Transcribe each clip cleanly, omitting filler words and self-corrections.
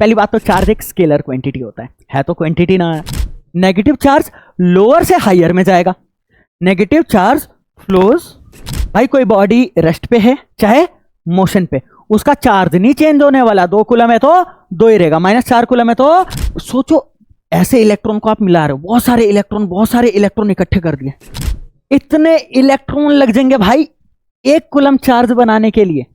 पहली बात तो चार्ज एक स्केलर क्वांटिटी होता है तो क्वांटिटी ना। नेगेटिव चार्ज लोअर से हायर में जाएगा। नेगेटिव चार्ज फ्लोज, भाई कोई बॉडी रेस्ट पे है चाहे मोशन पे, उसका चार्ज नहीं चेंज होने वाला। 2 कूलम है तो 2 ही रहेगा, -4 कूलम है तो सोचो ऐसे इलेक्ट्रॉन को आप मिला रहे हो, बहुत सारे इलेक्ट्रॉन इकट्ठे कर दिए, इतने इलेक्ट्रॉन लग जाएंगे भाई 1 कूलम चार्ज बनाने के लिए।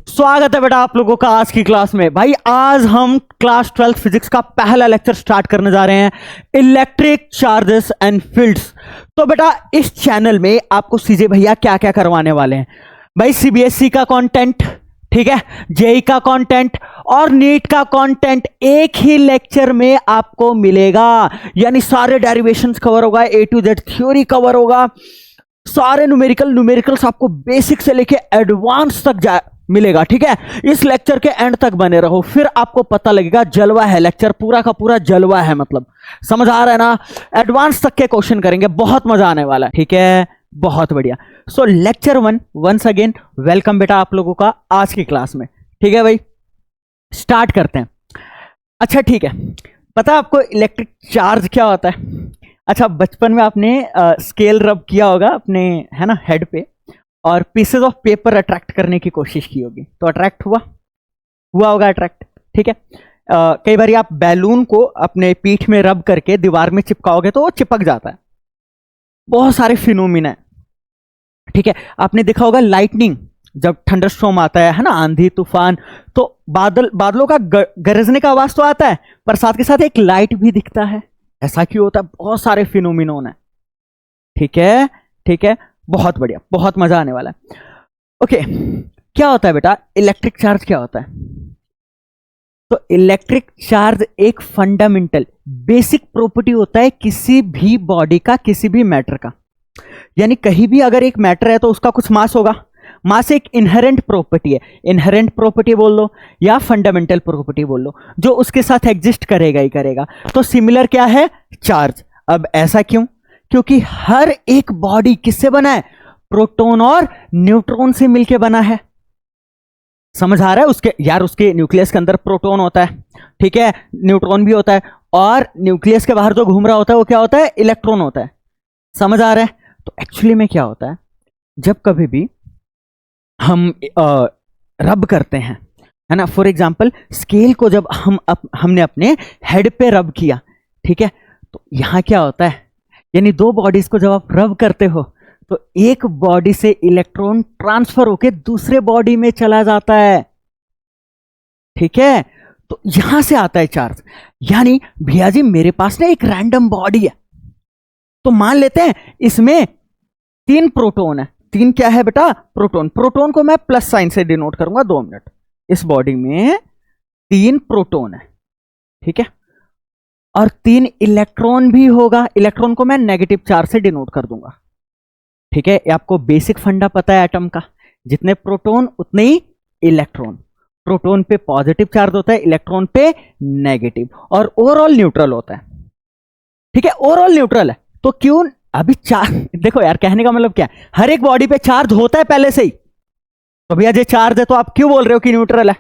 स्वागत है बेटा आप लोगों का आज की क्लास में। भाई आज हम क्लास 12 फिजिक्स का पहला लेक्चर स्टार्ट करने जा रहे हैं, इलेक्ट्रिक चार्जेस एंड फील्ड्स। तो बेटा इस चैनल में आपको सीजे भैया क्या क्या करवाने वाले हैं भाई, सीबीएसई का कंटेंट, ठीक है, जेई का कंटेंट और नीट का कंटेंट एक ही लेक्चर में आपको मिलेगा। यानी सारे डेरिवेशंस कवर होगा, A to Z theory cover होगा, सारे न्यूमेरिकल्स आपको बेसिक से लेके एडवांस तक मिलेगा, ठीक है। इस लेक्चर के एंड तक बने रहो, फिर आपको पता लगेगा जलवा है लेक्चर, पूरा का पूरा जलवा है, मतलब समझ आ रहा है ना। एडवांस तक के क्वेश्चन करेंगे, बहुत मजा आने वाला है, ठीक है, बहुत बढ़िया। So lecture 1 once again welcome बेटा आप लोगों का आज की क्लास में, ठीक है भाई। स्टार्ट करते हैं। अच्छा ठीक है, पता है आपको इलेक्ट्रिक चार्ज क्या होता है? अच्छा बचपन में आपने स्केल रब किया होगा अपने, है ना, हेड पे, और पीसेस ऑफ पेपर अट्रैक्ट करने की कोशिश की होगी, तो अट्रैक्ट हुआ होगा अट्रैक्ट, ठीक है। कई बार आप बैलून को अपने पीठ में रब करके दीवार में चिपकाओगे तो वो चिपक जाता है। बहुत सारे फिनोमिना है, ठीक है। आपने देखा होगा लाइटनिंग, जब थंडरस्टॉर्म आता है ना, आंधी तूफान, तो बादलों का गरजने का आवाज तो आता है, पर साथ के साथ एक लाइट भी दिखता है। ऐसा क्यों होता है? बहुत सारे फिनोमिनोन है, ठीक है, ठीक है, बहुत बढ़िया, बहुत मजा आने वाला है। ओके, क्या होता है बेटा इलेक्ट्रिक चार्ज? क्या होता है? तो इलेक्ट्रिक चार्ज एक फंडामेंटल बेसिक प्रॉपर्टी होता है किसी भी बॉडी का, किसी भी मैटर का। यानी कहीं भी अगर एक मैटर है तो उसका कुछ मास होगा। मास एक इनहेरेंट प्रॉपर्टी है, इनहेरेंट प्रॉपर्टी बोल लो या फंडामेंटल प्रॉपर्टी बोल लो, जो उसके साथ एग्जिस्ट करेगा ही करेगा। तो सिमिलर क्या है? चार्ज। अब ऐसा क्यों? क्योंकि हर एक बॉडी किससे बना है? प्रोटॉन और न्यूट्रॉन से मिलके बना है। समझ आ रहा है? उसके न्यूक्लियस के अंदर प्रोटॉन होता है, ठीक है, न्यूट्रॉन भी होता है, और न्यूक्लियस के बाहर जो घूम रहा होता है वो क्या होता है? इलेक्ट्रॉन होता है। समझ आ रहा है? तो एक्चुअली में क्या होता है, जब कभी भी हम रब करते हैं, है ना, फॉर एग्जाम्पल स्केल को जब हमने अपने हेड पे रब किया, ठीक है, तो यहां क्या होता है, यानी 2 बॉडीज को जब आप रब करते हो तो एक बॉडी से इलेक्ट्रॉन ट्रांसफर होके दूसरे बॉडी में चला जाता है, ठीक है। तो यहां से आता है चार्ज। यानी भैया जी मेरे पास ना एक रैंडम बॉडी है, तो मान लेते हैं इसमें 3 प्रोटॉन है। 3 क्या है बेटा? प्रोटॉन। प्रोटॉन को मैं प्लस साइन से डिनोट करूंगा, 2 मिनट। इस बॉडी में 3 प्रोटॉन है, ठीक है, और 3 इलेक्ट्रॉन भी होगा। इलेक्ट्रॉन को मैं नेगेटिव चार्ज से डिनोट कर दूंगा, ठीक है। ये आपको बेसिक फंडा पता है एटम का, जितने प्रोटॉन उतने ही इलेक्ट्रॉन। प्रोटॉन पे पॉजिटिव चार्ज होता है, इलेक्ट्रॉन पे नेगेटिव, और ओवरऑल न्यूट्रल होता है, ठीक है, ओवरऑल न्यूट्रल है। तो क्यों अभी चार्ज, देखो यार कहने का मतलब क्या है, हर एक बॉडी पे चार्ज होता है पहले से ही, तो भैया ये चार्ज है तो आप क्यों बोल रहे हो कि न्यूट्रल है?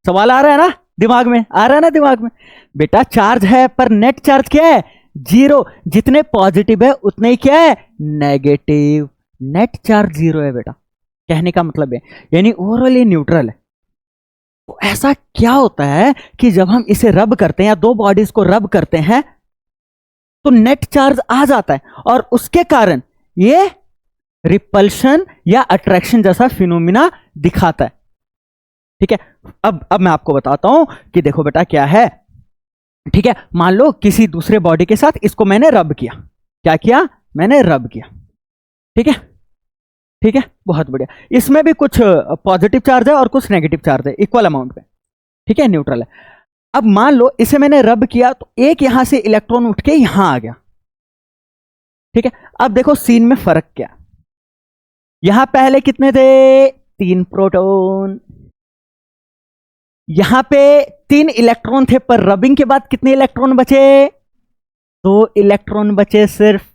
सवाल आ रहा है ना दिमाग में? आ रहा है ना दिमाग में? बेटा चार्ज है पर नेट चार्ज क्या है? 0। जितने पॉजिटिव है उतने ही क्या है? नेगेटिव। नेट चार्ज 0 है बेटा, कहने का मतलब है, यानी ओवरऑल ये न्यूट्रल है। तो ऐसा क्या होता है कि जब हम इसे रब करते हैं या 2 बॉडीज को रब करते हैं तो नेट चार्ज आ जाता है, और उसके कारण ये रिपल्शन या अट्रैक्शन जैसा फिनोमिना दिखाता है, ठीक है। अब मैं आपको बताता हूं कि देखो बेटा क्या है, ठीक है। मान लो किसी दूसरे बॉडी के साथ इसको मैंने रब किया। क्या किया? मैंने रब किया, ठीक है, ठीक है, बहुत बढ़िया। इसमें भी कुछ पॉजिटिव चार्ज है और कुछ नेगेटिव चार्ज है, इक्वल अमाउंट में, ठीक है, न्यूट्रल है। अब मान लो इसे मैंने रब किया तो एक यहां से इलेक्ट्रॉन उठ के यहां आ गया, ठीक है। अब देखो सीन में फर्क क्या, यहां पहले कितने थे? 3 प्रोटॉन, यहां पे 3 इलेक्ट्रॉन थे, पर रबिंग के बाद कितने इलेक्ट्रॉन बचे? 2 इलेक्ट्रॉन बचे सिर्फ।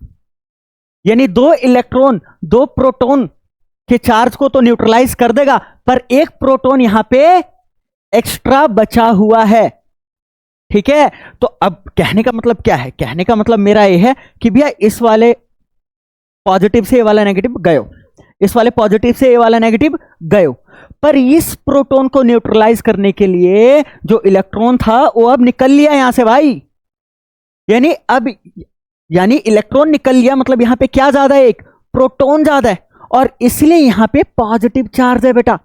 यानी 2 इलेक्ट्रॉन 2 प्रोटॉन के चार्ज को तो न्यूट्रलाइज कर देगा, पर एक प्रोटॉन यहां पे एक्स्ट्रा बचा हुआ है। ठीक है, तो अब कहने का मतलब क्या है? कहने का मतलब मेरा ये है कि भैया इस वाले पॉजिटिव से ये वाला नेगेटिव गयो, इस वाले पॉजिटिव से ये वाला नेगेटिव गयो, पर इस प्रोटॉन को न्यूट्रलाइज करने के लिए जो इलेक्ट्रॉन था वो अब निकल लिया यहां से भाई। यानी इलेक्ट्रॉन निकल लिया, मतलब यहां पे क्या ज्यादा है? एक प्रोटॉन ज्यादा है, और इसलिए यहां पे पॉजिटिव चार्ज है बेटा।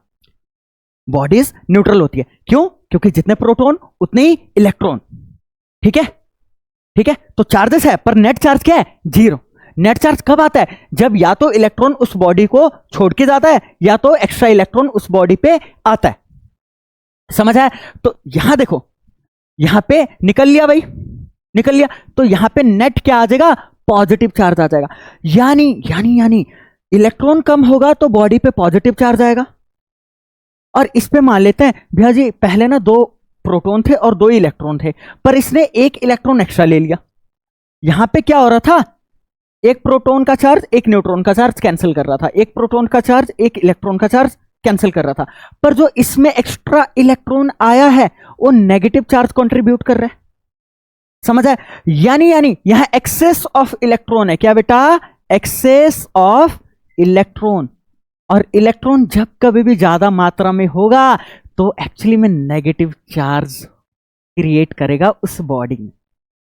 बॉडीज न्यूट्रल होती है, क्यों? क्योंकि जितने प्रोटॉन उतने ही इलेक्ट्रॉन। ठीक है, ठीक है, तो चार्जेस है पर नेट चार्ज क्या है? जीरो। नेट चार्ज कब आता है? जब या तो इलेक्ट्रॉन उस बॉडी को छोड़ के जाता है या तो एक्स्ट्रा इलेक्ट्रॉन उस बॉडी पे आता है। समझ आया? तो यहां देखो, यहां पे निकल लिया भाई, निकल लिया, तो यहां पे नेट क्या आ जाएगा? पॉजिटिव चार्ज आ जाएगा। यानी यानी यानी इलेक्ट्रॉन कम होगा तो बॉडी पे पॉजिटिव चार्ज आएगा। और इस पे मान लेते हैं भैया जी पहले ना 2 प्रोटॉन थे और 2 इलेक्ट्रॉन थे, पर इसने 1 इलेक्ट्रॉन एक्स्ट्रा ले लिया। यहां पे क्या हो रहा था? एक प्रोटॉन का चार्ज एक न्यूट्रॉन का चार्ज कैंसिल कर रहा था, एक प्रोटॉन का चार्ज एक इलेक्ट्रॉन का चार्ज कैंसिल कर रहा था, पर जो इसमें एक्स्ट्रा इलेक्ट्रॉन आया है वो नेगेटिव चार्ज कंट्रीब्यूट कर रहा है। समझ आया? यानी यहां एक्सेस ऑफ इलेक्ट्रॉन है। क्या बेटा? Excess of electron. और इलेक्ट्रॉन जब कभी भी ज्यादा मात्रा में होगा तो एक्चुअली में नेगेटिव चार्ज क्रिएट करेगा उस बॉडी में।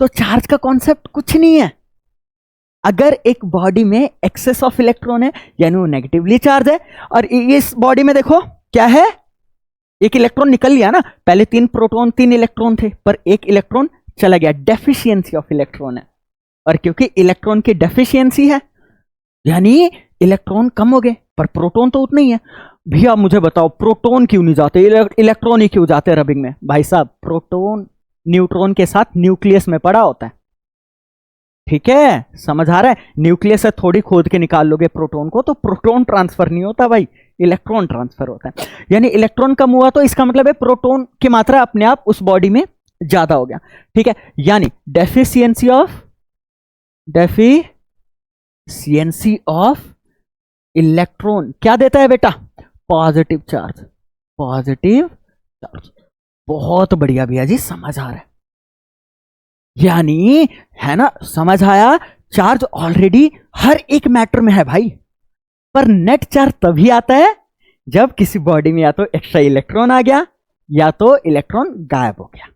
तो चार्ज का कॉन्सेप्ट कुछ नहीं है। अगर एक बॉडी में एक्सेस ऑफ इलेक्ट्रॉन है यानी वो नेगेटिवली चार्ज है, और इस बॉडी में देखो क्या है? एक इलेक्ट्रॉन निकल लिया ना, पहले 3 प्रोटॉन 3 इलेक्ट्रॉन थे पर एक इलेक्ट्रॉन चला गया, डेफिशिएंसी ऑफ इलेक्ट्रॉन है। और क्योंकि इलेक्ट्रॉन की डेफिशिएंसी है यानी इलेक्ट्रॉन कम हो गए पर प्रोटॉन तो उतने ही है। भैया मुझे बताओ प्रोटॉन क्यों नहीं जाते, इलेक्ट्रॉन ही क्यों जाते रबिंग में? भाई साहब प्रोटॉन न्यूट्रॉन के साथ न्यूक्लियस में पड़ा होता है। ठीक है, समझ आ रहा है? न्यूक्लियस से थोड़ी खोद के निकाल लोगे प्रोटॉन को तो प्रोटॉन ट्रांसफर नहीं होता भाई, इलेक्ट्रॉन ट्रांसफर होता है। यानी इलेक्ट्रॉन कम हुआ तो इसका मतलब है प्रोटॉन की मात्रा अपने आप उस बॉडी में ज्यादा हो गया। ठीक है, यानी डेफिशिएंसी ऑफ इलेक्ट्रॉन क्या देता है बेटा? Positive charge, positive charge. बहुत बढ़िया भैया जी, समझ आ रहा है? यानी है ना, समझ आया? चार्ज ऑलरेडी हर एक मैटर में है भाई, पर नेट चार्ज तभी आता है जब किसी बॉडी में या तो एक्स्ट्रा इलेक्ट्रॉन आ गया या तो इलेक्ट्रॉन गायब हो गया,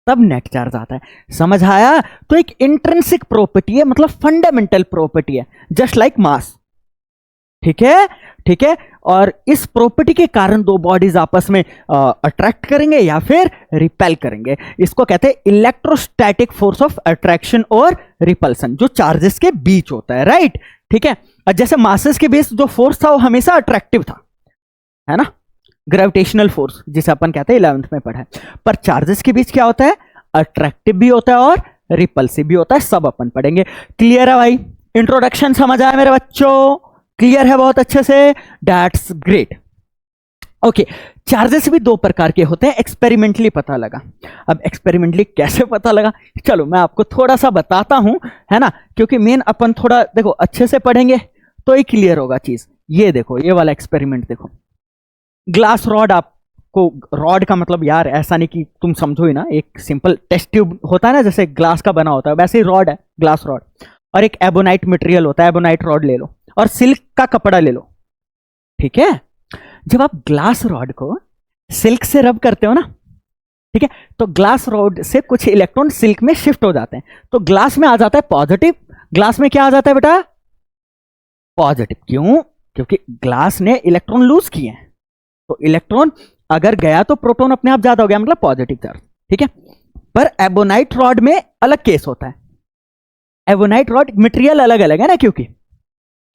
तब नेट चार्ज आता है। समझ आया? तो एक इंट्रिंसिक प्रॉपर्टी है, मतलब फंडामेंटल प्रॉपर्टी है, जस्ट लाइक मास। ठीक है, ठीक है, और इस प्रॉपर्टी के कारण 2 बॉडीज आपस में अट्रैक्ट करेंगे या फिर रिपेल करेंगे। इसको कहते हैं इलेक्ट्रोस्टैटिक फोर्स ऑफ अट्रैक्शन और रिपल्सन, जो चार्जेस के बीच होता है। राइट? ठीक है, और जैसे मासेस के बीच जो फोर्स था वो हमेशा अट्रैक्टिव था, है ना, ग्रेविटेशनल फोर्स जिसे अपन कहते हैं 11th में पढ़ा है। पर चार्जेस के बीच क्या होता है? अट्रैक्टिव भी होता है और रिपल्सिव भी होता है। सब अपन पढ़ेंगे। क्लियर है भाई? इंट्रोडक्शन समझ आया मेरे बच्चों? क्लियर है बहुत अच्छे से? That's great. ओके, चार्जेस भी 2 प्रकार के होते हैं, एक्सपेरिमेंटली पता लगा। अब एक्सपेरिमेंटली कैसे पता लगा? चलो मैं आपको थोड़ा सा बताता हूं, है ना, क्योंकि मेन अपन थोड़ा देखो अच्छे से पढ़ेंगे तो ही क्लियर होगा चीज। ये देखो, ये वाला एक्सपेरिमेंट देखो। ग्लास रॉड, आपको रॉड का मतलब यार ऐसा नहीं कि तुम समझो ही ना, एक सिंपल टेस्ट ट्यूब होता है ना जैसे ग्लास का बना होता है, वैसे ही रॉड है, ग्लास रॉड। और एक एबोनाइट मटेरियल होता है, एबोनाइट रॉड ले लो, और सिल्क का कपड़ा ले लो। ठीक है, जब आप ग्लास रॉड को सिल्क से रब करते हो ना, ठीक है, तो ग्लास रॉड से कुछ इलेक्ट्रॉन सिल्क में शिफ्ट हो जाते हैं, तो ग्लास में आ जाता है पॉजिटिव, ग्लास में क्या आ जाता है बेटा? पॉजिटिव। क्यों? क्योंकि ग्लास ने इलेक्ट्रॉन लूज किए हैं, तो इलेक्ट्रॉन अगर गया तो प्रोटॉन अपने आप ज्यादा हो गया, मतलब पॉजिटिव चार्ज। ठीक है, पर एबोनाइट रॉड में अलग केस होता है। एबोनाइट रॉड मटेरियल अलग अलग है ना, क्योंकि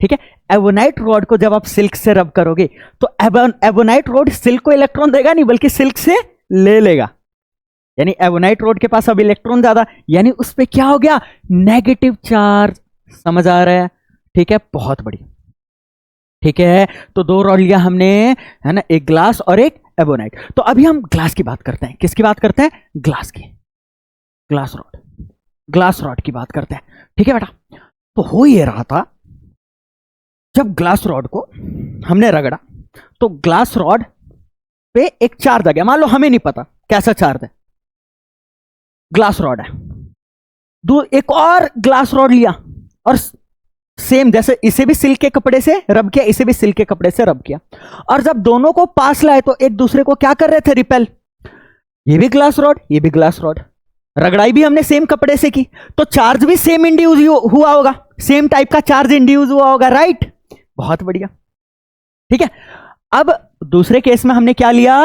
ठीक है, एबोनाइट रॉड को जब आप सिल्क से रब करोगे तो एबोनाइट रॉड सिल्क को इलेक्ट्रॉन देगा नहीं, बल्कि सिल्क से ले लेगा। यानी एबोनाइट रॉड के पास अब इलेक्ट्रॉन ज्यादा, यानी उस पर क्या हो गया? Negative charge. समझ आ रहा है? ठीक है, बहुत बढ़िया। ठीक है, तो 2 रॉड लिया हमने, है ना, एक ग्लास और एक एबोनाइट। तो अभी हम ग्लास की बात करते हैं। किसकी बात करते हैं? ग्लास की, ग्लास रॉड की बात करते हैं। ठीक है बेटा, तो हो ये रहा था, जब ग्लास रॉड को हमने रगड़ा तो ग्लास रॉड पे एक चार्ज आ गया, मान लो हमें नहीं पता कैसा चार्ज है, ग्लास रॉड है, एक और ग्लास रॉड लिया और सेम जैसे इसे भी सिल्क के कपड़े से रब किया, इसे भी सिल्क के कपड़े से रब किया, और जब दोनों को पास लाए तो एक दूसरे को क्या कर रहे थे, रिपेल। ये भी ग्लास रॉड, ये भी ग्लास रॉड, रगड़ाई भी हमने सेम कपड़े से की, तो चार्ज भी सेम इंड्यूस हुआ होगा, सेम टाइप का चार्ज इंड्यूस हुआ होगा, राइट। बहुत बढ़िया, ठीक है। अब दूसरे केस में हमने क्या लिया,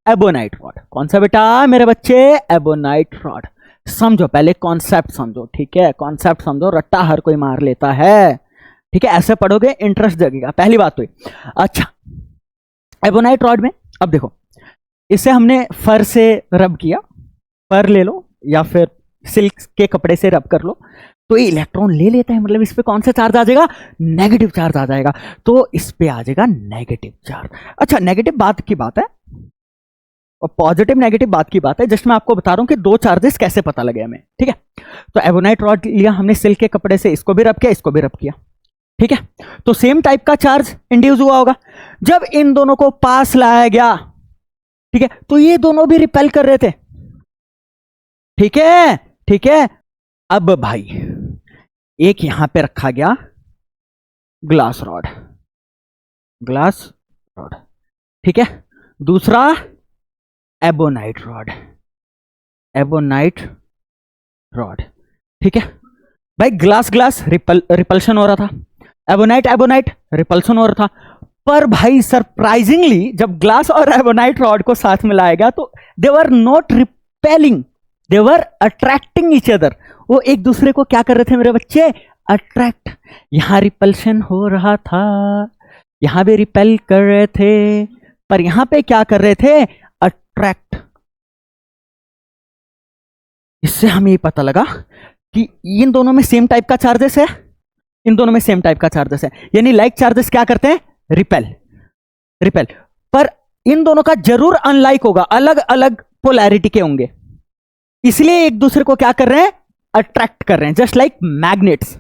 एबोनाइट रॉड। कौन सा बेटा मेरे बच्चे, एबोनाइट रॉड। समझो पहले कॉन्सेप्ट समझो, ठीक है, कॉन्सेप्ट समझो, रट्टा हर कोई मार लेता है, ठीक है, ऐसे पढ़ोगे इंटरेस्ट जगेगा, पहली बात तो। अच्छा, एबोनाइट रॉड में अब देखो, इसे हमने फर से रब किया, फर ले लो या फिर सिल्क के कपड़े से रब कर लो, तो ये इलेक्ट्रॉन ले लेता है, मतलब इस पे कौन सा चार्ज आ जाएगा, नेगेटिव चार्ज आ जाएगा, तो इस पे आ जाएगा नेगेटिव चार्ज। अच्छा, नेगेटिव बात की बात है और पॉजिटिव नेगेटिव बात की बात है, जस्ट मैं आपको बता रहा हूं कि दो चार्जेस कैसे पता लगे हमें, ठीक है। तो एबोनाइट रॉड लिया हमने सिल्क के कपड़े से, इसको भी रब किया, इसको भी रब किया, ठीक है, तो सेम टाइप का चार्ज इंड्यूस हुआ होगा। जब इन दोनों को पास लाया गया, ठीक है, तो ये दोनों भी रिपेल कर रहे थे, ठीक है, ठीक है। अब भाई एक यहां पे रखा गया ग्लास रॉड, ग्लास रॉड, ठीक है, दूसरा एबोनाइट रॉड, एबोनाइट रॉड, ठीक है भाई। ग्लास ग्लास रिपल्शन हो रहा था, एबोनाइट एबोनाइट रिपल्शन हो रहा था, पर भाई सरप्राइजिंगली जब ग्लास और एबोनाइट रॉड को साथ मिलाया गया तो they were not repelling, they were attracting each other. वो एक दूसरे को क्या कर रहे थे मेरे बच्चे, अट्रैक्ट। यहां रिपल्शन हो रहा था, यहां भी रिपेल कर रहे थे, पर यहां पे क्या कर रहे थे, अट्रैक्ट। इससे हमें ये पता लगा कि इन दोनों में सेम टाइप का चार्जेस है, इन दोनों में सेम टाइप का चार्जेस है, यानी लाइक चार्जेस क्या करते हैं, रिपेल, रिपेल। पर इन दोनों का जरूर अनलाइक होगा, अलग अलग पोलैरिटी के होंगे, इसलिए एक दूसरे को क्या कर रहे हैं, अट्रैक्ट कर रहे हैं, जस्ट लाइक मैग्नेट्स।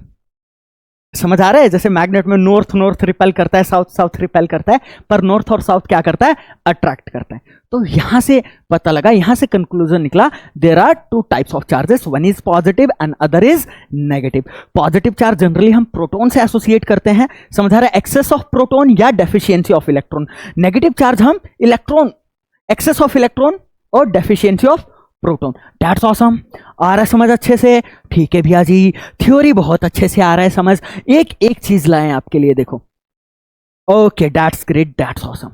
समझ आ रहा है, जैसे मैग्नेट में नॉर्थ नॉर्थ रिपेल करता है, साउथ साउथ रिपेल करता है, पर नॉर्थ और साउथ क्या करता है, अट्रैक्ट करता है। तो यहां से पता लगा, यहां से कंक्लूजन निकला, there are two types of charges, one is positive and other is negative. Positive charge generally हम प्रोटॉन से एसोसिएट करते हैं, समझ आ रहा है, एक्सेस ऑफ प्रोटॉन या deficiency of electron. Negative charge हम इलेक्ट्रॉन, एक्सेस ऑफ इलेक्ट्रॉन और deficiency of proton. That's awesome, आ रहा है समझ अच्छे से, ठीक है भैया जी, थ्योरी बहुत अच्छे से आ रहा है समझ, एक एक चीज लाएं आपके लिए, देखो, okay that's great, that's awesome.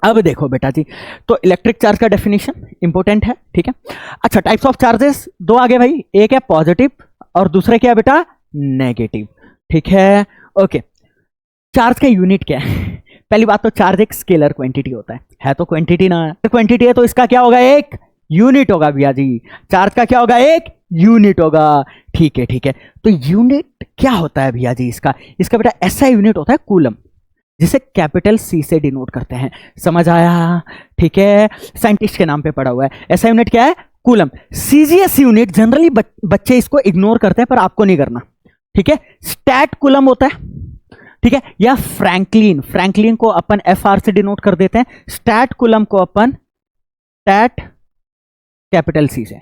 अब देखो बेटा जी, तो इलेक्ट्रिक चार्ज का डेफिनेशन इंपॉर्टेंट है, ठीक है। अच्छा, टाइप्स ऑफ चार्जेस दो आगे भाई, एक है पॉजिटिव और दूसरा क्या है बेटा, नेगेटिव, ठीक है, ओके। चार्ज का यूनिट क्या है, पहली बात तो चार्ज एक स्केलर क्वांटिटी होता है तो क्वांटिटी ना, क्वांटिटी है तो इसका क्या होगा, एक यूनिट होगा भैया जी, चार्ज का क्या होगा, एक यूनिट होगा, ठीक है, ठीक है। तो यूनिट क्या होता है भैया जी, इसका इसका बेटा ऐसा यूनिट होता है कूलम, जिसे कैपिटल सी से डिनोट करते हैं, समझ आया, ठीक है, साइंटिस्ट के नाम पे पड़ा हुआ है, ऐसा यूनिट क्या है, कूलम। सीजीएस यूनिट जनरली बच्चे इसको इग्नोर करते हैं, पर आपको नहीं करना, ठीक है। स्टैट कूलम होता है, ठीक है, या फ्रैंकलिन, फ्रैंकलिन को अपन एफ आर से डिनोट कर देते हैं, स्टैट कूलम को अपन स्टैट कैपिटल सी से,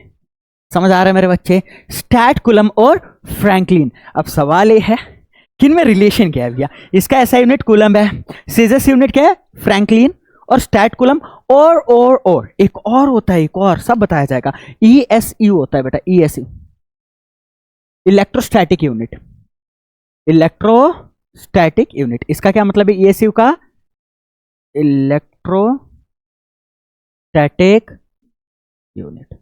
समझ आ रहा है मेरे बच्चे, स्टैट कूलम और फ्रैंकलिन। अब सवाल ये है किन में रिलेशन क्या है भैया, इसका ऐसा यूनिट कूलम है, सीजीएस यूनिट क्या है, फ्रैंकलिन और स्टैट कूलम, और एक और होता है, एक और सब बताया जाएगा, ईएसयू होता है बेटा, ईएसयू, इलेक्ट्रोस्टैटिक यूनिट, इलेक्ट्रोस्टैटिक यूनिट। इसका क्या मतलब है ईएसयू का, इलेक्ट्रोस्टैटिक यूनिट।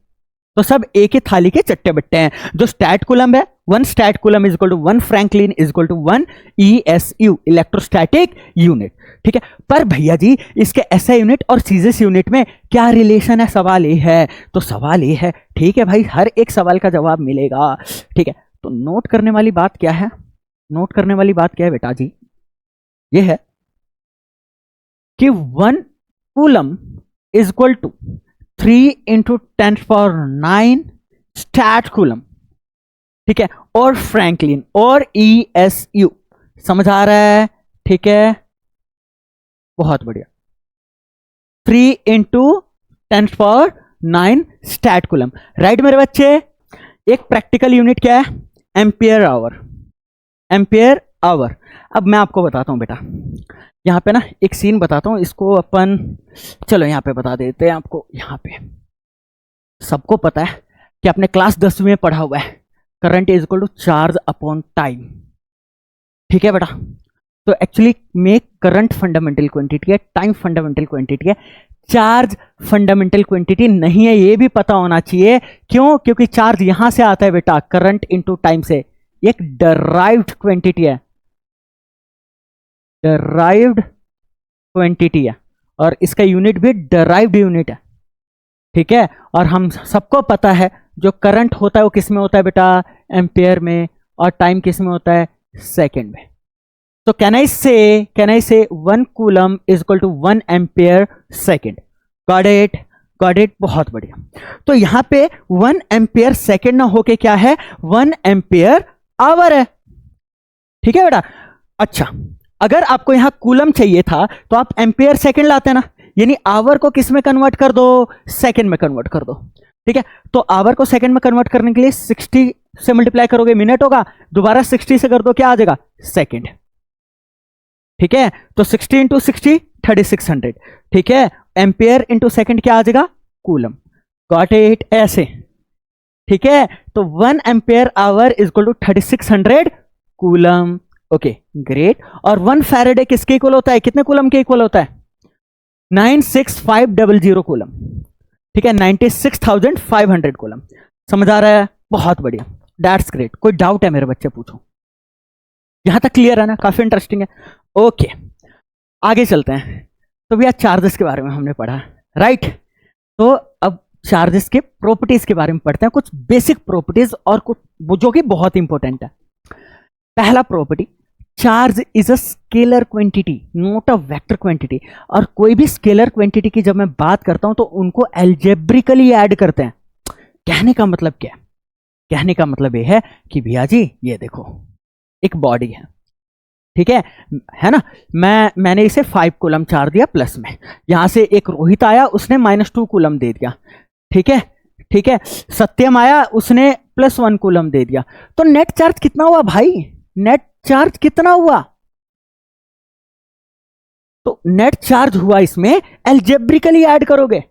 तो सब एक ही थाली के चट्टे बट्टे हैं, जो स्टैट कूलम है, one stat coulomb is equal to one franklin is equal to one ESU, electrostatic unit, ठीक है। पर भैया जी इसके ऐसा यूनिट और सीजीएस यूनिट में क्या रिलेशन है, सवाल ये है, तो सवाल ये है, ठीक है भाई, हर एक सवाल का जवाब मिलेगा, ठीक है। तो नोट करने वाली बात क्या है, नोट करने वाली बात क्या है बेटा जी, ये है कि one coulomb is equal to 3 × 10⁹ stat coulomb, ठीक है, और फ्रैंकलिन और ईएसयू, समझ आ रहा है, ठीक है, बहुत बढ़िया। 3×10⁹ स्टैट कूलम। राइट मेरे बच्चे। एक प्रैक्टिकल यूनिट क्या है? Ampere hour. Ampere hour. अब मैं आपको बताता हूं बेटा, यहां पे ना एक सीन बताता हूं, इसको अपन चलो यहां पे बता देते हैं आपको। यहां पे सबको पता है कि आपने क्लास 10वीं में पढ़ा हुआ है current is equal to charge upon time. ठीक है बेटा। तो एक्चुअली में करंट फंडामेंटल क्वांटिटी है, टाइम फंडामेंटल क्वांटिटी है, चार्ज फंडामेंटल क्वांटिटी नहीं है, ये भी पता होना चाहिए। क्यों? क्योंकि चार्ज यहां से आता है बेटा, करंट इनटू टाइम से। एक डराइव्ड क्वांटिटी है, डराइव्ड क्वांटिटी है, और इसका यूनिट भी डराइव्ड यूनिट है। ठीक है। और हम सबको पता है जो करंट होता है वो किस में होता है बेटा? एम्पियर में। और टाइम किस में होता है? सेकंड में। तो can I say 1 coulomb is equal to 1 ampere second. Got it? Got it? बहुत बढ़िया। तो यहां पे 1 एम्पियर सेकेंड ना होके क्या है? 1 एम्पियर आवर है। ठीक है बेटा। अच्छा, अगर आपको यहां कूलम चाहिए था तो आप एम्पियर सेकेंड लाते ना, यानी आवर को किस में कन्वर्ट कर दो? सेकेंड में कन्वर्ट कर दो। ठीक है। तो आवर को सेकेंड में कन्वर्ट करने के लिए 60 से मल्टीप्लाई करोगे, मिनट होगा, दोबारा 60 से कर दो, क्या आ जाएगा? सेकेंड। ठीक है। तो 60 इंटू 60 3600। ठीक है। एम्पियर इंटू सेकेंड क्या आ जाएगा? कूलम। Got it? ऐसे। ठीक है। तो 1 ampere hour is equal to 3600 coulomb. Okay great. और 1 फैराडे किसके इक्वल होता है? कितने कूलम के इक्वल होता है? 96500 कूलम। ठीक है। 96,500 कूलम। समझ आ रहा है? बहुत बढ़िया, दैट्स ग्रेट। कोई डाउट है मेरे बच्चे? पूछो। यहां तक क्लियर है ना? काफी इंटरेस्टिंग है। ओके आगे चलते हैं। तो भैया चार्जेस के बारे में हमने पढ़ा, राइट? तो अब चार्जेस के प्रॉपर्टीज के बारे में पढ़ते हैं, कुछ बेसिक प्रॉपर्टीज और कुछ जो कि बहुत इंपॉर्टेंट है। पहला property, charge is a scalar quantity not a vector quantity. और कोई भी स्केलर क्वांटिटी की जब मैं बात करता हूं तो उनको एल्जेब्रिकली ऐड करते हैं। कहने का मतलब क्या है? कहने का मतलब यह है कि भैया जी ये देखो, एक बॉडी है, ठीक है ना? मैंने इसे 5 कूलम चार्ज दिया प्लस में, यहां से एक रोहित आया, उसने -2 कूलम दे दिया। ठीक है। ठीक है। सत्यम आया, उसने +1 कूलम दे दिया। तो नेट चार्ज कितना हुआ भाई? नेट चार्ज कितना हुआ? तो नेट चार्ज हुआ, इसमें एल्जेब्रिकली ऐड करोगे,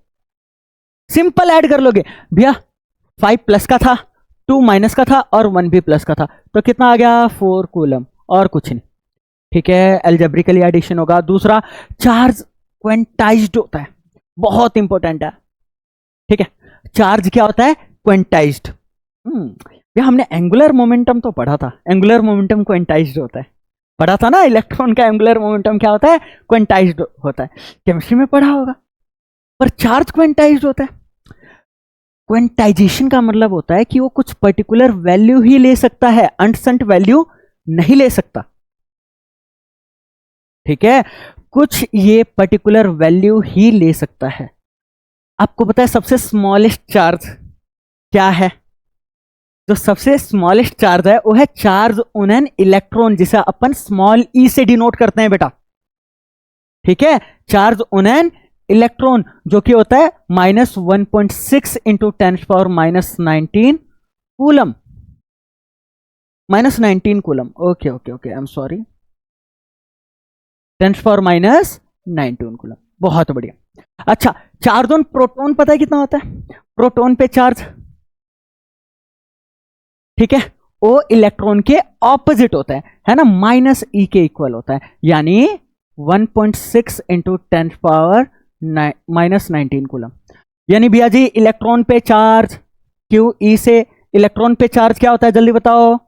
सिंपल ऐड कर लोगे भैया। 5 प्लस का था, 2 माइनस का था और 1 भी प्लस का था, तो कितना आ गया? 4 कूलम, और कुछ नहीं। ठीक है। एल्जेब्रिकली एडिशन होगा। दूसरा, चार्ज क्वेंटाइज्ड होता है, बहुत इंपॉर्टेंट है। ठीक है। चार्ज क्या होता है? क्वेंटाइज्ड। ये हमने एंगुलर मोमेंटम तो पढ़ा था, एंगुलर मोमेंटम क्वेंटाइज्ड होता है, पढ़ा था ना? इलेक्ट्रॉन का एंगुलर मोमेंटम क्या होता है? क्वेंटाइज्ड होता है। केमिस्ट्री में पढ़ा होगा। पर चार्ज क्वेंटाइज्ड होता है। क्वेंटाइजेशन का मतलब होता है कि वो कुछ पर्टिकुलर वैल्यू ही ले सकता है, अनसेंट वैल्यू नहीं ले सकता। ठीक है। कुछ ये पर्टिकुलर वैल्यू ही ले सकता है। आपको पता है सबसे स्मॉलेस्ट चार्ज क्या है? जो सबसे स्मॉलेस्ट चार्ज है वो है चार्ज ऑन एन इलेक्ट्रॉन, जिसे अपन स्मॉल ई से डिनोट करते हैं बेटा। ठीक है। चार्ज ऑन एन इलेक्ट्रॉन जो कि होता है -1.6 into 10⁻⁻19 coulomb. -19 coulomb. Okay okay okay, I am sorry, 10⁻⁻19 coulomb. बहुत बढ़िया। अच्छा, चार्ज ऑन प्रोटॉन पता है कितना होता है? प्रोटॉन पे चार्ज, ठीक है, वो इलेक्ट्रॉन के ऑपोजिट होता है ना? -e के इक्वल होता है, यानी 1.6 इंटू 10⁻⁻19 कूलम। यानी भैया जी इलेक्ट्रॉन पे चार्ज क्यू ई से, इलेक्ट्रॉन पे चार्ज क्या होता है? जल्दी बताओ,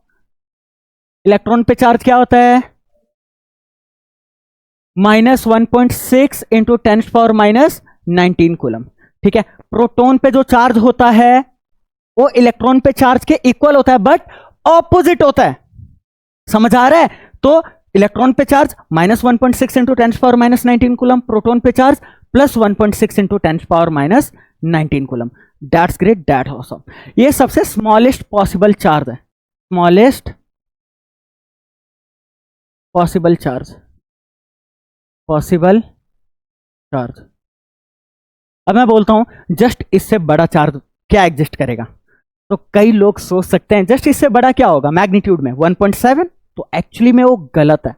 इलेक्ट्रॉन पे चार्ज क्या होता है? -1.6 इंटू 10⁻⁻19 कूलम। ठीक है। प्रोटॉन पे जो चार्ज होता है वो इलेक्ट्रॉन पे चार्ज के इक्वल होता है, बट ऑपोजिट होता है। समझ आ रहा है? तो इलेक्ट्रॉन पे चार्ज -1.6 इंटू 10⁻⁻19 कूलम, प्रोटॉन पे charge +1.6 into 10⁻⁻19 coulomb. That's great, that awesome. ये सबसे स्मॉलेस्ट पॉसिबल चार्ज है, smallest possible charge, possible charge. अब मैं बोलता हूं जस्ट इससे बड़ा चार्ज क्या एग्जिस्ट करेगा, तो कई लोग सोच सकते हैं जस्ट इससे बड़ा क्या होगा मैग्नीट्यूड में 1.7, तो एक्चुअली में वो गलत है।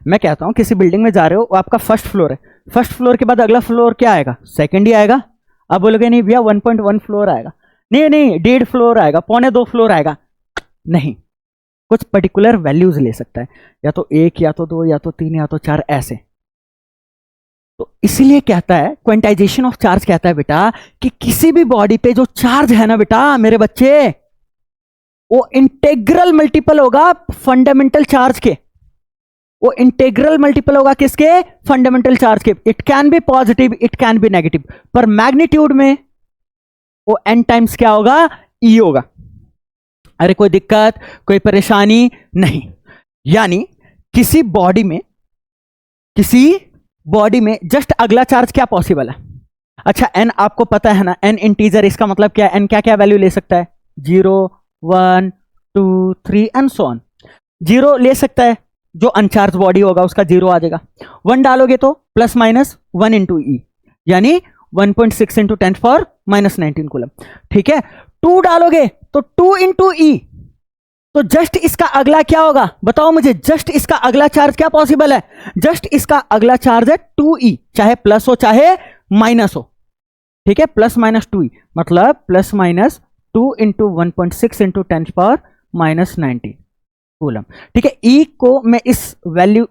मैं कहता हूं किसी बिल्डिंग में जा रहे हो, वो आपका फर्स्ट फ्लोर है, फर्स्ट फ्लोर के बाद अगला फ्लोर क्या आएगा, सेकंड ही आएगा। अब बोलोगे नहीं भैया 1.1 फ्लोर आएगा, नहीं नहीं 1.5 फ्लोर आएगा, 1.25 फ्लोर आएगा, नहीं, कुछ पर्टिकुलर वैल्यूज ले सकता है, या तो 1 या तो 2 या तो 3 या तो 4 ऐसे। तो इसीलिए कहता है क्वांटाइजेशन ऑफ चार्ज कहता है बेटा कि किसी भी बॉडी पे जो चार्ज है ना बेटा मेरे बच्चे, वो इंटेग्रल मल्टीपल होगा फंडामेंटल चार्ज के, वो इंटेग्रल मल्टीपल होगा किसके, फंडामेंटल चार्ज के। It can be positive, it can be negative, पर मैग्नीट्यूड में वो n टाइम्स क्या होगा, E होगा। अरे कोई दिक्कत, कोई परेशानी नहीं। यानी किसी बॉडी में जस्ट अगला चार्ज क्या पॉसिबल है। अच्छा n आपको पता है ना, n इंटीजर, इसका मतलब क्या है, n क्या क्या वैल्यू ले सकता है, 0 1 2 3 एंड सो ऑन। 0 ले सकता है, जो अनचार्ज बॉडी होगा उसका 0 आ जाएगा। 1 डालोगे तो प्लस माइनस 1 इंटू ई, यानी 1.6 इंटू 10⁻⁻19 कूलम। ठीक है, 2 डालोगे तो 2 इंटू ई, तो जस्ट इसका अगला क्या होगा बताओ मुझे, जस्ट इसका अगला चार्ज क्या पॉसिबल है, जस्ट इसका अगला चार्ज है 2e, चाहे प्लस हो चाहे माइनस हो। ठीक है, प्लस माइनस 2e मतलब plus minus 2 into 1.6 into 10⁻⁻19 coulomb. ठीक है, ई को मैं इस वैल्यू,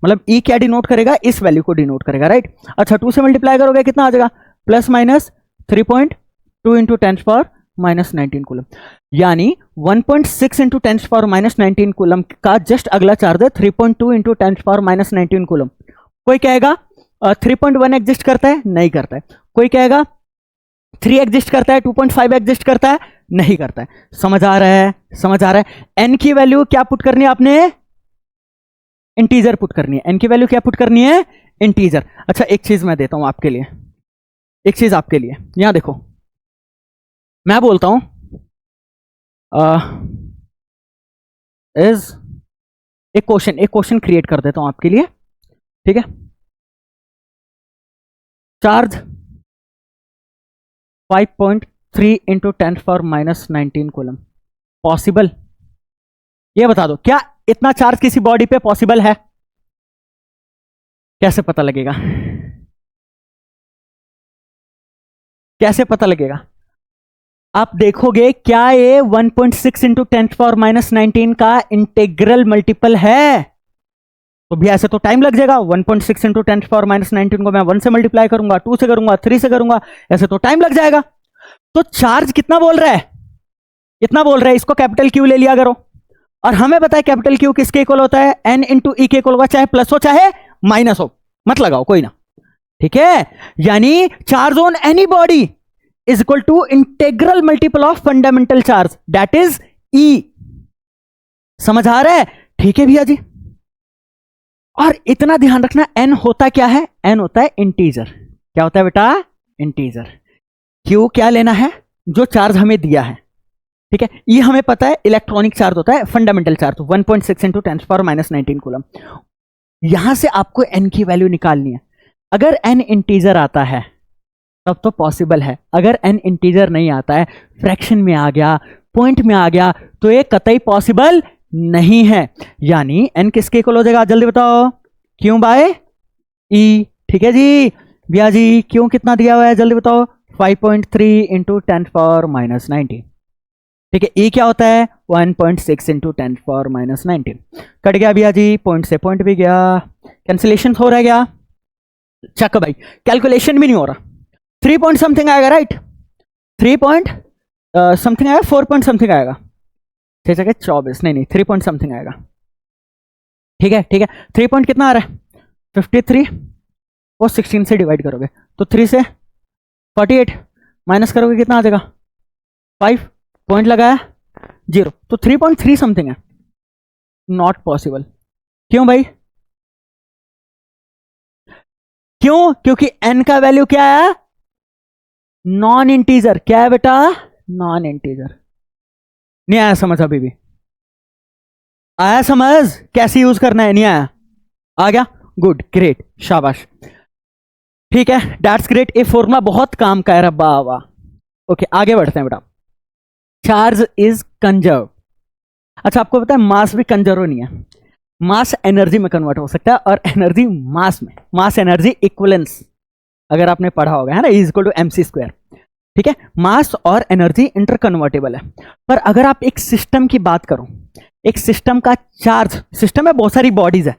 मतलब ई क्या डिनोट करेगा, इस वैल्यू को डिनोट करेगा, राइट। अच्छा 2 से मल्टीप्लाई करोगे कितना आ जाएगा, प्लस माइनस 3.2 इंटू 10⁻⁻19 कूलम, यानी 1.6 इंटू 10⁻⁻19 कूलम का जस्ट अगला चार्ज है 3.2 इंटू 10⁻⁻19 कूलम। कोई कहेगा 3.1 एग्जिस्ट करता है, नहीं करता है। कोई कहेगा 3 एग्जिस्ट करता है, 2.5 एग्जिस्ट करता है, नहीं करता है। समझ आ रहा है, समझ आ रहा है। n की वैल्यू क्या पुट करनी है आपने, इंटीजर पुट करनी है। n की वैल्यू क्या पुट करनी है, इंटीजर। अच्छा एक चीज मैं देता हूं आपके लिए, एक चीज आपके लिए, यहां देखो, मैं बोलता हूं इज एक क्वेश्चन क्रिएट कर देता हूं आपके लिए। ठीक है, चार्ज 5.3 इंटू 10⁻⁻19 कूलम पॉसिबल, ये बता दो क्या इतना चार्ज किसी बॉडी पे पॉसिबल है, कैसे पता लगेगा, कैसे पता लगेगा। आप देखोगे क्या ये 1.6 इंटू 10⁻⁻19 का इंटेग्रल मल्टीपल है, तो भी ऐसे तो टाइम लग जाएगा। 1.6 इंटू 10⁻⁻19 को मैं 1 से मल्टीप्लाई करूंगा, 2 से करूंगा, 3 से करूंगा, ऐसे तो टाइम लग जाएगा। तो चार्ज कितना बोल रहा है, इतना बोल रहा है, इसको कैपिटल क्यू ले लिया करो। और हमें पता है कैपिटल क्यू किसके इक्वल होता है, n इंटू ई के इक्वल होगा, चाहे प्लस हो चाहे माइनस हो, मत लगाओ कोई ना। ठीक है, यानी charge on any body is equal to integral multiple of fundamental charge, that is e. समझ आ रहा है, ठीक है भैया जी। और इतना ध्यान रखना, n होता क्या है, n होता है इंटीजर। क्या होता है बेटा, इंटीजर। q क्या लेना है, जो चार्ज हमें दिया है। ठीक है, ये हमें पता है इलेक्ट्रॉनिक चार्ज होता है, फंडामेंटल चार्ज 1.6 इंटू 10⁻⁻19 कूलम। यहां से आपको n की वैल्यू निकालनी है। अगर n इंटीजर आता है तब तो पॉसिबल है, अगर n इंटीजर नहीं आता है, फ्रैक्शन में आ गया, पॉइंट में आ गया, तो ये कतई पॉसिबल नहीं है। यानी n किसके इक्वल हो जाएगा, जल्दी बताओ, क्यों बाय ई। ठीक है जी भैया जी, क्यों कितना दिया हुआ है जल्दी बताओ, 5.3 इंटू 10⁻⁻19। ठीक है, ई क्या होता है 1.6 इंटू 10⁻⁻19। कट गया भैया जी, पॉइंट से पॉइंट भी गया, कैंसिलेशन हो रहा गया, चक भाई, कैलकुलेशन भी नहीं हो रहा। 3 पॉइंट समथिंग आएगा, राइट, 3 पॉइंट समथिंग आएगा, 4 पॉइंट समथिंग आएगा, 6 जगह 24, नहीं 3 पॉइंट समथिंग आएगा। ठीक है, ठीक है, 3 पॉइंट कितना आ रहा है 53, और 16 से डिवाइड करोगे तो 3 से 48, माइनस करोगे कितना आ जाएगा 5, पॉइंट लगाया 0, तो 3.3 समथिंग है। Not possible. क्यों भाई, क्यों, क्योंकि n का वैल्यू क्या है, नॉन इंटीजर। क्या है बेटा, नॉन इंटीजर। नहीं आया समझ, अभी भी आया समझ, कैसे यूज करना है, नहीं आया, आ गया, गुड, ग्रेट, शाबाश। ठीक है, दैट्स ग्रेट। ये फॉर्मूला बहुत काम का है रब्बा वाह। ओके आगे बढ़ते हैं बेटा। Charge is conserve. अच्छा आपको पता है मास भी कंजर्व नहीं है, मास एनर्जी में कन्वर्ट हो सकता है और एनर्जी मास में, मास एनर्जी इक्विवेलेंस अगर आपने पढ़ा होगा है ना, is equal to mc square. ठीक है, मास और एनर्जी इंटरकन्वर्टेबल है। पर अगर आप एक सिस्टम की बात करो, एक सिस्टम का चार्ज, सिस्टम में बहुत सारी बॉडीज है,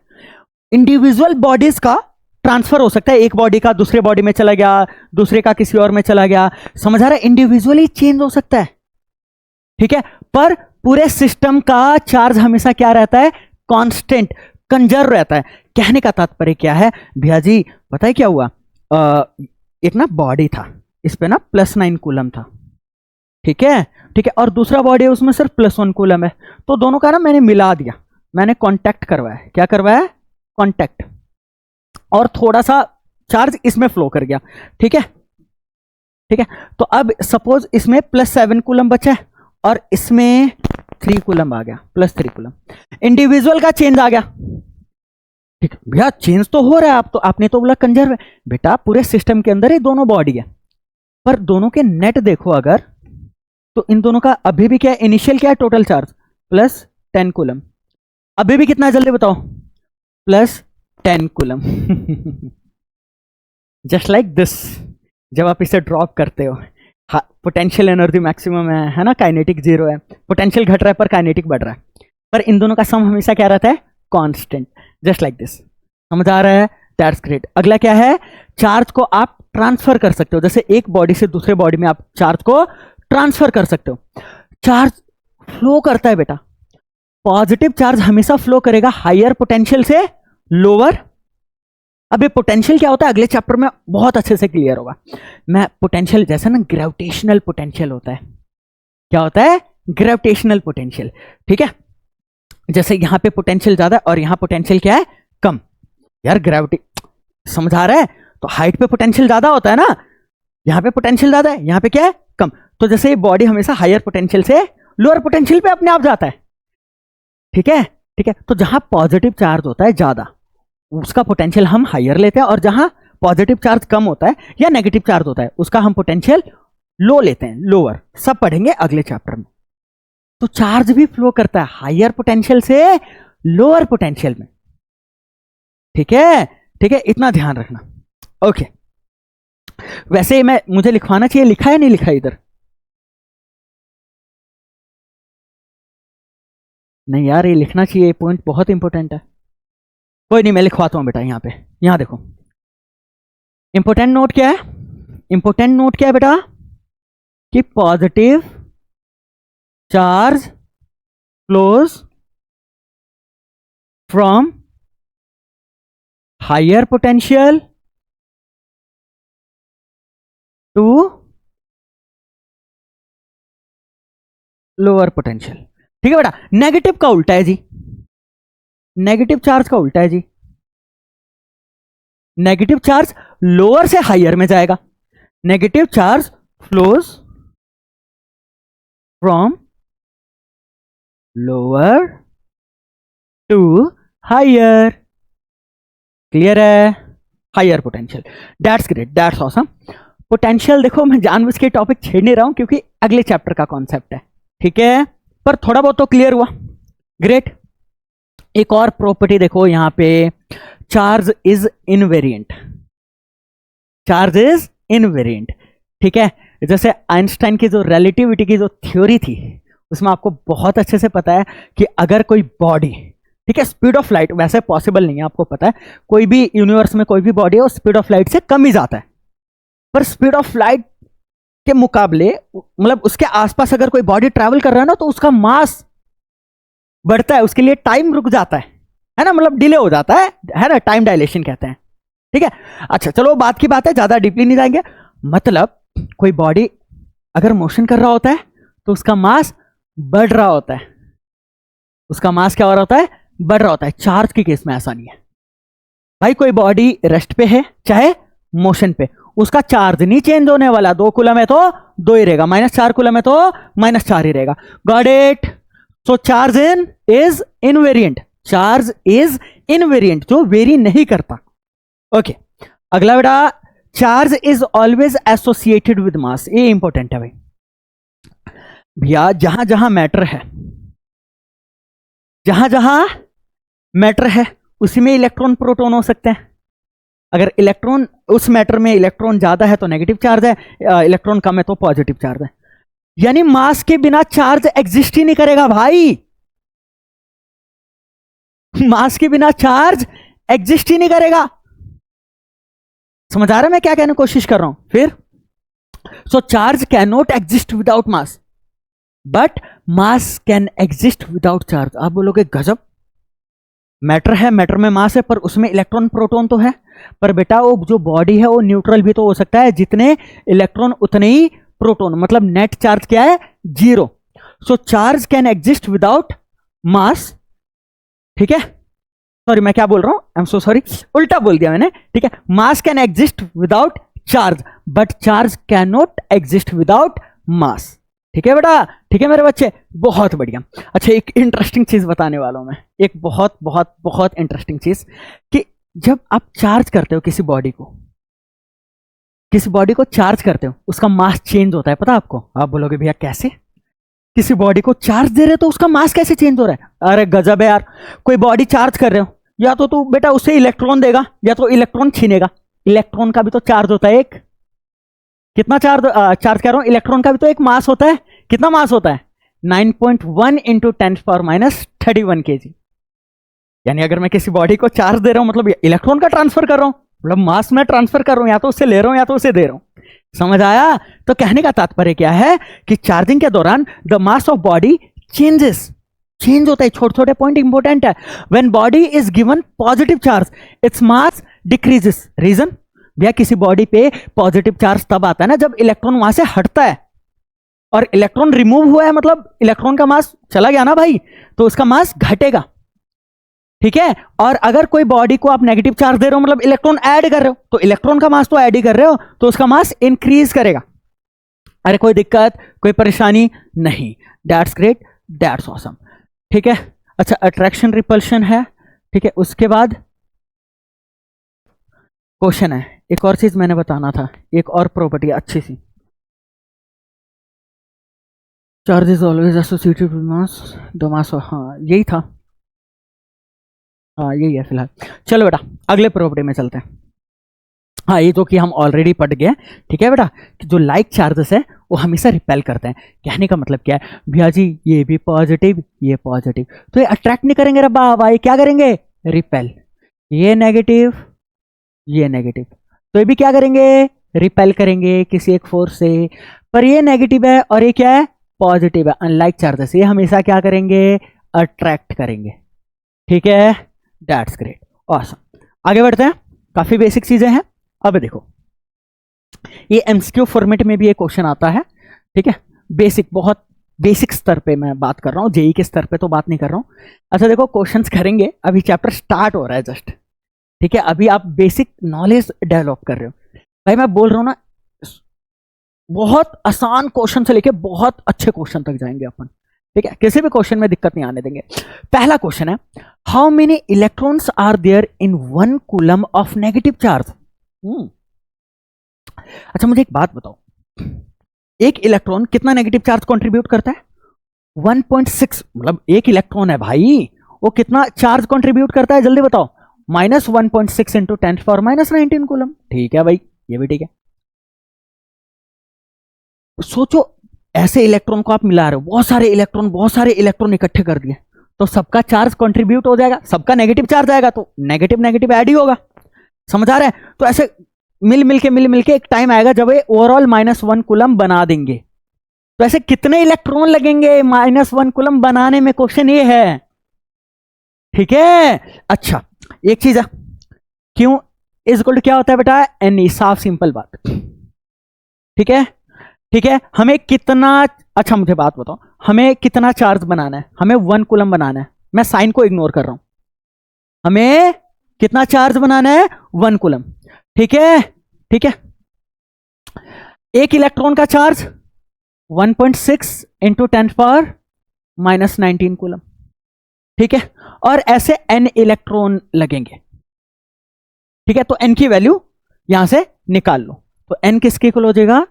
इंडिविजुअल बॉडीज का ट्रांसफर हो सकता है, एक बॉडी का दूसरे बॉडी में चला गया, दूसरे का किसी और में चला गया, समझ आ रहा है, इंडिविजुअली चेंज हो सकता है। ठीक है, पर पूरे सिस्टम का चार्ज हमेशा क्या रहता है, कांस्टेंट, कंजर्व रहता है। कहने का तात्पर्य क्या है भैया जी, पता है क्या हुआ, एक ना बॉडी था, इस पे ना +9 कूलम था, ठीक है ठीक है, और दूसरा बॉडी है उसमें सिर्फ +1 कूलम है, तो दोनों का ना मैंने मिला दिया, मैंने कांटेक्ट करवाया। क्या करवाया, कांटेक्ट, और थोड़ा सा चार्ज इसमें फ्लो कर गया। ठीक है ठीक है, तो अब सपोज इसमें +7 कूलम बचा है और इसमें 3 कूलम आ गया, +3 कूलम, इंडिविजुअल का चेंज आ गया। ठीक है भैया, चेंज तो हो रहा है, आप तो आपने तो बोला कंजर्व है, बेटा पूरे सिस्टम के अंदर ही दोनों बॉडी है, पर दोनों के नेट देखो अगर, तो इन दोनों का अभी भी क्या है, इनिशियल क्या है, टोटल चार्ज +10 कूलम, अभी भी कितना है जल्दी बताओ, +10 कूलम। जस्ट लाइक दिस, जब आप इसे ड्रॉप करते हो, पोटेंशियल एनर्जी मैक्सिमम है ना, काइनेटिक 0 है, पोटेंशियल घट रहा है पर काइनेटिक बढ़ रहा है, पर इन दोनों का सम हमेशा क्या रहता है, कांस्टेंट, जस्ट लाइक दिस। समझ आ रहा है, दैट्स ग्रेट। अगला क्या है, चार्ज को आप ट्रांसफर कर सकते हो, जैसे एक बॉडी से दूसरे बॉडी में आप चार्ज को ट्रांसफर कर सकते हो। चार्ज फ्लो करता है बेटा, पॉजिटिव चार्ज हमेशा फ्लो करेगा हायर पोटेंशियल से लोअर। अब ये पोटेंशियल क्या होता है अगले चैप्टर में बहुत अच्छे से क्लियर होगा। मैं पोटेंशियल जैसा ना ग्रेविटेशनल पोटेंशियल होता है, क्या होता है, ग्रेविटेशनल पोटेंशियल। ठीक है, जैसे यहां पे पोटेंशियल ज्यादा है और यहां पोटेंशियल क्या है, कम। यार ग्रेविटी समझ आ रहा है, तो हाइट पे पोटेंशियल ज्यादा होता है ना, यहां पे पोटेंशियल ज्यादा है, यहां पे क्या है, कम। तो जैसे ये बॉडी हमेशा हायर पोटेंशियल से लोअर पोटेंशियल पे अपने आप जाता है। ठीक है ठीक है, तो जहां पॉजिटिव चार्ज होता है ज्यादा, उसका पोटेंशियल हम हायर लेते हैं, और जहां पॉजिटिव चार्ज कम होता है या नेगेटिव चार्ज होता है उसका हम पोटेंशियल लो लेते हैं, लोअर। सब पढ़ेंगे अगले चैप्टर में। तो चार्ज भी फ्लो करता है हायर पोटेंशियल से लोअर पोटेंशियल में। ठीक है, इतना ध्यान रखना। ओके, वैसे मैं मुझे लिखवाना चाहिए, लिखा है नहीं लिखा इधर, नहीं यार ये लिखना चाहिए, ये पॉइंट बहुत इंपॉर्टेंट है। कोई नहीं, मैं लिखवाता हूं बेटा, यहां पे, यहां देखो, इंपॉर्टेंट नोट क्या है, इंपॉर्टेंट नोट क्या है बेटा, कि positive charge flows from higher potential to lower potential. ठीक है बेटा, नेगेटिव का उल्टा है जी, नेगेटिव चार्ज का उल्टा है जी, नेगेटिव चार्ज लोअर से हायर में जाएगा, negative charge flows from lower to higher. Clear है, higher potential, that's great, that's awesome. Potential देखो मैं जानबूझ के टॉपिक छेड़ नहीं रहा हूं क्योंकि अगले चैप्टर का कॉन्सेप्ट है। ठीक है, पर थोड़ा बहुत तो क्लियर हुआ, ग्रेट। एक और प्रॉपर्टी देखो यहां पे, charge is invariant, charge is invariant. ठीक है, जैसे आइंस्टाइन की जो रिलेटिविटी की जो थ्योरी थी उसमें आपको बहुत अच्छे से पता है कि अगर कोई बॉडी, ठीक है, स्पीड ऑफ लाइट, वैसे पॉसिबल नहीं है, आपको पता है कोई भी यूनिवर्स में कोई भी बॉडी है वो स्पीड ऑफ लाइट से कम ही जाता है, पर स्पीड ऑफ लाइट के मुकाबले मतलब उसके आसपास अगर कोई बॉडी ट्रैवल कर रहा है ना तो उसका मास बढ़ता है, उसके लिए टाइम रुक जाता है ना, मतलब डिले हो जाता है ना, टाइम डायलेशन कहते हैं। ठीक है, अच्छा चलो बात की बात है, ज्यादा डीपली नहीं जाएंगे। मतलब कोई बॉडी अगर मोशन कर रहा होता है तो उसका मास बढ़ रहा होता है, उसका मास क्या हो रहा होता है, बढ़ रहा होता है। चार्ज के केस में ऐसा नहीं है भाई, कोई बॉडी रेस्ट पे है चाहे मोशन पे, उसका चार्ज नहीं चेंज होने वाला, 2 कूलम है तो 2 ही रहेगा, -4 कूलम है तो -4 ही रहेगा। Got it? So charge is invariant, charge is invariant, जो वेरी नहीं करता। ओके, अगला बेटा, charge is always associated with मास, ये इंपॉर्टेंट है भाई भैया। जहां जहां मैटर है, जहां जहां मैटर है उसी में इलेक्ट्रॉन प्रोटॉन हो सकते हैं। अगर इलेक्ट्रॉन, उस मैटर में इलेक्ट्रॉन ज्यादा है तो नेगेटिव चार्ज है, इलेक्ट्रॉन कम है तो पॉजिटिव चार्ज है। यानी मास के बिना चार्ज एग्जिस्ट ही नहीं करेगा भाई, मास के बिना चार्ज एग्जिस्ट ही नहीं करेगा। समझ आ रहा है मैं क्या कहने की कोशिश कर रहा हूं? फिर so charge can not exist without mass, but mass can exist without charge. आप बोलोगे गजब, मैटर है, मैटर में मास है, पर उसमें इलेक्ट्रॉन प्रोटॉन तो है। पर बेटा वो जो बॉडी है वो न्यूट्रल भी तो हो सकता है, जितने इलेक्ट्रॉन उतने ही प्रोटॉन, मतलब नेट चार्ज क्या है? 0। सो charge can exist without mass. ठीक है, सॉरी मैं क्या बोल रहा हूं, आई एम सो सॉरी, उल्टा बोल दिया मैंने। ठीक है, mass can exist without charge, but charge can not exist without mass. ठीक है बेटा, ठीक है मेरे बच्चे, बहुत बढ़िया। अच्छा, एक इंटरेस्टिंग चीज बताने वाला हूं मैं, एक बहुत बहुत बहुत इंटरेस्टिंग चीज, कि जब आप चार्ज करते हो किसी बॉडी को, किसी बॉडी को चार्ज करते हो, उसका मास चेंज होता है, पता आपको? आप बोलोगे भैया कैसे? किसी बॉडी को चार्ज दे रहे हो तो उसका मास कैसे चेंज हो रहा है? अरे गजब है यार, कोई बॉडी चार्ज कर रहे हो, या तो तू बेटा उससे इलेक्ट्रॉन देगा या तो इलेक्ट्रॉन छीनेगा। इलेक्ट्रॉन का भी तो चार्ज होता है एक, कितना चार्ज कह रहा हूं, इलेक्ट्रॉन का भी तो एक मास होता है। कितना मास होता है? 9.1 इंटू 10⁻³ kg। यानी अगर मैं किसी बॉडी को चार्ज दे रहा हूं, मतलब इलेक्ट्रॉन का ट्रांसफर कर रहा हूं, मतलब मास में ट्रांसफर कर रहा हूं, या तो उससे ले रहा हूं या तो उसे दे रहा हूं। समझ आया? तो कहने का तात्पर्य क्या है कि चार्जिंग के दौरान the mass of body change होता है। छोटे छोटे पॉइंट इंपॉर्टेंट है। When body is given positive charge, its mass decreases. Reason भैया, किसी बॉडी पे पॉजिटिव चार्ज तब आता है ना जब इलेक्ट्रॉन वहां से हटता है, और इलेक्ट्रॉन रिमूव हुआ है मतलब इलेक्ट्रॉन का मास चला गया ना भाई, तो उसका मास घटेगा। ठीक है, और अगर कोई बॉडी को आप नेगेटिव चार्ज दे रहे हो, मतलब इलेक्ट्रॉन ऐड कर रहे हो, तो इलेक्ट्रॉन का मास तो ऐड ही कर रहे हो, तो उसका मास इंक्रीज करेगा। अरे कोई दिक्कत, कोई परेशानी नहीं। That's great, that's awesome. ठीक है, अच्छा अट्रैक्शन रिपल्शन है। ठीक है, उसके बाद क्वेश्चन है, एक और चीज मैंने बताना था, एक और प्रॉपर्टी अच्छी सी। Charge is always associated with mass, the mass, हाँ यही था, हाँ यही है फिलहाल। चलो बेटा अगले प्रॉपर्टी में चलते हैं। हाँ, ये तो कि हम ऑलरेडी पढ़ गए। ठीक है बेटा, कि जो लाइक चार्जेस है वो हमेशा रिपेल करते हैं। कहने का मतलब क्या है भैया जी, ये भी पॉजिटिव ये पॉजिटिव, तो ये अट्रैक्ट नहीं करेंगे रब्बा भाई, क्या करेंगे? रिपेल। ये नेगेटिव ये नेगेटिव, तो ये भी क्या करेंगे? रिपेल करेंगे किसी एक फोर्स से। पर ये नेगेटिव है और ये क्या है? पॉजिटिव है। अनलाइक चार्जेस ये हमेशा क्या करेंगे? अट्रैक्ट करेंगे। ठीक है, दैट्स ग्रेट, ऑसम। आगे बढ़ते हैं, काफी बेसिक चीजें हैं। अब देखो, ये एमसीक्यू फॉर्मेट में भी एक क्वेश्चन आता है। ठीक है, बेसिक, बहुत बेसिक स्तर पे मैं बात कर रहा हूँ, जेई के स्तर पे तो बात नहीं कर रहा हूँ। अच्छा देखो, क्वेश्चंस करेंगे, अभी चैप्टर स्टार्ट हो रहा है जस्ट। ठीक है, अभी आप बेसिक नॉलेज डेवलप कर रहे हो। भाई मैं बोल रहा हूँ ना, बहुत आसान क्वेश्चन से लेके बहुत अच्छे क्वेश्चन तक जाएंगे अपन। ठीक है, किसी भी क्वेश्चन में दिक्कत नहीं आने देंगे। पहला क्वेश्चन है, how many electrons are there in 1 coulomb of negative charge? अच्छा मुझे एक बात बताओ, एक इलेक्ट्रॉन कितना नेगेटिव चार्ज कंट्रीब्यूट करता है? 1.6, मतलब एक इलेक्ट्रॉन है भाई, वो कितना चार्ज कंट्रीब्यूट करता है जल्दी बताओ? -1.6 इंटू 10⁻19 कूलम। ठीक है भाई, ये भी ठीक है। सोचो ऐसे इलेक्ट्रॉन को आप मिला रहे हो, बहुत सारे इलेक्ट्रॉन इकट्ठे कर दिए, तो सबका चार्ज कंट्रीब्यूट हो जाएगा, सबका नेगेटिव चार्ज आएगा, तो नेगेटिव नेगेटिव ऐड ही होगा। समझ आ रहा है? तो ऐसे मिल मिल के एक टाइम आएगा जब ये ओवरऑल -1 कूलम बना देंगे। तो ऐसे कितने इलेक्ट्रॉन लगेंगे -1 कूलम बनाने में? क्वेश्चन ये है। ठीक है, अच्छा एक चीज है, क्यों इज इक्वल टू क्या होता है बेटा? एन। साफ सिंपल बात। ठीक है, ठीक है, हमें कितना, अच्छा मुझे बात बताओ, हमें कितना चार्ज बनाना है? हमें 1 कूलम बनाना है। मैं साइन को इग्नोर कर रहा हूं, हमें कितना चार्ज बनाना है? 1 कूलम। ठीक है, ठीक है, एक इलेक्ट्रॉन का चार्ज 1.6 इंटू 10⁻19 कूलम। ठीक है, और ऐसे n इलेक्ट्रॉन लगेंगे। ठीक है, तो n की वैल्यू यहां से निकाल लो। तो n किसके इक्वल हो जाएगा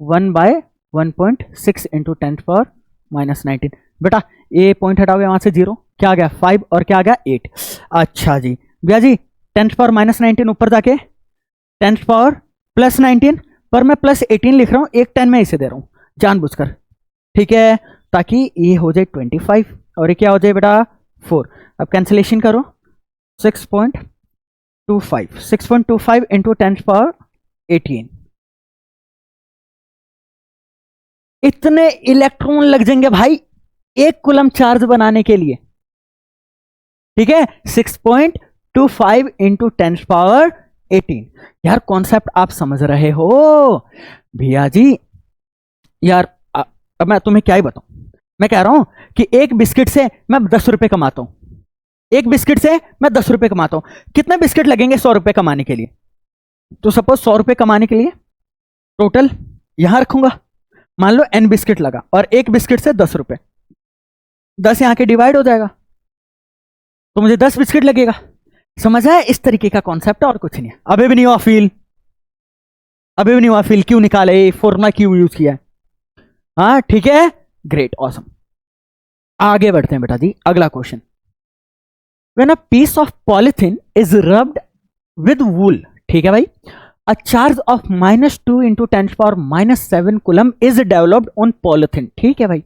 1/1.6 इंटू 10⁻⁻19। बेटा ये पॉइंट हटाओगे वहां से 0, क्या आ गया 5 और क्या आ गया 8। अच्छा जी भैया जी 10⁻⁻19 ऊपर जाके 10⁻+19, पर मैं +18 लिख रहा हूं, एक 10 मैं इसे दे रहा हूं जानबूझकर, ठीक है, ताकि ये हो जाए 25 और ये क्या हो जाए बेटा 4। अब कैंसिलेशन करो 6.25 इंटू 10⁻18, इतने इलेक्ट्रॉन लग जाएंगे भाई एक कूलम चार्ज बनाने के लिए, ठीक है। 6.25 इंटू 10⁻18। यार कॉन्सेप्ट आप समझ रहे हो भैया जी। यार अब मैं तुम्हें क्या ही बताऊं, मैं कह रहा हूं कि एक बिस्किट से मैं 10 रुपए कमाता हूं, एक बिस्किट से मैं 10 रुपए कमाता हूं, कितने बिस्किट लगेंगे 100 रुपए कमाने के लिए। तो सपोज 100 रुपए कमाने के लिए टोटल यहां रखूंगा, मान लो n बिस्किट लगा और एक बिस्किट से 10 रुपए, 10 यहां के डिवाइड हो जाएगा तो मुझे 10 बिस्किट लगेगा। समझ आया, इस तरीके का कॉन्सेप्ट और कुछ नहीं है। अभी भी नहीं हुआ फील, अभी भी नहीं हुआ फील, क्यों निकाले फॉर्मूला क्यों यूज किया है। हाँ ठीक है, ग्रेट ऑसम। आगे बढ़ते हैं बेटा जी, अगला question. When a piece of polythene is rubbed with wool, ठीक है भाई, a charge of -2 into 10⁻⁻7 coulomb is developed on polythene, ठीक है भाई,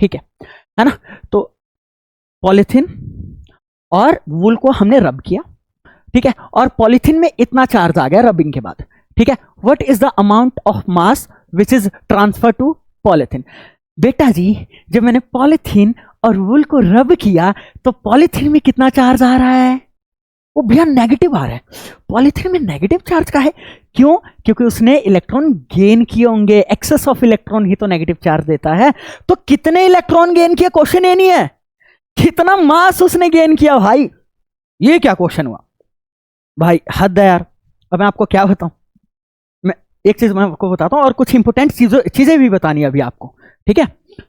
ठीक है ना। तो पॉलिथीन और वूल को हमने रब किया, ठीक है, और पॉलिथीन में इतना चार्ज आ गया रबिंग के बाद, ठीक है। What is the amount of mass which is transfer to polythene. बेटा जी जब मैंने पॉलिथीन और वूल को रब किया तो पॉलिथीन में कितना चार्ज आ रहा है, वो भैया नेगेटिव आ रहा है। पॉलिथीन में नेगेटिव चार्ज का है, क्यों, क्योंकि उसने इलेक्ट्रॉन गेन किए होंगे, एक्सेस ऑफ इलेक्ट्रॉन ही तो नेगेटिव चार्ज देता है। तो कितने इलेक्ट्रॉन गेन किए, क्वेश्चन ये नहीं है कितना मास उसने गेन किया भाई, ये क्या क्वेश्चन हुआ भाई, हद है यार। अब मैं आपको क्या बताऊं, मैं एक चीज मैं आपको बताता हूं और कुछ इंपोर्टेंट चीजें भी बतानी है अभी आपको, ठीक है,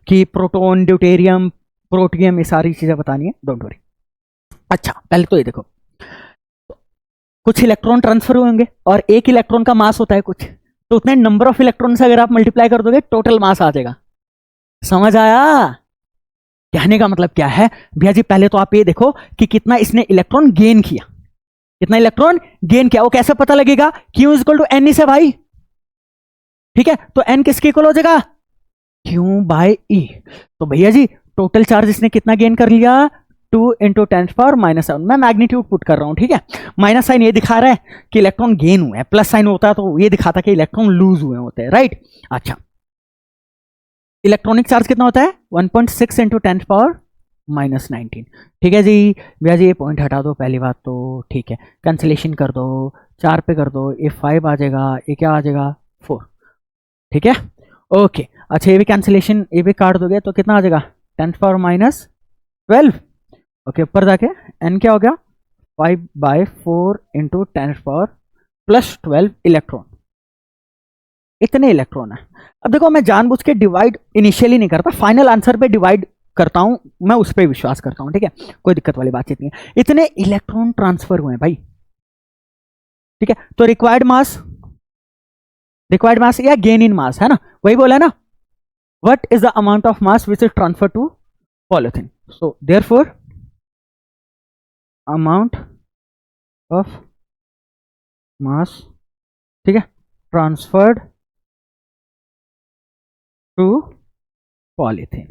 कि प्रोटॉन ड्यूटेरियम प्रोटियम ये सारी चीजें बतानी है, डोंट वरी। अच्छा पहले तो ये देखो, कुछ इलेक्ट्रॉन ट्रांसफर होंगे और एक इलेक्ट्रॉन का मास होता है कुछ, तो उतने नंबर ऑफ इलेक्ट्रॉन से अगर आप मल्टीप्लाई कर दोगे टोटल मास आ जाएगा। समझ आया, कहने का मतलब क्या है भैया जी, पहले तो आप ये देखो कि कितना इसने इलेक्ट्रॉन गेन किया, कितना इलेक्ट्रॉन गेन किया, वो कैसे पता लगेगा, Q इक्वल टू एन से भाई, ठीक है। तो n किसके इक्वल हो जाएगा Q बाय E। तो भैया जी टोटल चार्ज इसने कितना गेन कर लिया 2 इंटू 10⁻⁻7। मैं मैग्नीट्यूड पुट कर रहा हूं, ठीक है, माइनस साइन ये दिखा रहा है कि इलेक्ट्रॉन गेन हुए हैं, प्लस साइन होता है तो ये दिखाता कि इलेक्ट्रॉन लूज हुए होते हैं, राइट। अच्छा इलेक्ट्रॉनिक चार्ज कितना होता है 1.6 इंटू 10⁻⁻19, ठीक है जी। भैया जी ये पॉइंट हटा दो पहली बात तो, ठीक है, कैंसिलेशन कर दो, 4 पे कर दो, ये 5 आ जाएगा, ये क्या आ जाएगा 4, ठीक है, ओके। अच्छा ये भी कैंसिलेशन, ये भी काट दोगे तो कितना आ जाएगा 10⁻12, ओके, ऊपर जाके n क्या हो गया 5/4 इंटू 10⁻+12 इलेक्ट्रॉन, इतने इलेक्ट्रॉन है। अब देखो मैं जानबूझ के डिवाइड इनिशियली नहीं करता, फाइनल आंसर पे डिवाइड करता हूं, मैं उस पर विश्वास करता हूं, ठीक है, कोई दिक्कत वाली बातचीत नहीं है। इतने इलेक्ट्रॉन ट्रांसफर हुए भाई, ठीक है, तो रिक्वायर्ड मास या गेन इन मास है ना, वही बोला है ना, what is the amount of mass which is transfer to polythene. So therefore amount of mass, ठीक है, ट्रांसफर्ड टू पॉलीथीन,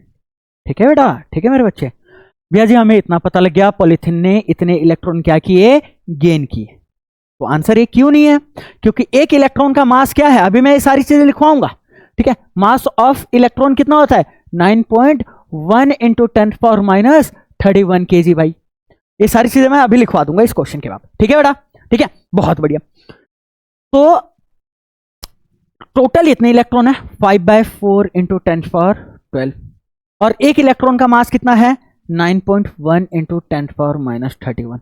ठीक है बेटा, ठीक है मेरे बच्चे। भैया जी हमें इतना पता लग गया पॉलीथीन ने इतने इलेक्ट्रॉन क्या किए, गेन किए। तो आंसर ये क्यों नहीं है, क्योंकि एक इलेक्ट्रॉन का मास क्या है, अभी मैं ये सारी चीजें लिखवाऊंगा, ठीक है। मास ऑफ इलेक्ट्रॉन कितना होता है 9.1 इंटू 10⁻31 kg भाई, ये सारी चीजें मैं अभी लिखवा दूंगा इस क्वेश्चन के बाद, ठीक है बेटा, ठीक है, बहुत बढ़िया। तो टोटल इतने इलेक्ट्रॉन है 5/4 इंटू 10⁻12 और एक इलेक्ट्रॉन का मास कितना है 9.1 इंटू 10⁻31,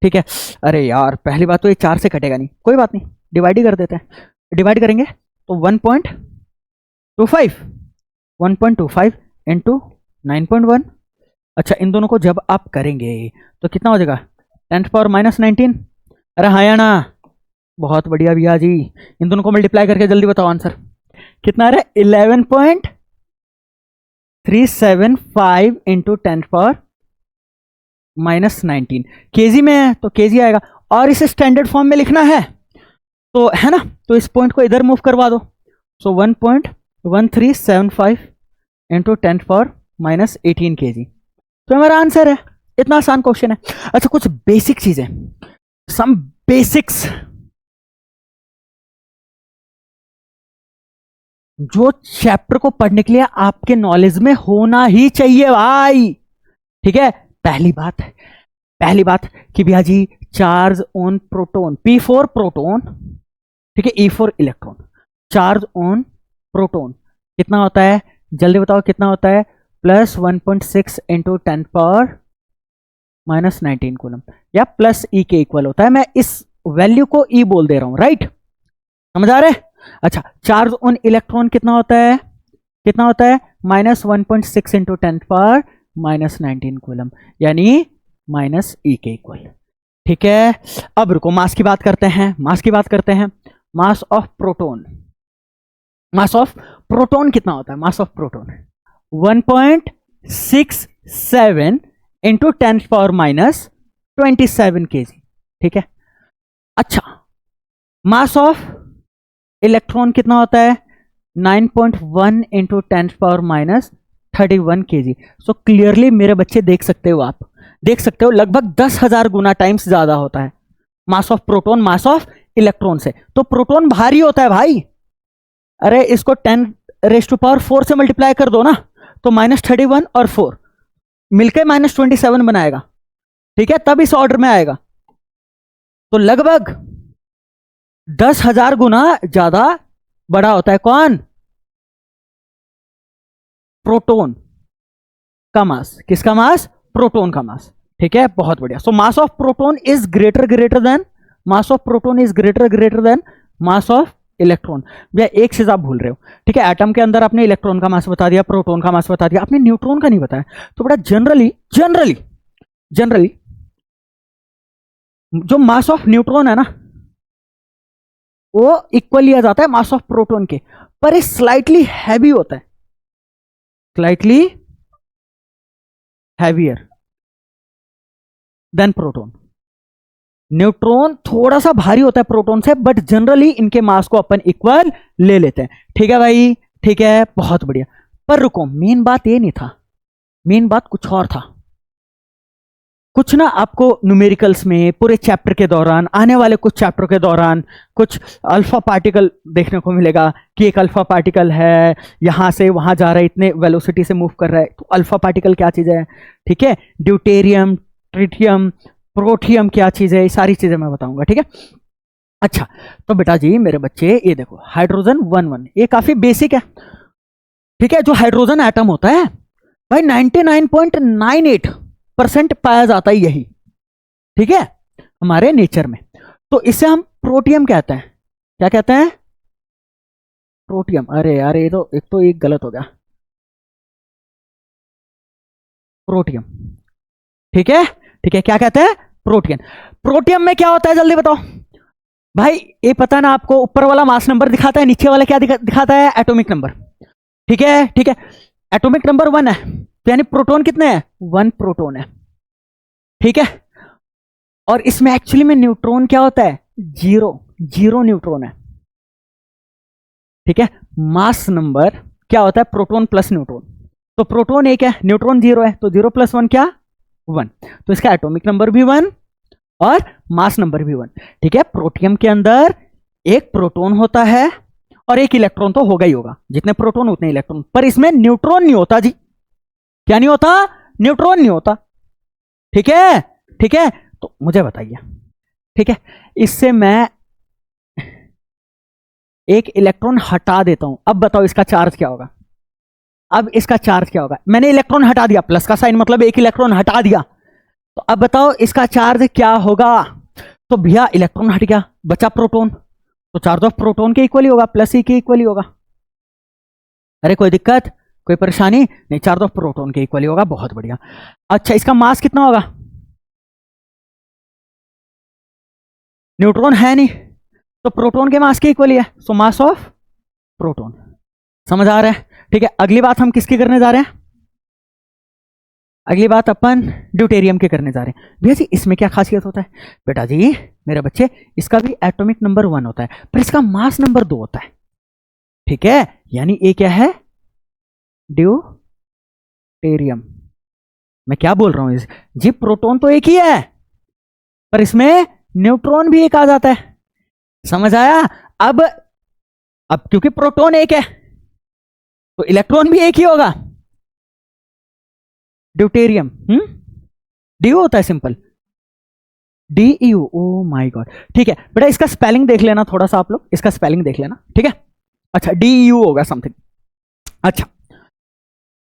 ठीक है। अरे यार पहली बात तो ये 4 से कटेगा नहीं, कोई बात नहीं, डिवाइड ही कर देते हैं, डिवाइड करेंगे तो 1.25 इंटू 9.1। अच्छा इन दोनों को जब आप करेंगे तो कितना हो जाएगा 10⁻19, अरे हाँ या ना, बहुत बढ़िया भैया जी। इन दोनों को मल्टीप्लाई करके जल्दी बताओ आंसर कितना आ रहा है। 11.375 इंटू 10⁻⁻19 केजी में है तो केजी आएगा, और इसे स्टैंडर्ड फॉर्म में लिखना है तो है ना, तो इस पॉइंट को इधर मूव करवा दो। सो 1.1375 इंटू 10⁻⁻18 केजी, तो हमारा आंसर है। इतना आसान क्वेश्चन है। अच्छा, कुछ बेसिक चीजें, सम बेसिक्स जो चैप्टर को पढ़ने के लिए आपके नॉलेज में होना ही चाहिए भाई। ठीक है, पहली बात कि भैया जी charge on proton P4 proton, ठीक है, E4 electron, charge on proton कितना होता है, जल्दी बताओ कितना होता है, +1.6 इंटू 10⁻⁻19 कूलम, या प्लस E के इक्वल होता है। मैं इस वैल्यू को E बोल दे रहा हूं, राइट, समझ आ रहा है। अच्छा, चार्ज ऑन इलेक्ट्रॉन कितना होता है, -1.6 इंटू 10⁻⁻19 कूलम, यानी -E के इक्वल। ठीक है, अब रुको, मास की बात करते हैं। मास ऑफ प्रोटॉन कितना होता है, मास ऑफ प्रोटॉन 1.67 इंटू 10⁻⁻27 kg। ठीक है, अच्छा, मास ऑफ इलेक्ट्रॉन कितना होता है, 9.1 इंटू 10⁻⁻31 kg। सो क्लियरली मेरे बच्चे देख सकते हो, आप देख सकते हो लगभग 10,000 गुना टाइम्स ज्यादा होता है मास of proton mass of electron से। तो प्रोटॉन भारी होता है भाई। अरे इसको 10⁻⁴ से मल्टीप्लाई कर दो ना, तो -31 और 4 मिलकर -27 बनाएगा। ठीक है, तब इस ऑर्डर में आएगा। तो लगभग 10,000 गुना ज्यादा बड़ा होता है कौन, प्रोटॉन का मास। किसका मास, प्रोटॉन का मास। ठीक है, बहुत बढ़िया। So mass of proton is greater than mass of electron. भैया एक चीज आप भूल रहे हो, ठीक है, एटम के अंदर आपने इलेक्ट्रॉन का मास बता दिया, प्रोटॉन का मास बता दिया, आपने न्यूट्रॉन का नहीं बताया। तो बड़ा जनरली जो मास ऑफ न्यूट्रॉन है ना, वो इक्वल लिया जाता है मास ऑफ प्रोटॉन के, पर ये स्लाइटली हैवी होता है, slightly heavier than proton. Neutron थोड़ा सा भारी होता है प्रोटॉन से, बट जनरली इनके मास को अपन इक्वल ले लेते हैं। ठीक है भाई, ठीक है, बहुत बढ़िया। पर रुको, मेन बात ये नहीं था, मेन बात कुछ और था। कुछ ना आपको न्यूमेरिकल्स में पूरे चैप्टर के दौरान, आने वाले कुछ चैप्टर के दौरान कुछ अल्फा पार्टिकल देखने को मिलेगा कि एक अल्फा पार्टिकल है, यहां से वहां जा रहा है, इतने वेलोसिटी से मूव कर रहा है। तो अल्फा पार्टिकल क्या चीज है, ठीक है, ड्यूटेरियम, ट्रिटियम, प्रोटियम क्या चीज है, ये सारी चीजें मैं बताऊंगा। ठीक है, अच्छा, तो बेटा जी मेरे बच्चे ये देखो, हाइड्रोजन 1,1 ये काफी बेसिक है। ठीक है, जो हाइड्रोजन एटम होता है भाई 99.98% पाया जाता है यही, ठीक है, हमारे नेचर में। तो इसे हम प्रोटियम कहते हैं। क्या कहते हैं, प्रोटियम। अरे यार ये तो एक गलत हो गया, प्रोटियम। ठीक है, ठीक है, क्या कहते हैं, प्रोटियम। प्रोटियम में क्या होता है जल्दी बताओ भाई। ये पता है ना आपको, ऊपर वाला मास नंबर दिखाता है, नीचे वाला क्या दिखाता है, एटॉमिक नंबर। ठीक है, ठीक है, एटॉमिक नंबर 1 है, तो यानी प्रोटॉन कितने हैं, 1 प्रोटॉन है। ठीक है, और इसमें एक्चुअली में न्यूट्रॉन क्या होता है, 0 न्यूट्रॉन है। ठीक है, मास नंबर क्या होता है, प्रोटॉन प्लस न्यूट्रॉन। तो प्रोटॉन 1 है, न्यूट्रॉन 0 है, तो 0 + 1 क्या, 1। तो इसका एटॉमिक नंबर भी 1 और मास नंबर भी 1। ठीक है, प्रोटियम के अंदर एक प्रोटॉन होता है और एक इलेक्ट्रॉन तो होगा ही होगा, जितने प्रोटॉन उतने इलेक्ट्रॉन, पर इसमें न्यूट्रॉन नहीं होता जी। क्या नहीं होता, न्यूट्रॉन नहीं होता। ठीक है, ठीक है, तो मुझे बताइए, ठीक है, इससे मैं एक इलेक्ट्रॉन हटा देता हूं, अब बताओ इसका चार्ज क्या होगा। अब इसका चार्ज क्या होगा, मैंने इलेक्ट्रॉन हटा दिया, प्लस का साइन मतलब एक इलेक्ट्रॉन हटा दिया, तो अब बताओ इसका चार्ज क्या होगा। तो भैया इलेक्ट्रॉन हट गया, बचा प्रोटॉन, तो चार्ज ऑफ प्रोटॉन के इक्वल ही होगा, +E के इक्वल ही होगा। अरे कोई दिक्कत, कोई परेशानी नहीं, चार्ज ऑफ प्रोटॉन के इक्वल ही होगा, बहुत बढ़िया। अच्छा, इसका मास कितना होगा, न्यूट्रॉन है नहीं, तो प्रोटॉन के मास के इक्वल ही है, सो मास ऑफ प्रोटॉन। समझ आ रहा है? ठीक है, अगली बात हम किसकी करने जा रहे हैं? अगली बात अपन ड्यूटेरियम के करने जा रहे हैं। भैया जी इसमें क्या खासियत होता है? बेटा जी मेरे बच्चे, इसका भी एटॉमिक नंबर 1 होता है पर इसका मास नंबर 2 होता है। ठीक है, यानी ये क्या है? ड्यूटेरियम। मैं क्या बोल रहा हूं जी, प्रोटॉन तो एक ही है पर इसमें न्यूट्रॉन भी एक आ जाता है। समझ आया? अब क्योंकि प्रोटॉन एक है तो इलेक्ट्रॉन भी एक ही होगा। ड्यूटेरियम ड्यू होता है simple, D you. O my God. ठीक है बेटा, इसका स्पेलिंग देख लेना थोड़ा सा आप लोग, इसका स्पेलिंग देख लेना। ठीक है, अच्छा डी यू होगा समथिंग। अच्छा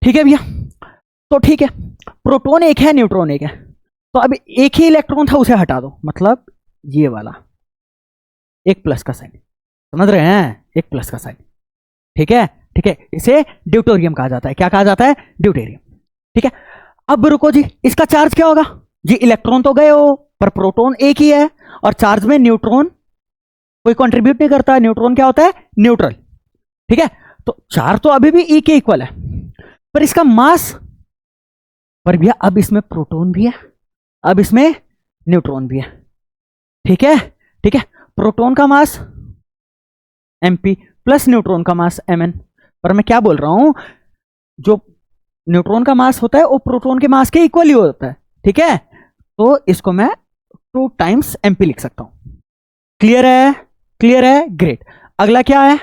ठीक है भैया, तो ठीक है, प्रोटॉन एक है न्यूट्रॉन एक है, तो अब एक ही इलेक्ट्रॉन था उसे हटा दो, मतलब ये वाला एक प्लस का साइन। समझ रहे हैं? एक प्लस का साइन। ठीक है, ठीक है, इसे ड्यूटेरियम कहा जाता है। क्या कहा जाता है? ड्यूटेरियम। ठीक है, अब रुको जी, इसका चार्ज क्या होगा जी? इलेक्ट्रॉन तो गए हो पर प्रोटॉन एक ही है और चार्ज में न्यूट्रॉन कोई कंट्रीब्यूट नहीं करता। न्यूट्रॉन क्या होता है? न्यूट्रल। ठीक है, तो चार्ज तो अभी भी ई के इक्वल है पर इसका मास, पर भैया अब इसमें प्रोटॉन भी है, अब इसमें न्यूट्रॉन भी है। ठीक है, ठीक है, प्रोटॉन का मास mp प्लस न्यूट्रॉन का मास mn। पर मैं क्या बोल रहा हूं, जो न्यूट्रॉन का मास होता है वो प्रोटॉन के मास के इक्वल ही होता है। ठीक है, तो इसको मैं 2 टाइम्स mp लिख सकता हूं। क्लियर है? क्लियर है, ग्रेट। अगला क्या है?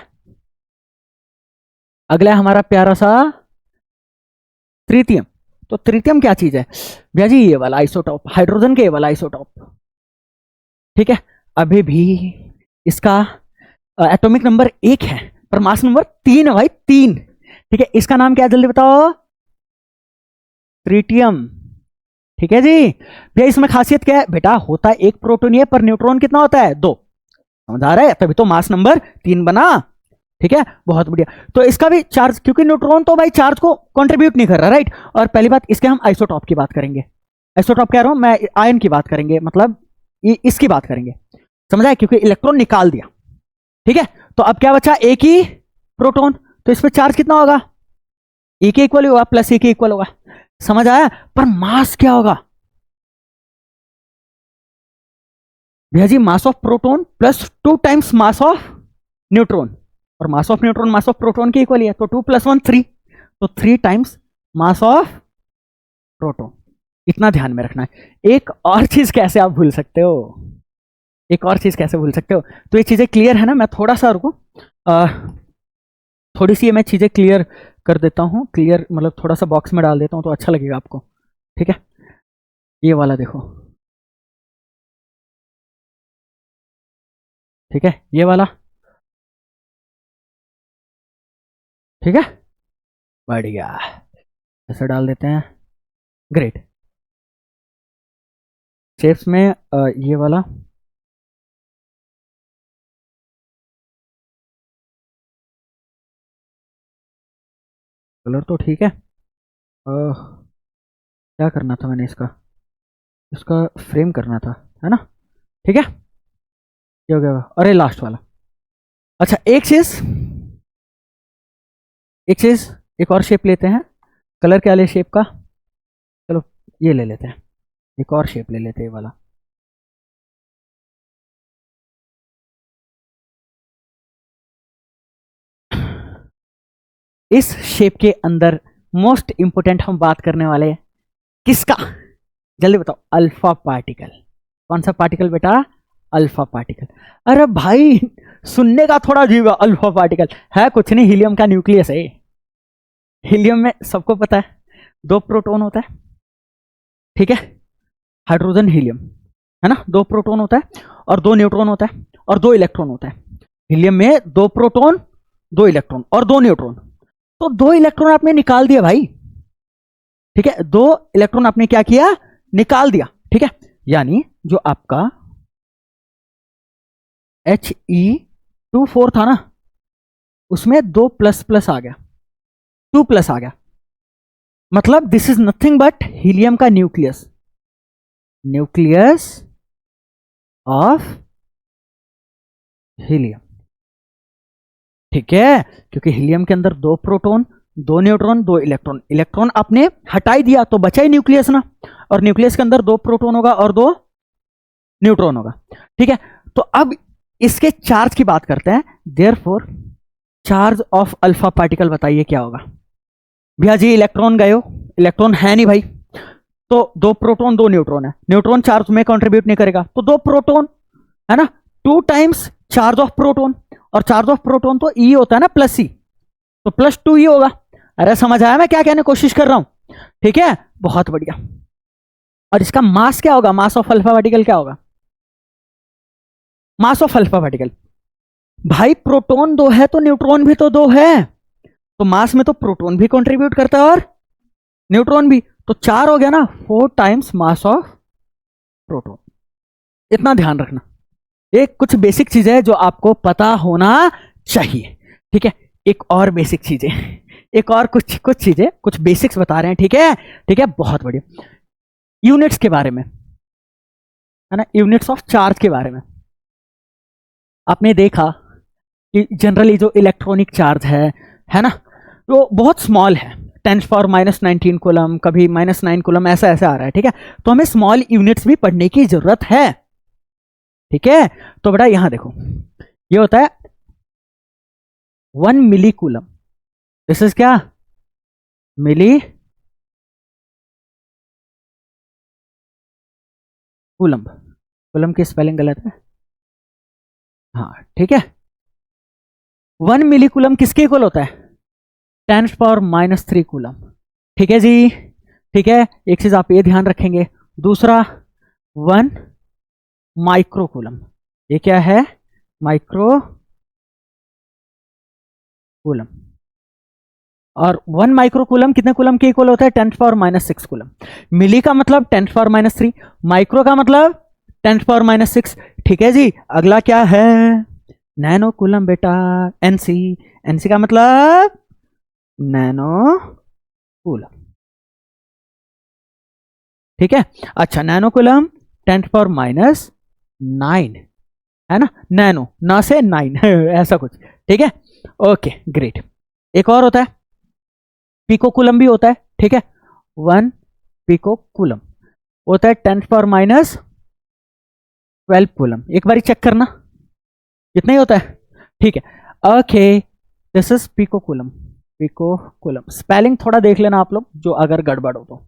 अगला है हमारा प्यारा सा ट्रिटियम। तो ट्रिटियम क्या चीज है भैया जी? ये वाला आइसोटॉप, हाइड्रोजन के ये वाला आइसोटॉप। ठीक है, अभी भी इसका एटॉमिक नंबर 1 है पर मास नंबर 3 है भाई, 3। ठीक है, इसका नाम क्या जल्दी बताओ? ट्रिटियम। ठीक है जी भैया, इसमें खासियत क्या है बेटा? होता है एक प्रोटॉन ही है पर न्यूट्रॉन कितना होता है? 2। समझ आ रहा है? तभी तो मास नंबर 3 बना। ठीक है, बहुत बढ़िया। तो इसका भी चार्ज, क्योंकि न्यूट्रॉन तो भाई चार्ज को कंट्रीब्यूट नहीं कर रहा, राइट? और पहली बात, इसके हम आइसोटॉप की बात करेंगे। आइसोटॉप कह रहा हूं मैं, आयन की बात करेंगे, मतलब इसकी बात करेंगे। समझ आया? क्योंकि इलेक्ट्रॉन निकाल दिया। ठीक है, तो अब क्या बचा? एक ही प्रोटॉन, तो इस पर चार्ज कितना होगा? ए के इक्वल होगा प्लस ए के इक्वल होगा। समझ आया? पर मास क्या होगा भैया जी? Mass of proton plus 2 times mass of neutron, और mass of neutron mass of proton के इक्वल है, तो 2 + 1 3, तो 3 टाइम्स मास ऑफ प्रोटॉन। इतना ध्यान में रखना है। एक और चीज कैसे आप भूल सकते हो? एक और चीज कैसे भूल सकते हो? तो ये चीजें क्लियर है ना? मैं थोड़ा सा रुको, थोड़ी सी मैं चीजें क्लियर कर देता हूँ। क्लियर मतलब थोड़ा सा बॉक्स में डाल देता हूँ तो अच्छा लगेगा आपको। ठीक है, ये वाला देखो। ठीक है, ये वाला। ठीक है, बढ़िया, ऐसे डाल देते हैं। ग्रेट। शेप्स में ये वाला, कलर तो ठीक है। क्या करना था मैंने? इसका फ्रेम करना था, है ना? ठीक है, ये हो गया। अरे लास्ट वाला। अच्छा एक चीज, एक और शेप लेते हैं। कलर क्या ले शेप का? चलो ये ले लेते हैं, एक और शेप ले लेते हैं, ये वाला। इस शेप के अंदर मोस्ट इंपोर्टेंट हम बात करने वाले हैं किसका? जल्दी बताओ। Alpha particle. कौन सा पार्टिकल बेटा? Alpha particle. अरे भाई सुनने का थोड़ा अजीब है। अल्फा पार्टिकल है कुछ नहीं, हीलियम का न्यूक्लियस है। हीलियम में सबको पता है 2 प्रोटॉन होता है। ठीक है, हाइड्रोजन हीलियम, है ना? 2 प्रोटॉन होता है और 2 न्यूट्रॉन होता है और 2 इलेक्ट्रॉन होता है। हीलियम में 2 प्रोटॉन 2 इलेक्ट्रॉन और 2 न्यूट्रॉन। तो 2 इलेक्ट्रॉन आपने निकाल दिया भाई। ठीक है, 2 इलेक्ट्रॉन आपने क्या किया? निकाल दिया। ठीक है, यानी जो आपका He24 था ना, उसमें 2 प्लस प्लस आ गया, 2 प्लस आ गया। मतलब this is nothing but helium का न्यूक्लियस, न्यूक्लियस ऑफ हीलियम। ठीक है, क्योंकि हीलियम के अंदर 2 प्रोटॉन 2 न्यूट्रॉन 2 इलेक्ट्रॉन, इलेक्ट्रॉन आपने हटाई दिया तो बचा ही न्यूक्लियस ना, और न्यूक्लियस के अंदर 2 प्रोटॉन होगा और 2 न्यूट्रॉन होगा। ठीक है, तो अब इसके चार्ज की बात करते हैं। Therefore charge of alpha particle बताइए क्या होगा। भैया जी इलेक्ट्रॉन गए हो, इलेक्ट्रॉन है नहीं भाई, तो 2 प्रोटॉन 2 न्यूट्रॉन है, न्यूट्रॉन चार्ज में कंट्रीब्यूट नहीं करेगा, तो 2 प्रोटॉन है ना, 2 टाइम्स चार्ज ऑफ प्रोटॉन, और चार्ज ऑफ प्रोटॉन तो ई होता है ना प्लस ई, तो प्लस 2 ई होगा। अरे समझ आया मैं क्या कहने कोशिश कर रहा हूं। ठीक है, बहुत बढ़िया। और इसका मास क्या होगा, मास ऑफ अल्फा पार्टिकल क्या होगा, मास ऑफ अल्फा पार्टिकल। भाई प्रोटॉन 2 है तो न्यूट्रॉन भी तो 2 है, तो मास में तो प्रोटॉन भी कंट्रीब्यूट करता है और न्यूट्रॉन भी, तो 4 हो गया ना, 4 टाइम्स मास ऑफ प्रोटॉन। इतना ध्यान रखना, ये कुछ बेसिक चीजें है जो आपको पता होना चाहिए। ठीक है, एक और बेसिक चीजें, एक और कुछ चीजें, कुछ बेसिक्स बता रहे हैं। ठीक है, ठीक है, बहुत बढ़िया। यूनिट्स के बारे में है ना, यूनिट्स ऑफ चार्ज के बारे में आपने देखा कि जनरली जो इलेक्ट्रॉनिक चार्ज है ना, वो बहुत स्मॉल है, 10⁻⁻19 कूलम, कभी -9 कूलम, ऐसा ऐसा आ रहा है। ठीक है, तो हमें स्मॉल यूनिट्स भी पढ़ने की जरूरत है। ठीक है, तो बेटा यहां देखो, ये होता है 1 मिली कूलम, दिस इज क्या, मिली कूलम। कूलम की स्पेलिंग गलत है, हाँ ठीक है। 1 मिली कूलम किसके इक्वल होता है, 10⁻³ कूलम। ठीक है जी, ठीक है, एक चीज आप ये ध्यान रखेंगे। दूसरा 1 माइक्रो कूलम, ये क्या है, माइक्रो कूलम। और 1 माइक्रो कूलम कितने कूलम के इक्वल होता है, 10⁻⁻6 कूलम। मिली का मतलब 10⁻3, माइक्रो का मतलब 10⁻6। ठीक है जी, अगला क्या है, नैनो कूलम बेटा, एनसी। एनसी का मतलब नैनो कूलम। ठीक है, अच्छा नैनो कूलम 10⁻9 है ना, नैनो ना से 9 ऐसा कुछ। ठीक है, ओके ग्रेट। एक और होता है पिको कूलम भी होता है। ठीक है, 1 पिको कूलम होता है 10⁻12 कूलम। एक बार चेक करना, इतना ही होता है। ठीक है, okay, this is pico coulomb. Pico coulomb spelling थोड़ा देख लेना आप लोग, जो अगर गड़बड़ हो तो।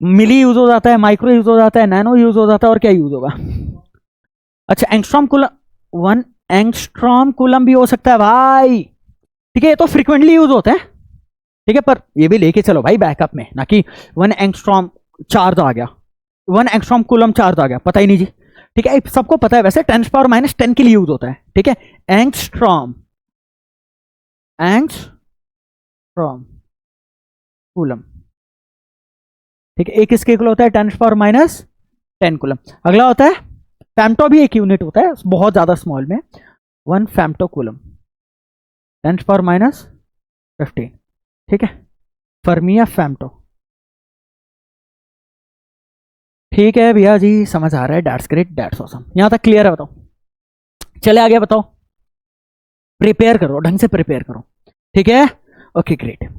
मिली यूज हो जाता है, माइक्रो यूज हो जाता है, नैनो यूज हो जाता है, और क्या यूज होगा, अच्छा एंगस्ट्रॉम कूलम, 1 एंगस्ट्रॉम कूलम भी हो सकता है भाई। ठीक है, ये तो फ्रीक्वेंटली यूज होते हैं। ठीक है, पर ये भी लेके चलो भाई बैकअप में, ना कि 1 एंगस्ट्रॉम चार्ज आ गया, 1 एंगस्ट्रॉम कूलम चार्ज आ गया, पता ही नहीं जी। ठीक है, सबको पता है वैसे 10⁻10 के लिए यूज होता है। ठीक है, एंगस्ट्रॉम, एंगस्ट्रॉम कूलम। ठीक है, एक किसके इक्वल होता है, 10⁻10 कूलम। अगला होता है फेम्टो, भी एक यूनिट होता है बहुत ज्यादा स्मॉल में, 1 फेम्टो कूलम, 10⁻15। ठीक है, फर्मिया फेम्टो। ठीक है भैया जी, समझ आ रहा है, दैट्स ग्रेट, दैट्स ऑसम। यहां तक क्लियर है, बताओ, चले आगे बताओ, प्रिपेयर करो, ढंग से प्रिपेयर करो। ठीक है, ओके ग्रेट।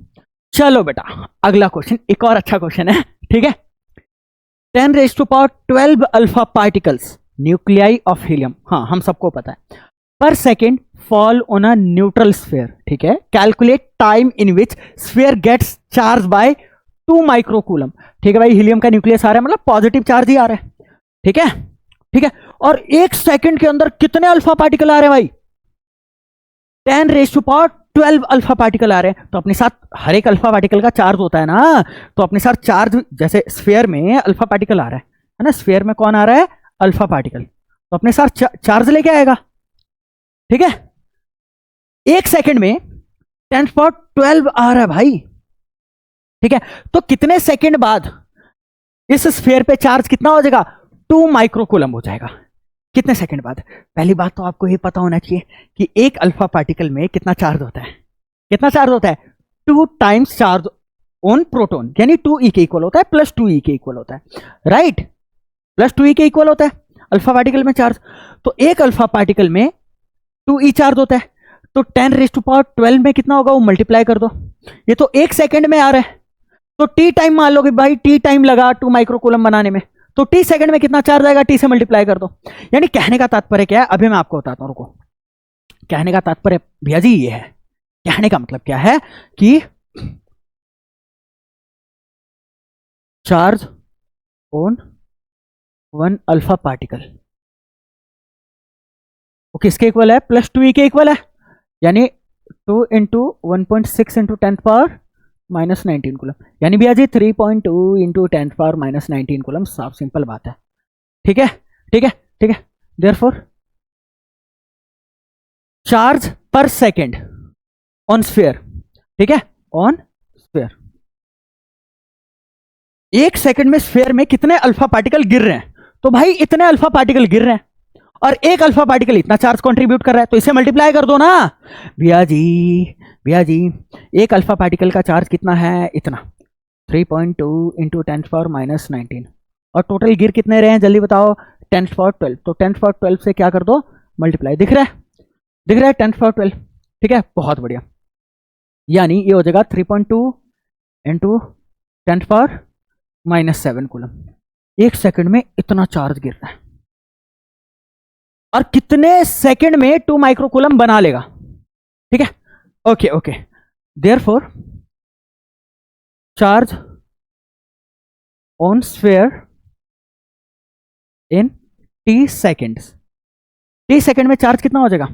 चलो बेटा अगला क्वेश्चन, एक और अच्छा क्वेश्चन है। ठीक है, 10⁻12 alpha particles nuclei of helium, हाँ हम सबको पता है, पर second fall on a neutral sphere. ठीक है, calculate time in which sphere gets charge by 2 micro coulomb. ठीक है भाई, हीलियम का न्यूक्लियस आ रहा है, मतलब पॉजिटिव चार्ज ही आ रहा है। ठीक है, ठीक है, और 1 सेकंड के अंदर कितने अल्फा पार्टिकल आ रहे हैं भाई, 10⁻12 अल्फा पार्टिकल आ रहे हैं। तो अपने साथ हर एक अल्फा पार्टिकल का चार्ज होता है ना, तो अपने साथ चार्ज, जैसे स्फीयर में अल्फा पार्टिकल आ रहा है ना, स्फीयर में कौन आ रहा है, अल्फा पार्टिकल, तो अपने साथ चार्ज लेके आएगा। ठीक है, 1 सेकंड में 10⁻12 आ रहा है भाई। ठीक है, तो कितने सेकंड बाद इस स्फीयर पे चार्ज कितना हो जाएगा, 2 माइक्रोकूलम हो जाएगा। कितने सेकंड बाद, पहली बात तो आपको ये पता होना चाहिए कि एक अल्फा पार्टिकल में कितना चार्ज होता है, कितना चार्ज होता है, 2 टाइम्स चार्ज ऑन प्रोटॉन, यानी 2e के इक्वल होता है, +2e के इक्वल होता है, राइट, +2e के इक्वल होता है अल्फा पार्टिकल में चार्ज। तो एक अल्फा पार्टिकल में 2e चार्ज होता है, तो 10⁻12 में कितना होगा वो मल्टीप्लाई कर दो। ये तो 1 सेकंड में आ रहा है, तो टी टाइम मान लो कि भाई टी टाइम लगा 2 माइक्रोकूलम बनाने में, तो टी सेकंड में कितना चार्ज आएगा, टी से मल्टीप्लाई कर दो। यानी कहने का तात्पर्य क्या है, अभी मैं आपको बताता हूं, रुको। कहने का तात्पर्य भैया जी ये है, कहने का मतलब क्या है कि चार्ज ऑन 1 अल्फा पार्टिकल वो किसके इक्वल है, +2e के इक्वल है, यानी 2 × 1.6 × 10⁻⁻19 कूलम, यानी भैया जी 3.2 × 10⁻⁻19 कूलम। साफ सिंपल बात है, ठीक है ठीक है ठीक है। देयरफॉर चार्ज पर सेकेंड ऑन स्फीयर, ठीक है, ऑन स्फीयर, 1 सेकंड में स्फीयर में कितने अल्फा पार्टिकल गिर रहे हैं, तो भाई इतने अल्फा पार्टिकल गिर रहे हैं और एक अल्फा पार्टिकल इतना चार्ज कंट्रीब्यूट कर रहा है, तो इसे मल्टीप्लाई कर दो ना भैया जी। एक अल्फा पार्टिकल का चार्ज कितना है, इतना 3.2 × 10⁻⁻19, और टोटल गिर कितने रहे हैं जल्दी बताओ, 10⁻12, तो 10⁻12 से क्या कर दो मल्टीप्लाई, दिख रहा है 10⁻12, ठीक है, बहुत बढ़िया। यानी ये हो जाएगा 3.2 × 10⁻⁻7 कूलम। 1 सेकंड में इतना चार्ज गिर रहा है और कितने सेकंड में 2 माइक्रोकूलम बना लेगा, ठीक है, okay. Therefore charge on sphere in t seconds, T second में चार्ज कितना हो जाएगा,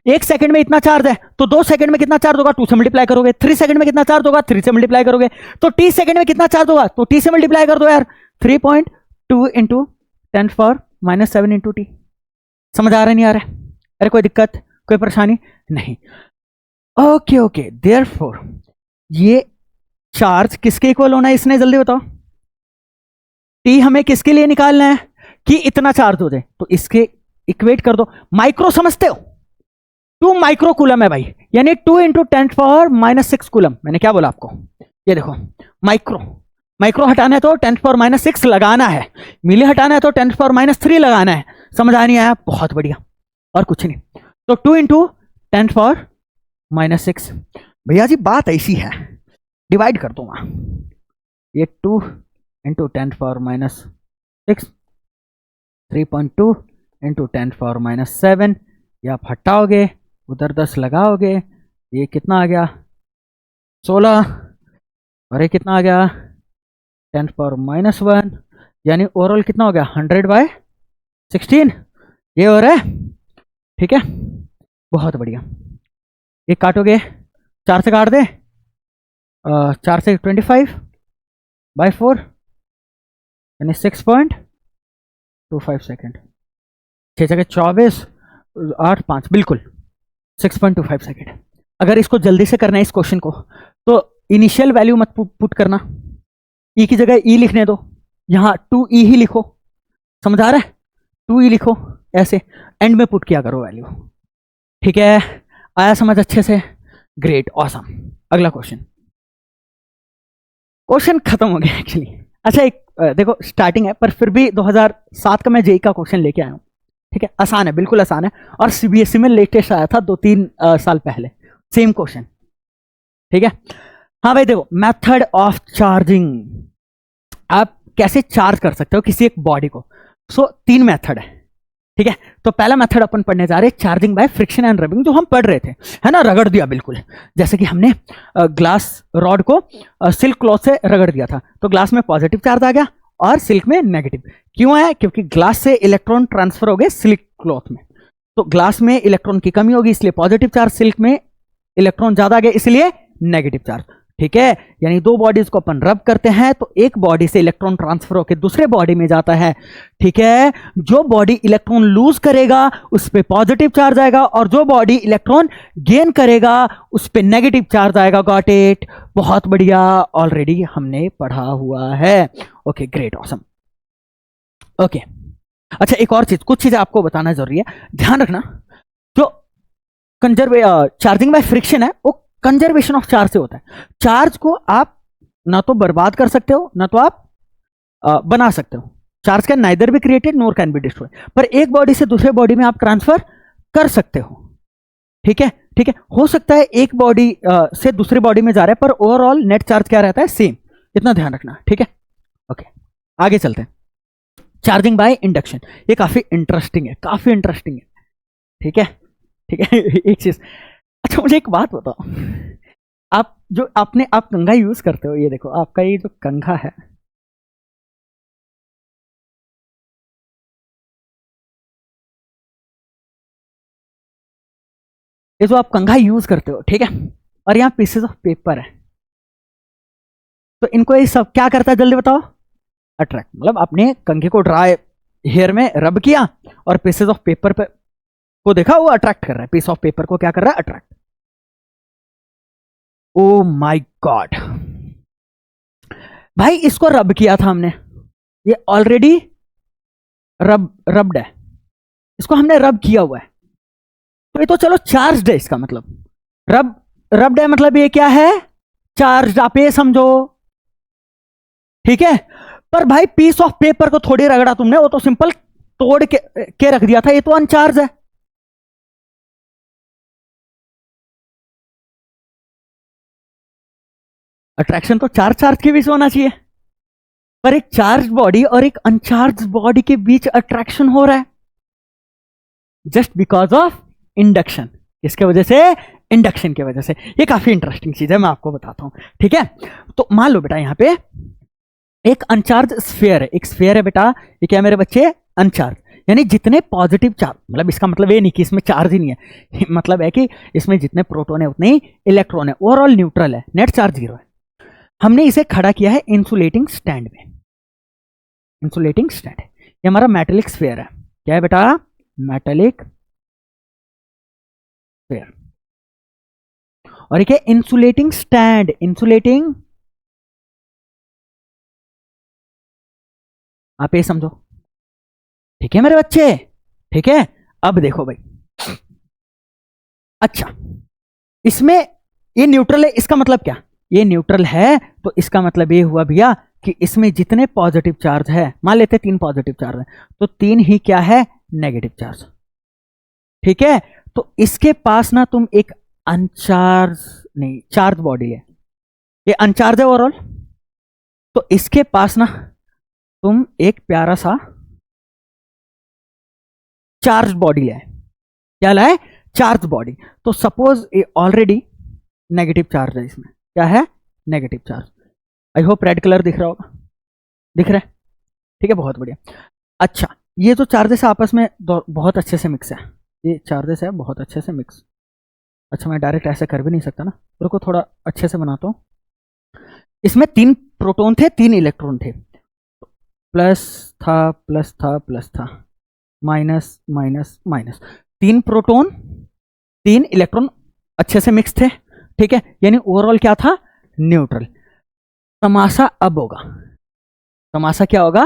1 सेकंड में इतना चार्ज है, तो 2 सेकंड में कितना चार्ज होगा, 2 से मल्टीप्लाई करोगे, 3 सेकंड में कितना चार्ज होगा, 3 से मल्टीप्लाई करोगे, तो टी सेकंड में कितना चार्ज होगा, तो टी से मल्टीप्लाई कर दो यार, 3.2 × 10⁻⁻7 × t। समझ आ रहा नहीं आ रहा है, अरे कोई दिक्कत कोई परेशानी नहीं, ओके। देयरफॉर ये चार्ज किसके इक्वल होना है, इसने जल्दी बताओ, टी हमें किसके लिए निकालना है कि इतना चार्ज हो जाए, तो इसके इक्वेट कर दो। माइक्रो समझते हो, 2 माइक्रोकूलम है भाई, यानी 2 × 10⁻⁻6 कूलम। मैंने क्या बोला आपको, ये देखो माइक्रो हटाना है तो 10⁻⁻6 लगाना है, मिली हटाना है तो 10⁻⁻3 लगाना है। समझ आ नहीं आया, बहुत बढ़िया, और कुछ नहीं। तो 2 × 10⁻⁻6, भैया जी बात ऐसी है, डिवाइड कर दूंगा, ये 2 × 10⁻⁻6 3.2 × 10⁻⁻7, ये आप हटाओगे, उधर 10 लगाओगे, ये कितना आ गया 16, और ये कितना आ गया 10⁻⁻1, यानी ओवरऑल कितना हो गया 100/16, ये हो रहा है, ठीक है, बहुत बढ़िया। ये काटोगे, 4 से काट दे, 4 से 25/4, यानी 6.25 सेकेंड, 6 जगह 24, 8 5, बिल्कुल 6.25 सेकेंड। अगर इसको जल्दी से करना है इस क्वेश्चन को, तो इनिशियल वैल्यू मत पुट करना, ई की जगह ई लिखने दो, यहाँ 2e ही लिखो, समझ आ रहा है, 2e लिखो, ऐसे एंड में पुट किया करो वैल्यू, ठीक है, आया समझ अच्छे से, ग्रेट, ऑसम। अगला क्वेश्चन खत्म हो गया एक्चुअली। अच्छा एक देखो स्टार्टिंग है, पर फिर भी 2007 का मैं जेई का क्वेश्चन लेके आया हूँ, ठीक है, आसान है, बिल्कुल आसान है, और सीबीएसई में लेटेस्ट आया था 2-3 साल पहले, सेम क्वेश्चन, ठीक है। हाँ भाई देखो, मेथड ऑफ चार्जिंग, आप कैसे चार्ज कर सकते हो किसी एक बॉडी को। सो 3 मेथड है, ठीक है। तो पहला मेथड अपन पढ़ने जा रहे हैं charging by friction and rubbing, जो हम पढ़ रहे थे, है ना, रगड़ दिया बिल्कुल, जैसे कि हमने ग्लास रॉड को सिल्क क्लॉथ से रगड़ दिया था, तो ग्लास में पॉजिटिव चार्ज आ गया और सिल्क में नेगेटिव। क्यों है, क्योंकि ग्लास से इलेक्ट्रॉन ट्रांसफर हो गए सिल्क क्लॉथ में, तो ग्लास में इलेक्ट्रॉन की कमी होगी, इसलिए पॉजिटिव चार्ज, सिल्क में इलेक्ट्रॉन ज्यादा आ गए इसलिए नेगेटिव चार्ज, ठीक है। यानी 2 बॉडीज को अपन रब करते हैं तो एक बॉडी से इलेक्ट्रॉन ट्रांसफर होकर दूसरे बॉडी में जाता है, ठीक है। जो बॉडी इलेक्ट्रॉन लूज करेगा उस पे पॉजिटिव चार्ज आएगा, और जो बॉडी इलेक्ट्रॉन गेन करेगा उस पे नेगेटिव चार्ज आएगा। गॉट इट, बहुत बढ़िया, ऑलरेडी हमने पढ़ा हुआ है, ओके ग्रेट, ऑसम, ओके। अच्छा एक और चीज, कुछ चीजें आपको बताना जरूरी है, ध्यान रखना, जो चार्जिंग बाय फ्रिक्शन है वो कंजर्वेशन ऑफ चार्ज से होता है। चार्ज को आप ना तो बर्बाद कर सकते हो ना तो आप बना सकते हो, charge can neither be created NOR can be destroy, पर एक बॉडी से दूसरे बॉडी में आप ट्रांसफर कर सकते हो। ठीक है, ठीक है, हो सकता है एक बॉडी से दूसरी बॉडी में जा रहा है, पर ओवरऑल नेट चार्ज क्या रहता है, सेम। इतना ध्यान रखना। ठीक है, ओके, आगे चलते हैं। चार्जिंग बाय इंडक्शन, ये काफी इंटरेस्टिंग है, काफी इंटरेस्टिंग है। ठीक है, ठीक है। एक चीज, अच्छा मुझे एक बात बताओ, आप जो आप कंघा यूज करते हो, ये देखो आपका ये जो कंघा है, ये जो आप कंघा यूज करते हो, ठीक है, और यहाँ पीसेस ऑफ पेपर है, तो इनको ये सब क्या करता है जल्दी बताओ, अट्रैक्ट। मतलब आपने कंघे को ड्राई हेयर में रब किया और पीसेस ऑफ पेपर पे को देखा, वो अट्रैक्ट कर रहा है, पीस ऑफ पेपर को क्या कर रहा है, अट्रैक्ट। ओ माय गॉड भाई, इसको रब किया था हमने, ये ऑलरेडी रब्ड है, इसको हमने रब किया हुआ है, तो ये तो चलो चार्ज्ड है, इसका मतलब रब्ड है, मतलब ये क्या है, चार्ज। आप ये समझो, ठीक है। पर भाई पीस ऑफ पेपर को थोड़ी रगड़ा तुमने, वो तो सिंपल तोड़ के रख दिया था, ये तो अनचार्ज है। अट्रैक्शन तो चार्ज के बीच होना चाहिए, पर एक चार्ज बॉडी और एक अनचार्ज बॉडी के बीच अट्रैक्शन हो रहा है, जस्ट बिकॉज ऑफ इंडक्शन। इसके वजह से, इंडक्शन की वजह से। ये काफी इंटरेस्टिंग चीज है, मैं आपको बताता हूं। ठीक है, तो मान लो बेटा, यहां पे एक अनचार्ज स्फीयर है, एक स्फीयर है बेटा, ये क्या मेरे बच्चे, अनचार्ज, यानी जितने पॉजिटिव चार्ज, मतलब इसका मतलब ये नहीं कि इसमें चार्ज ही नहीं है, मतलब है कि इसमें जितने प्रोटॉन है उतने ही इलेक्ट्रॉन है, ओवरऑल न्यूट्रल है, नेट चार्ज 0 है। हमने इसे खड़ा किया है इंसुलेटिंग स्टैंड में, इंसुलेटिंग स्टैंड, ये हमारा मेटेलिक स्फीयर है। क्या है बेटा, मेटेलिक स्फीयर, और एक है इंसुलेटिंग स्टैंड, इंसुलेटिंग, आप ये समझो। ठीक है मेरे बच्चे, ठीक है। अब देखो भाई, अच्छा इसमें ये न्यूट्रल है, इसका मतलब क्या, ये न्यूट्रल है, तो इसका मतलब ये हुआ भैया कि इसमें जितने पॉजिटिव चार्ज है, मान लेते 3 पॉजिटिव चार्ज है, तो 3 ही क्या है, नेगेटिव चार्ज। ठीक है, तो इसके पास ना तुम एक अनचार्ज नहीं, चार्ज बॉडी है, ये अनचार्ज है ओवरऑल, तो इसके पास ना तुम एक प्यारा सा चार्ज बॉडी लाए। क्या लाए, चार्ज बॉडी। तो सपोज ये ऑलरेडी नेगेटिव चार्ज है, इसमें क्या है, negative charge. I hope red colour दिख रहा होगा, दिख रहा है, ठीक है, बहुत बढ़िया। अच्छा, ये जो चार्जेस आपस में बहुत अच्छे से मिक्स है, ये चार्जेस है बहुत अच्छे से मिक्स। अच्छा मैं डायरेक्ट ऐसे कर भी नहीं सकता ना, रुको थोड़ा अच्छे से बनाता हूं। इसमें 3 प्रोटॉन थे, 3 इलेक्ट्रॉन थे, प्लस था प्लस था प्लस था, minus minus minus, 3 proton 3 electron अच्छे से मिक्स थे। ठीक है, यानी ओवरऑल क्या था, न्यूट्रल। तमाशा अब होगा, तमाशा क्या होगा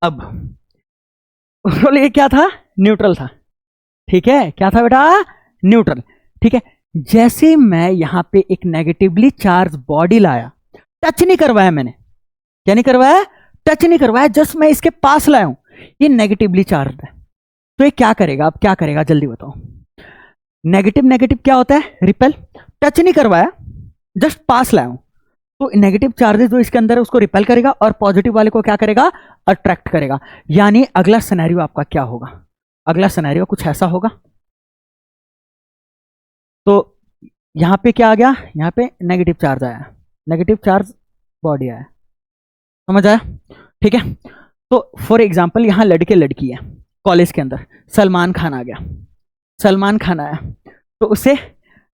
अब, ओवरऑल ये क्या था, न्यूट्रल था। ठीक है, क्या था बेटा, न्यूट्रल। ठीक है, जैसे मैं यहां पे एक नेगेटिवली चार्ज बॉडी लाया, टच नहीं करवाया मैंने, क्या नहीं करवाया, टच नहीं करवाया, जस्ट मैं इसके पास लाया हूं, ये नेगेटिवली चार्ज है, तो ये क्या करेगा, अब क्या करेगा जल्दी बताओ। नेगेटिव नेगेटिव क्या होता है, रिपेल, टच नहीं करवाया, जस्ट पास लाया हूं, तो नेगेटिव चार्जेस जो इसके अंदर है उसको रिपेल करेगा, और पॉजिटिव वाले को क्या करेगा, अट्रैक्ट करेगा। यानी अगला सिनेरियो आपका क्या होगा, अगला सिनेरियो कुछ ऐसा होगा। तो यहां पे क्या आ गया, यहां पे नेगेटिव चार्ज आया, नेगेटिव चार्ज बॉडी आया, समझ आया। ठीक है, तो फॉर एग्जाम्पल यहां लड़के लड़की है, कॉलेज के अंदर सलमान खान आ गया, सलमान खान आया, तो उससे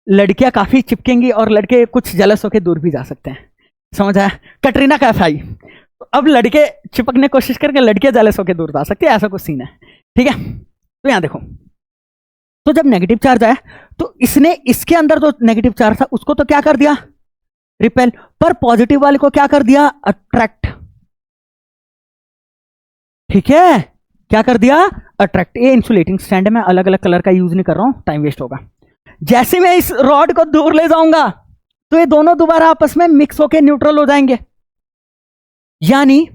लड़कियां काफी चिपकेंगी और लड़के कुछ जलस होकर दूर भी जा सकते हैं, समझ आया। कटरीना कैफ आई, तो अब लड़के चिपकने की कोशिश करके लड़कियां जलस होकर दूर जा सकती है, ऐसा कुछ सीन है। ठीक है, तो यहां देखो, तो जब नेगेटिव चार्ज आया तो इसने इसके अंदर जो नेगेटिव चार्ज था उसको तो क्या कर दिया, रिपेल, पर पॉजिटिव वाले को क्या कर दिया, अट्रैक्ट। ठीक है, क्या कर दिया, अट्रैक्ट। ये इंसुलेटिंग स्टैंड है, मैं अलग अलग कलर का यूज नहीं कर रहा हूं, टाइम वेस्ट होगा। जैसे मैं इस रॉड को दूर ले जाऊंगा तो ये दोनों दोबारा आपस में मिक्स होकर न्यूट्रल हो जाएंगे, यानी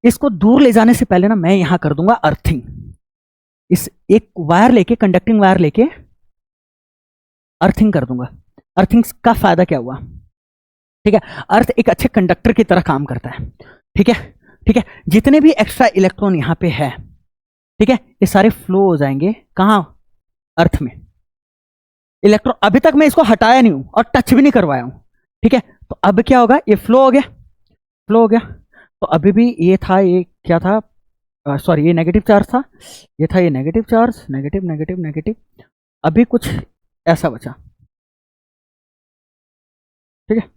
इसको दूर ले जाने से पहले ना मैं यहां कर दूंगा अर्थिंग। इस एक वायर लेके, कंडक्टिंग वायर लेके अर्थिंग कर दूंगा। अर्थिंग का फायदा क्या हुआ? ठीक है, अर्थ एक अच्छे कंडक्टर की तरह काम करता है। ठीक है, ठीक है, जितने भी एक्स्ट्रा इलेक्ट्रॉन यहां पे है, ठीक है, ये सारे फ्लो हो जाएंगे कहां? अर्थ में। इलेक्ट्रॉन अभी तक मैं इसको हटाया नहीं हूं और टच भी नहीं करवाया हूं। ठीक है, तो अब क्या होगा? ये फ्लो हो गया, फ्लो हो गया। तो अभी भी ये था, ये क्या था? सॉरी, ये नेगेटिव चार्ज था, ये था ये negative charge, negative negative negative. अभी कुछ ऐसा बचा। ठीक है,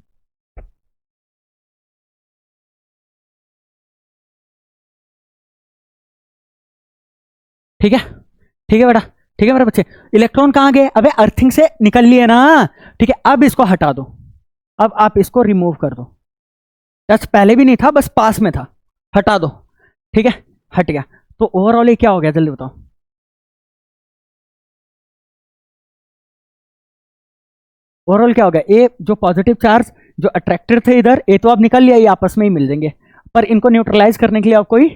ठीक है, ठीक है बेटा, ठीक है मेरे बच्चे। इलेक्ट्रॉन कहां गए? अबे अर्थिंग से निकल लिए ना। ठीक है, अब इसको हटा दो, अब आप इसको रिमूव कर दो। टच पहले भी नहीं था, बस पास में था, हटा दो। ठीक है, हट गया। तो ओवरऑल ये क्या हो गया, जल्दी बताओ? ओवरऑल क्या हो गया? ये जो पॉजिटिव चार्ज जो अट्रैक्टेड थे इधर, ये तो अब निकल लिया, ये आपस में ही मिल जाएंगे। पर इनको न्यूट्रलाइज करने के लिए अब कोई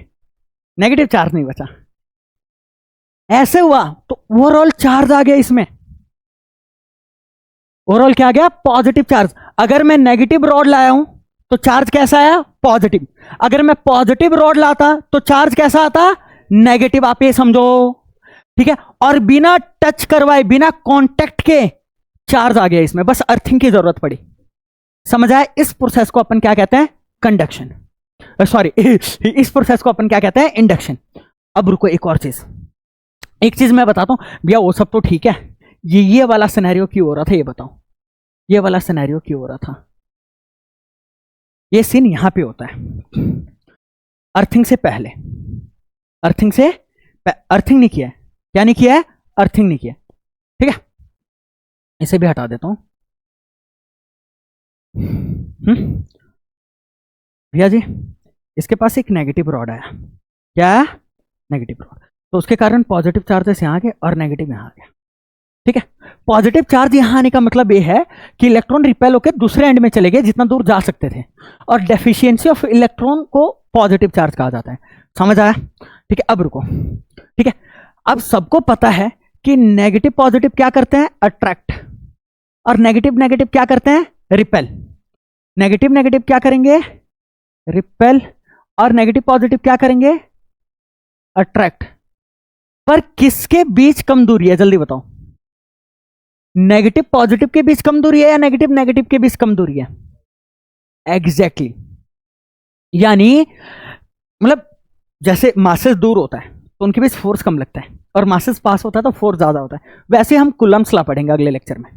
नेगेटिव चार्ज नहीं बचा। ऐसे हुआ तो ओवरऑल चार्ज आ गया इसमें। ओवरऑल क्या आ गया? Positive charge. अगर मैं नेगेटिव रॉड लाया हूं तो चार्ज कैसा आया? पॉजिटिव। अगर मैं पॉजिटिव रॉड लाता तो चार्ज कैसा आता? नेगेटिव। आप ये समझो। ठीक है, और बिना टच करवाए, बिना कांटेक्ट के चार्ज आ गया इसमें, बस अर्थिंग की जरूरत पड़ी। समझ आया? इस प्रोसेस को अपन क्या कहते हैं? कंडक्शन। सॉरी, इस प्रोसेस को अपन क्या कहते हैं? इंडक्शन। अब रुको, एक और चीज, एक चीज मैं बताता हूं भैया। वो सब तो ठीक है, ये वाला सिनेरियो क्यों हो रहा था ये बताओ? ये वाला सिनेरियो क्यों हो रहा था? ये सीन यहां पे होता है अर्थिंग से पहले। अर्थिंग से अर्थिंग नहीं किया है। क्या नहीं किया है? अर्थिंग नहीं किया। ठीक है, इसे भी हटा देता हूं। भैया जी, इसके पास एक नेगेटिव रॉड आया। क्या? Negative rod. तो उसके कारण पॉजिटिव चार्जेस यहां आ गए और नेगेटिव यहां आ गया। ठीक है, पॉजिटिव चार्ज यहां आने का मतलब यह है कि इलेक्ट्रॉन रिपेल होकर दूसरे एंड में चले गए जितना दूर जा सकते थे, और डेफिशिएंसी ऑफ इलेक्ट्रॉन को पॉजिटिव चार्ज कहा जाता है। समझ आया? ठीक है, अब रुको। ठीक है, अब सबको पता है कि नेगेटिव पॉजिटिव क्या करते हैं? अट्रैक्ट। और नेगेटिव नेगेटिव क्या करते हैं? रिपेल। नेगेटिव नेगेटिव क्या करेंगे? रिपेल। और नेगेटिव पॉजिटिव क्या करेंगे? अट्रैक्ट। पर किसके बीच कम दूरी है, जल्दी बताओ? नेगेटिव पॉजिटिव के बीच कम दूरी है या नेगेटिव नेगेटिव के बीच कम दूरी है? एग्जैक्टली यानी मतलब जैसे मासेस दूर होता है तो उनके बीच फोर्स कम लगता है, और मासेस पास होता है तो फोर्स ज्यादा होता है। वैसे हम कूलम्ब्स लॉ पढ़ेंगे अगले लेक्चर में।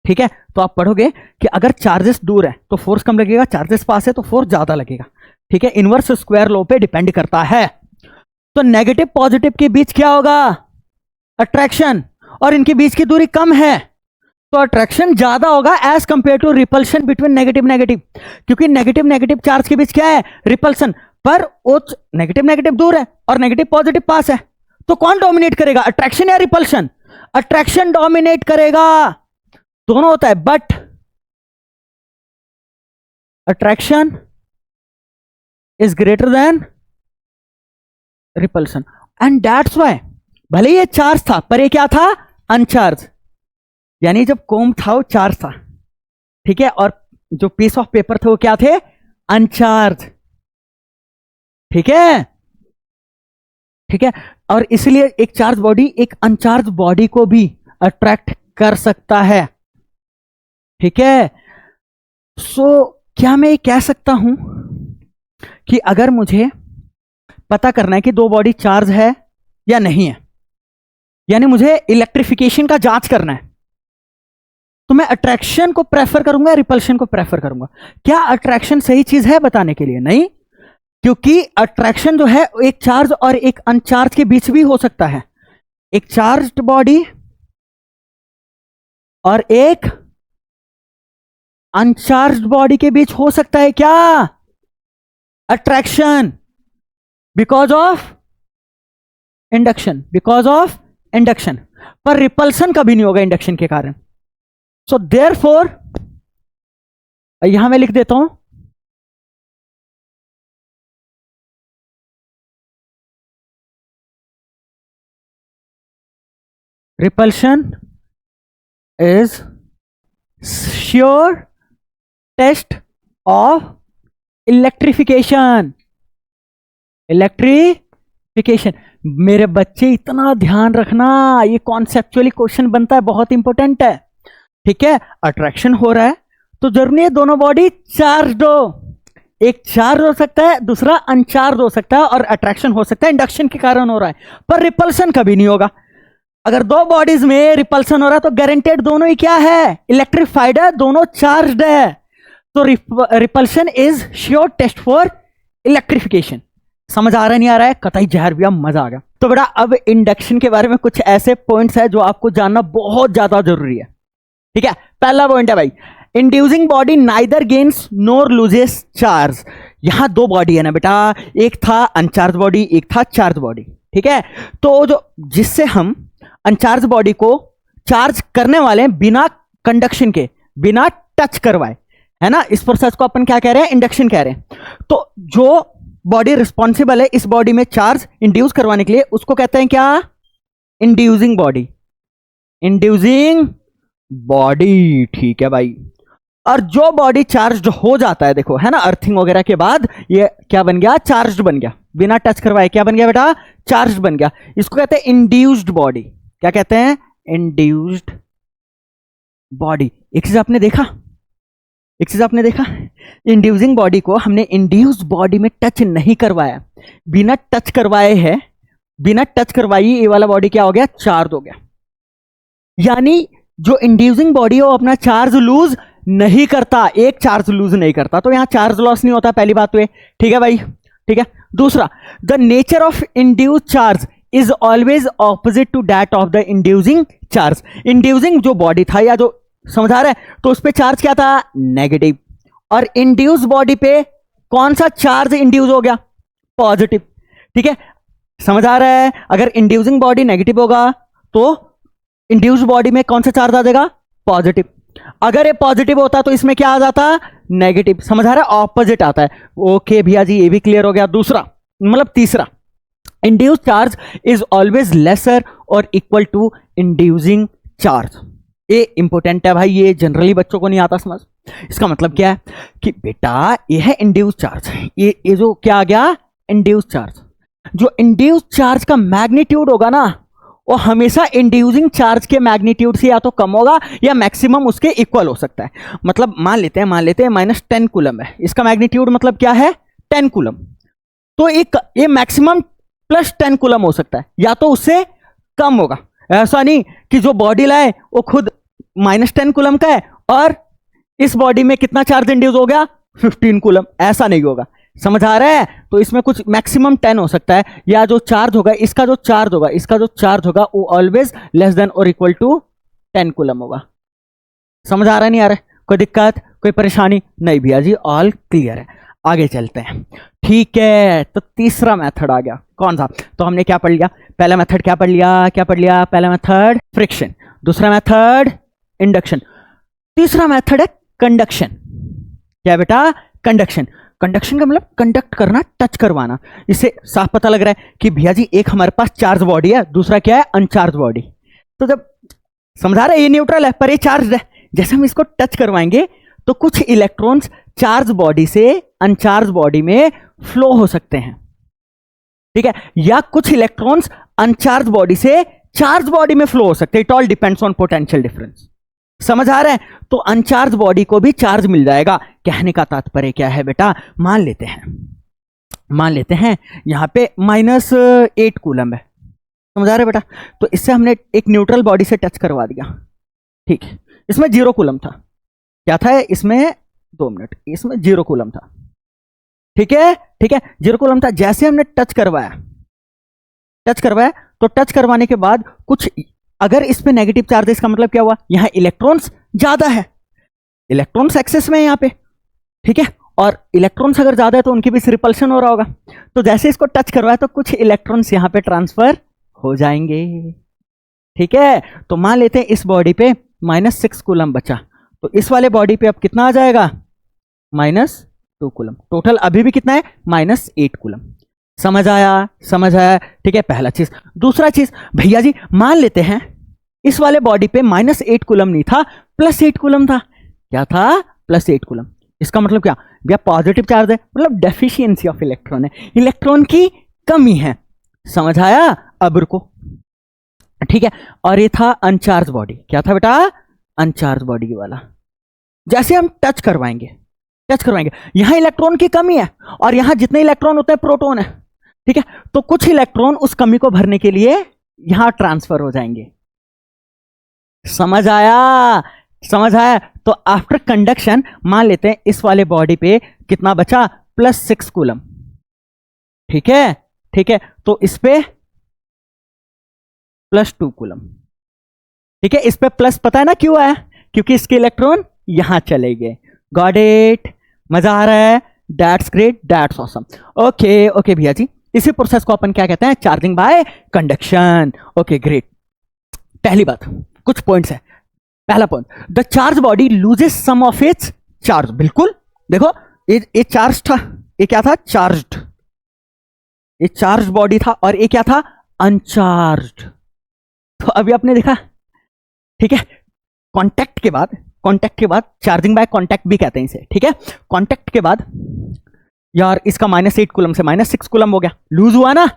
ठीक है, तो आप पढ़ोगे कि अगर चार्जेस दूर है तो फोर्स कम लगेगा, चार्जेस पास है तो फोर्स ज्यादा लगेगा। ठीक है, इनवर्स स्क्वायर लॉ पे डिपेंड करता है। तो नेगेटिव पॉजिटिव के बीच क्या होगा? अट्रैक्शन। और इनके बीच की दूरी कम है तो अट्रैक्शन ज्यादा होगा as compare to repulsion between negative negative, क्योंकि नेगेटिव नेगेटिव चार्ज के बीच क्या है? रिपल्शन। पर वो नेगेटिव नेगेटिव दूर है और नेगेटिव पॉजिटिव पास है, तो कौन डोमिनेट करेगा? अट्रैक्शन या रिपल्शन? अट्रैक्शन डोमिनेट करेगा। दोनों होता है, but attraction is greater then repulsion, and that's why भले ये चार्ज था पर ये क्या था? अनचार्ज। यानी जब कोम था वो चार्ज था, ठीक है, और जो पीस ऑफ पेपर थे वो क्या थे? अनचार्ज। ठीक है, ठीक है, और इसलिए एक चार्ज बॉडी एक अनचार्ज बॉडी को भी अट्रैक्ट कर सकता है। ठीक है, सो क्या मैं ये कह सकता हूं कि अगर मुझे पता करना है कि दो बॉडी चार्ज है या नहीं है, यानी मुझे इलेक्ट्रिफिकेशन का जांच करना है, तो मैं अट्रैक्शन को प्रेफर करूंगा, रिपल्शन को प्रेफर करूंगा? क्या अट्रैक्शन सही चीज है बताने के लिए? नहीं, क्योंकि अट्रैक्शन जो है एक चार्ज और एक अनचार्ज के बीच भी हो सकता है। एक चार्ज्ड बॉडी और एक अनचार्ज्ड बॉडी के बीच हो सकता है क्या? Attraction, because of induction, because of induction. पर रिपल्सन कभी नहीं होगा इंडक्शन के कारण। सो देयरफॉर यहां मैं लिख देता हूं repulsion is sure test of electrification. Electrification, मेरे बच्चे इतना ध्यान रखना, ये कॉन्सेप्चुअली क्वेश्चन बनता है, बहुत इंपॉर्टेंट है। ठीक है, अट्रैक्शन हो रहा है तो जरूरी है दोनों बॉडी चार्ज हो। एक चार्ज हो सकता है, दूसरा अनचार्ज हो सकता है, और अट्रैक्शन हो सकता है इंडक्शन के कारण हो रहा है, पर रिपल्सन कभी नहीं होगा। अगर दो बॉडीज में रिपल्सन हो रहा है तो गारंटेड दोनों ही क्या है, इलेक्ट्रिफाइड है, दोनों चार्ज्ड है। तो repulsion is sure test for electrification. समझ आ रहा नहीं आ रहा है, कतई जहर भी, मजा आ गया। तो बेटा अब इंडक्शन के बारे में कुछ ऐसे पॉइंट्स है जो आपको जानना बहुत ज्यादा जरूरी है। ठीक है, पहला पॉइंट है भाई, इंड्यूसिंग बॉडी नाइदर गेन्स नोर लूजेस चार्ज। यहां दो बॉडी है ना बेटा, एक था अनचार्ज बॉडी, एक था चार्ज बॉडी। ठीक है, तो जो जिससे हम अनचार्ज बॉडी को चार्ज करने वाले हैं बिना कंडक्शन के, बिना टच करवाए, है ना, इस प्रोसेस को अपन क्या कह रहे हैं, इंडक्शन कह रहे हैं। तो जो बॉडी रिस्पॉन्सिबल है इस बॉडी में चार्ज इंड्यूस करवाने के लिए, उसको कहते हैं क्या, इंड्यूसिंग बॉडी। इंड्यूसिंग बॉडी, ठीक है भाई। और जो बॉडी चार्ज हो जाता है, देखो है ना, अर्थिंग वगैरह के बाद ये क्या बन गया, चार्ज बन गया, बिना टच करवाए क्या बन गया बेटा, चार्ज बन गया। इसको कहते हैं इंड्यूस्ड बॉडी। क्या कहते हैं, इंड्यूस्ड बॉडी। एक चीज आपने देखा, एक चीज आपने देखा, इंड्यूसिंग बॉडी को हमने इंड्यूस्ड बॉडी में टच नहीं करवाया, बिना टच करवाए है, बिना टच करवाई ये वाला बॉडी क्या हो गया, चार्ज हो गया। यानी जो इंड्यूसिंग बॉडी है वो अपना चार्ज लूज नहीं करता, एक चार्ज लूज नहीं करता, तो यहां चार्ज लॉस नहीं होता, पहली बात तो ये। ठीक है भाई, ठीक है। दूसरा, the nature of induced charge is always opposite to that of the inducing charge. Inducing जो बॉडी था या जो, समझ आ रहा है, तो उस पे चार्ज क्या था, नेगेटिव, और इंड्यूस बॉडी पे कौन सा चार्ज इंड्यूस हो गया, पॉजिटिव। ठीक है, समझ आ रहा है, अगर इंड्यूसिंग बॉडी नेगेटिव होगा तो इंड्यूस बॉडी में कौन सा चार्ज आ जाएगा, पॉजिटिव। अगर ये पॉजिटिव होता तो इसमें क्या आ जाता, नेगेटिव। समझ आ रहा है, ऑपोजिट आता है। ओके भैया जी, ये भी क्लियर हो गया। दूसरा मतलब तीसरा, induce charge is always lesser और इक्वल टू इंड्यूसिंग चार्ज। ये इंपॉर्टेंट है भाई, ये जनरली बच्चों को नहीं आता समझ। इसका मतलब क्या है कि बेटा ये है इंड्यूस चार्ज, ये जो क्या आ गया, इंड्यूस चार्ज। जो इंड्यूस चार्ज का मैग्नीट्यूड होगा ना, वो हमेशा इंड्यूसिंग चार्ज के मैग्नीट्यूड से या तो कम होगा या मैक्सिमम उसके इक्वल हो सकता है। मतलब मान लेते हैं -10 कूलम है, इसका मैग्नीट्यूड मतलब क्या है, 10 कूलम। तो ये मैक्सिमम +10 कूलम हो सकता है, या तो उससे कम होगा। ऐसा नहीं कि जो बॉडी लाए वो खुद -10 कूलम का है और इस बॉडी में कितना चार्ज इंड्यूस हो गया, 15 कूलम, ऐसा नहीं होगा। समझ आ रहा है, तो इसमें कुछ मैक्सिमम 10 हो सकता है, या जो चार्ज होगा, इसका जो चार्ज होगा वो ऑलवेज लेस देन और इक्वल टू 10 कूलम होगा। समझ आ रहा है, नहीं आ रहा है, कोई दिक्कत, कोई परेशानी नहीं भैया जी, ऑल क्लियर है। आगे चलते हैं। ठीक है, तो तीसरा मेथड आ गया, कौन सा, तो हमने क्या पढ़ लिया, पहला मेथड क्या पढ़ लिया, पहला मेथड फ्रिक्शन, दूसरा मेथड इंडक्शन, तीसरा मेथड है कंडक्शन। क्या बेटा, कंडक्शन। कंडक्शन का मतलब कंडक्ट करना, टच करवाना। इससे साफ पता लग रहा है कि भैया जी एक हमारे पास चार्ज बॉडी है, दूसरा क्या है, अनचार्ज बॉडी। तो जब समझा रहे, ये न्यूट्रल है पर ये चार्ज है, जैसे हम इसको टच करवाएंगे तो कुछ इलेक्ट्रॉन्स चार्ज बॉडी से अनचार्ज बॉडी में फ्लो हो सकते हैं। ठीक है, या कुछ इलेक्ट्रॉन्स अनचार्ज बॉडी से चार्ज बॉडी में फ्लो हो सकते हैं। It all depends on potential difference. समझ आ रहा है, तो अनचार्ज बॉडी को भी चार्ज मिल जाएगा। कहने का तात्पर्य क्या है बेटा, मान लेते हैं यहां पे -8 कूलम है। समझ आ रहा है बेटा, तो इससे हमने एक न्यूट्रल बॉडी से टच करवा दिया। ठीक है, इसमें 0 कूलम था, क्या था इसमें, 2 मिनट, इसमें 0 कूलम था। ठीक है, 0 कूलम था। जैसे हमने टच करवाया तो टच करवाने के बाद कुछ, अगर इस पे नेगेटिव चार्ज है, इसका मतलब क्या हुआ, यहां इलेक्ट्रॉन्स ज्यादा है, इलेक्ट्रॉन्स एक्सेस में यहां पे। ठीक है, और इलेक्ट्रॉन्स अगर ज्यादा है तो उनकी भी रिपल्शन हो रहा होगा। तो जैसे इसको टच करवाया तो कुछ इलेक्ट्रॉन्स यहां पे ट्रांसफर हो जाएंगे। ठीक है, तो मान लेते हैं इस बॉडी पे -6 कूलम बचा, तो इस वाले बॉडी पे अब कितना आ जाएगा, -2 कूलम। टोटल अभी भी कितना है, -8 कूलम। समझ आया। ठीक है, पहला चीज। दूसरा चीज, भैया जी मान लेते हैं इस वाले बॉडी पे -8 कूलम नहीं था, +8 कूलम था। क्या था? +8 कूलम। इसका मतलब क्या भैया? पॉजिटिव चार्ज है, मतलब डेफिशिएंसी ऑफ इलेक्ट्रॉन है, इलेक्ट्रॉन की कमी है। समझ आया? अब रुको, ठीक है। और ये था अनचार्ज बॉडी। क्या था बेटा? अनचार्ज बॉडी वाला। जैसे हम टच करवाएंगे यहां इलेक्ट्रॉन की कमी है, और यहां जितने इलेक्ट्रॉन होते हैं प्रोटॉन है, ठीक है। तो कुछ इलेक्ट्रॉन उस कमी को भरने के लिए यहां ट्रांसफर हो जाएंगे। समझ आया? समझ आया? तो आफ्टर कंडक्शन मान लेते हैं इस वाले बॉडी पे कितना बचा? +6 कूलम। ठीक है, ठीक है। तो इस पे +2 कूलम। ठीक है, इस पे प्लस पता है ना क्यों आया? क्योंकि इसके इलेक्ट्रॉन यहां चले गए। Got it? मजा आ रहा है? That's great, that's awesome. Okay okay भैया जी, इसी प्रोसेस को अपन क्या कहते हैं? Charging by conduction. Okay great. पहली बात, कुछ पॉइंट्स है। पहला point, the charge body loses some of its charge. बिल्कुल, देखो ये चार्ज था, ये क्या था? चार्ज्ड। ये चार्ज बॉडी था, और ये क्या था? अनचार्ज्ड। तो अभी आपने देखा, ठीक है। कांटेक्ट के बाद चार्जिंग बाय कांटेक्ट भी कहते हैं इसे, ठीक है। कांटेक्ट के बाद यार इसका -8 कूलम से -6 कूलम हो गया, लूज हुआ ना?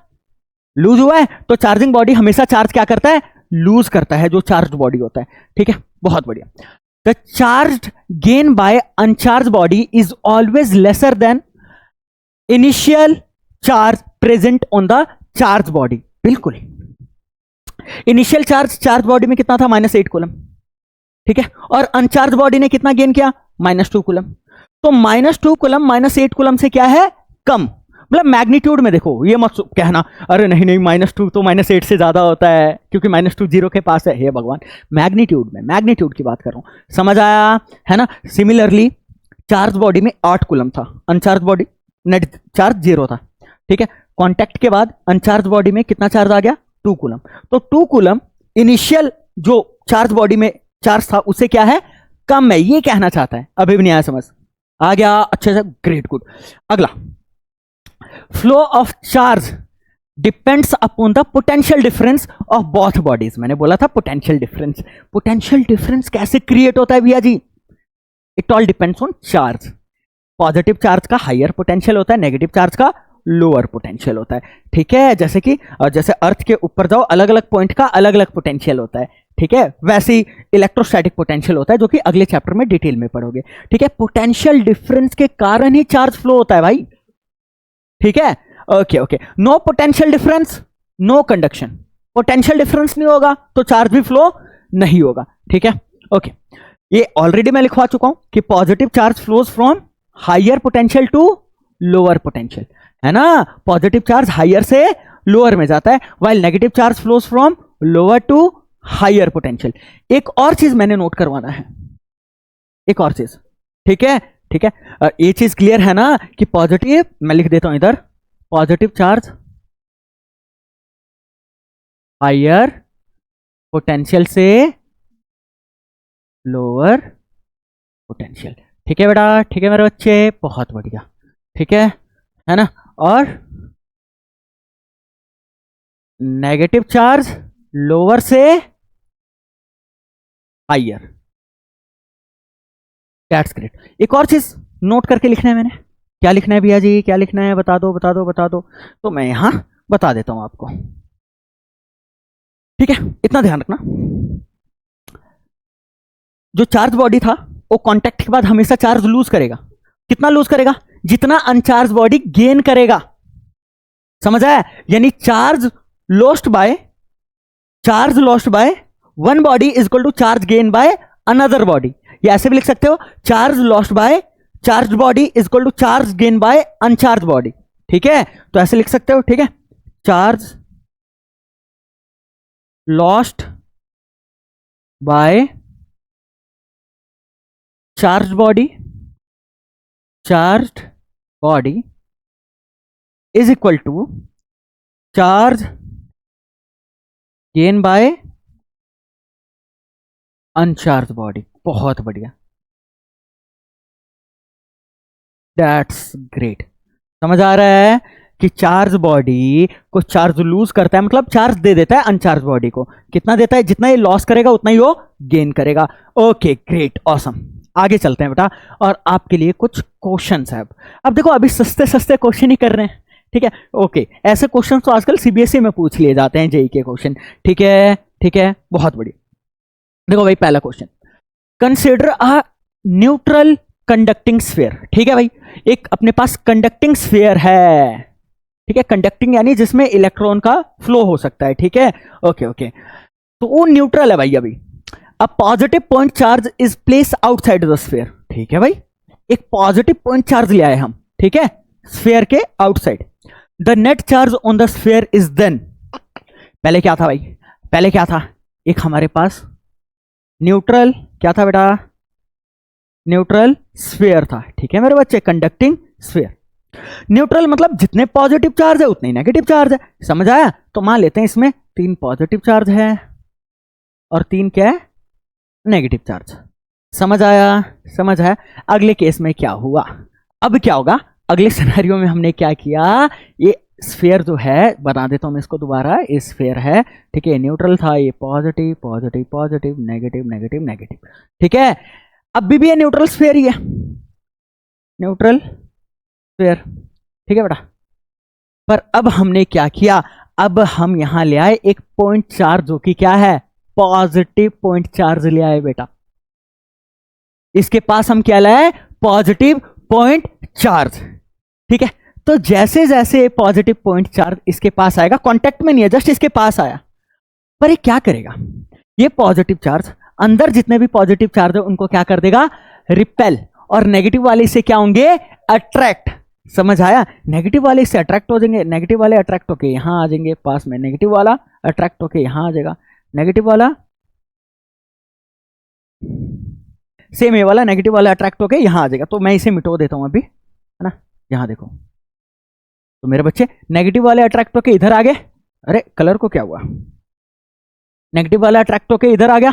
लूज हुआ है, तो चार्जिंग बॉडी हमेशा चार्ज क्या करता है? लूज करता है, जो चार्ज बॉडी होता है, ठीक है। बहुत बढ़िया। The charge gain by uncharge body is always lesser than initial charge present on the charge body. बिल्कुल, इनिशियल चार्ज बॉडी में कितना था? -8 कूलम, ठीक है। और अनचार्ज बॉडी ने कितना गेन किया? -2 कूलम। तो -2 कूलम -8 कूलम से क्या है? कम। मतलब मैग्नीट्यूड में देखो, ये मत कहना अरे नहीं नहीं -2 तो -8 से ज्यादा होता है, क्योंकि -2 0 के पास है। हे भगवान, मैग्नीट्यूड की बात कर रहा हूं। समझ आया है ना? सिमिलरली चार्ज बॉडी में 8 कूलम था, अनचार्ज बॉडी नेट चार्ज 0 था, ठीक है। कॉन्टैक्ट के बाद अनचार्ज बॉडी में कितना चार्ज आ गया? 2 कूलम। तो 2 कूलम इनिशियल जो चार्ज बॉडी में चार्ज था उससे क्या है? कम है, ये कहना चाहता है। अभी भी नहीं आया समझ? आ गया? अच्छे से, ग्रेट, गुड। अगला, flow of charge depends upon the potential difference of both bodies. मैंने बोला था पोटेंशियल डिफरेंस कैसे क्रिएट होता है भैया जी? It all depends on charge. Positive charge का हायर पोटेंशियल होता है, नेगेटिव चार्ज का लोअर पोटेंशियल होता है, ठीक है। जैसे अर्थ के ऊपर जाओ, अलग अलग पॉइंट का अलग अलग पोटेंशियल होता है, ठीक है। वैसे ही इलेक्ट्रोस्टैटिक पोटेंशियल होता है, जो कि अगले चैप्टर में डिटेल में पढ़ोगे, ठीक है। पोटेंशियल डिफरेंस के कारण ही चार्ज फ्लो होता है भाई, ठीक है। Okay okay, no potential difference no conduction. Potential difference नहीं होगा तो चार्ज भी फ्लो नहीं होगा, ठीक है। ओके, ये ऑलरेडी मैं लिखवा चुका हूं कि positive charge flows from higher potential to lower potential, है ना। पॉजिटिव चार्ज हायर से लोअर में जाता है, while negative charge flows from lower to higher potential. एक और चीज मैंने नोट करवाना है, एक और चीज, ठीक है, ठीक है। ये चीज क्लियर है ना कि पॉजिटिव, मैं लिख देता हूं इधर, पॉजिटिव चार्ज हायर पोटेंशियल से लोअर पोटेंशियल, ठीक है बेटा, ठीक है मेरे बच्चे, बहुत बढ़िया, ठीक है ना। और नेगेटिव चार्ज लोअर से हायर, दैट्स ग्रेट। एक और चीज नोट करके लिखना है मैंने, क्या लिखना है भैया जी? क्या लिखना है? बता दो बता दो बता दो। तो मैं यहां बता देता हूं आपको, ठीक है। इतना ध्यान रखना, जो चार्ज बॉडी था वो कांटेक्ट के बाद हमेशा चार्ज लूज करेगा। कितना लूज करेगा? जितना अनचार्ज बॉडी गेन करेगा। समझ आया? यानी charge lost by one body is equal to charge gain by another body. या ऐसे भी लिख सकते हो, charge lost by charge body is equal to charge gain by uncharge body, ठीक है। तो ऐसे लिख सकते हो, ठीक है। Charge lost by charge body is equal to charge gain by uncharge body. बहुत बढ़िया, दैट्स ग्रेट। समझ आ रहा है कि चार्ज बॉडी को चार्ज लूज करता है, मतलब चार्ज दे देता है अनचार्ज बॉडी को। कितना देता है? जितना ये लॉस करेगा उतना ही वो गेन करेगा। ओके ग्रेट ऑसम, आगे चलते हैं बेटा और आपके लिए कुछ क्वेश्चंस है। अब देखो अभी सस्ते सस्ते क्वेश्चन ही कर रहे हैं, ठीक है। ओके, ऐसे क्वेश्चन तो आजकल सीबीएसई में पूछ लिए जाते हैं, जेई के क्वेश्चन, ठीक है ठीक है, बहुत बढ़िया। देखो भाई पहला question, consider a neutral conducting sphere. ठीक है भाई, एक अपने पास कंडक्टिंग स्फीयर है, ठीक है, कंडक्टिंग यानी जिसमें इलेक्ट्रॉन का फ्लो हो सकता है, ठीक है। ओके ओके, तो वो न्यूट्रल है भाई। अभी a positive point charge is place outside the sphere. ठीक है भाई, एक पॉजिटिव पॉइंट चार्ज ले आए हम, ठीक है, स्फीयर के outside. The net charge on the sphere is then, पहले क्या था भाई, पहले क्या था, एक हमारे पास न्यूट्रल, क्या था बेटा, न्यूट्रल स्फीयर था, ठीक है मेरे बच्चे, कंडक्टिंग स्फीयर। न्यूट्रल मतलब जितने पॉजिटिव चार्ज है उतने नेगेटिव चार्ज है, समझ आया। तो मान लेते हैं इसमें 3 पॉजिटिव चार्ज है और 3 क्या है, नेगेटिव चार्ज। समझ आया, समझ आया। अगले केस में क्या हुआ, अब क्या होगा, अगले सिनेरियो में हमने क्या किया, ये स्फीयर जो है, बना देता हूं मैं इसको दोबारा, ये स्फीयर है, ठीक है, न्यूट्रल था, ये positive positive positive negative negative negative, ठीक है। अभी भी ये न्यूट्रल स्फीयर ही है, न्यूट्रल स्फीयर, ठीक है बेटा। पर अब हमने क्या किया, अब हम यहां ले आए एक पॉइंट चार्ज जो कि क्या है, पॉजिटिव पॉइंट चार्ज ले आए बेटा। इसके पास हम क्या लाए, पॉजिटिव पॉइंट चार्ज, ठीक है। तो जैसे जैसे पॉजिटिव पॉइंट चार्ज इसके पास आएगा, कांटेक्ट में नहीं है, जस्ट इसके पास आया, पर ये क्या करेगा, ये पॉजिटिव चार्ज अंदर जितने भी पॉजिटिव चार्ज है उनको क्या कर देगा, रिपेल, और नेगेटिव वाले से क्या होंगे, अट्रैक्ट। समझ आया, नेगेटिव वाले इससे अट्रैक्ट हो जाएंगे, नेगेटिव वाले अट्रैक्ट होके यहां आ जाएंगे पास में, नेगेटिव वाला अट्रैक्ट होके यहां आ जाएगा, नेगेटिव वाला सेम, ये वाला नेगेटिव वाला अट्रैक्ट होके यहां आ जाएगा। तो मैं इसे मिटो देता हूं अभी, है ना, यहां देखो, तो मेरे बच्चे नेगेटिव वाले अट्रैक्ट होके इधर आ गए, अरे कलर को क्या हुआ, नेगेटिव वाला अट्रैक्ट होके इधर आ गया,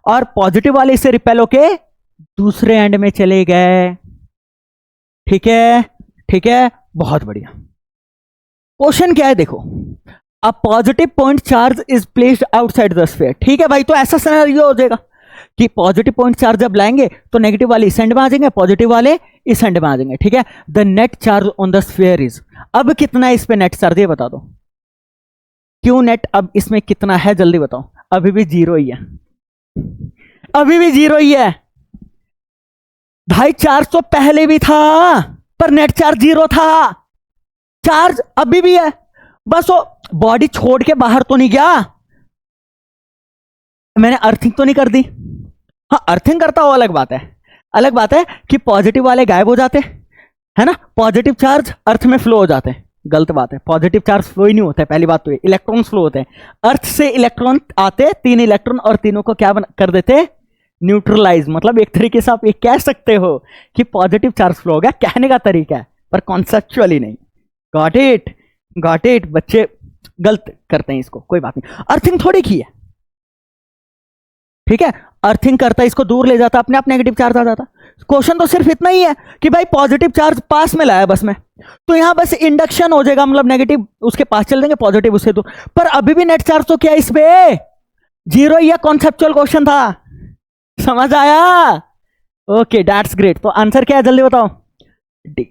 और पॉजिटिव वाले इससे रिपेल होके दूसरे एंड में चले गए, ठीक है ठीक है, बहुत बढ़िया। क्वेश्चन क्या है देखो, a positive point charge is placed outside the sphere. ठीक है भाई, तो ऐसा सिनेरियो हो जाएगा कि पॉजिटिव पॉइंट चार्ज जब लाएंगे तो नेगेटिव वाले इस एंड में आ जाएंगे, पॉजिटिव वाले इस एंड में आ जाएंगे, ठीक है। The net charge on the sphere is, अब कितना है इस पे नेट चार्ज, ये बता दो, क्यों नेट, अब इसमें कितना है जल्दी बताओ, अभी भी 0 ही है, अभी भी 0 ही है भाई। चार्ज तो पहले भी था पर नेट चार्ज 0 था, चार्ज अभी भी है, बस वो बॉडी छोड़ के बाहर तो नहीं गया, मैंने अर्थिंग तो नहीं कर दी। हाँ अर्थिंग करता हो अलग बात है, अलग बात है कि पॉजिटिव वाले गायब हो जाते है ना, पॉजिटिव चार्ज अर्थ में फ्लो हो जाते हैं, गलत बात है, पॉजिटिव चार्ज फ्लो ही नहीं होता है, पहली बात तो ये, इलेक्ट्रॉन फ्लो होते हैं, अर्थ से इलेक्ट्रॉन आते 3 इलेक्ट्रॉन और तीनों को क्या कर देते, न्यूट्रलाइज। मतलब एक तरीके से आप ये कह सकते हो कि पॉजिटिव चार्ज फ्लो हो गया, कहने का तरीका है पर कॉन्सेप्चुअली नहीं। गॉट इट, गॉट इट, बच्चे गलत करते हैं इसको, कोई बात नहीं, अर्थिंग थोड़ी की है, ठीक है, अर्थिंग करता है, इसको दूर ले जाता, अपने आप नेगेटिव चार्ज आ जाता। क्वेश्चन तो सिर्फ इतना ही है कि भाई पॉजिटिव चार्ज पास में लाया बस में, तो यहां बस इंडक्शन हो जाएगा, मतलब नेगेटिव उसके पास चल देंगे, पॉजिटिव उससे दूर, पर अभी भी नेट चार्ज तो क्या इस पे 0 ही है, कॉन्सेप्चुअल क्वेश्चन था, समझ आया। ओके दैट्स ग्रेट, तो आंसर क्या है जल्दी बताओ, डी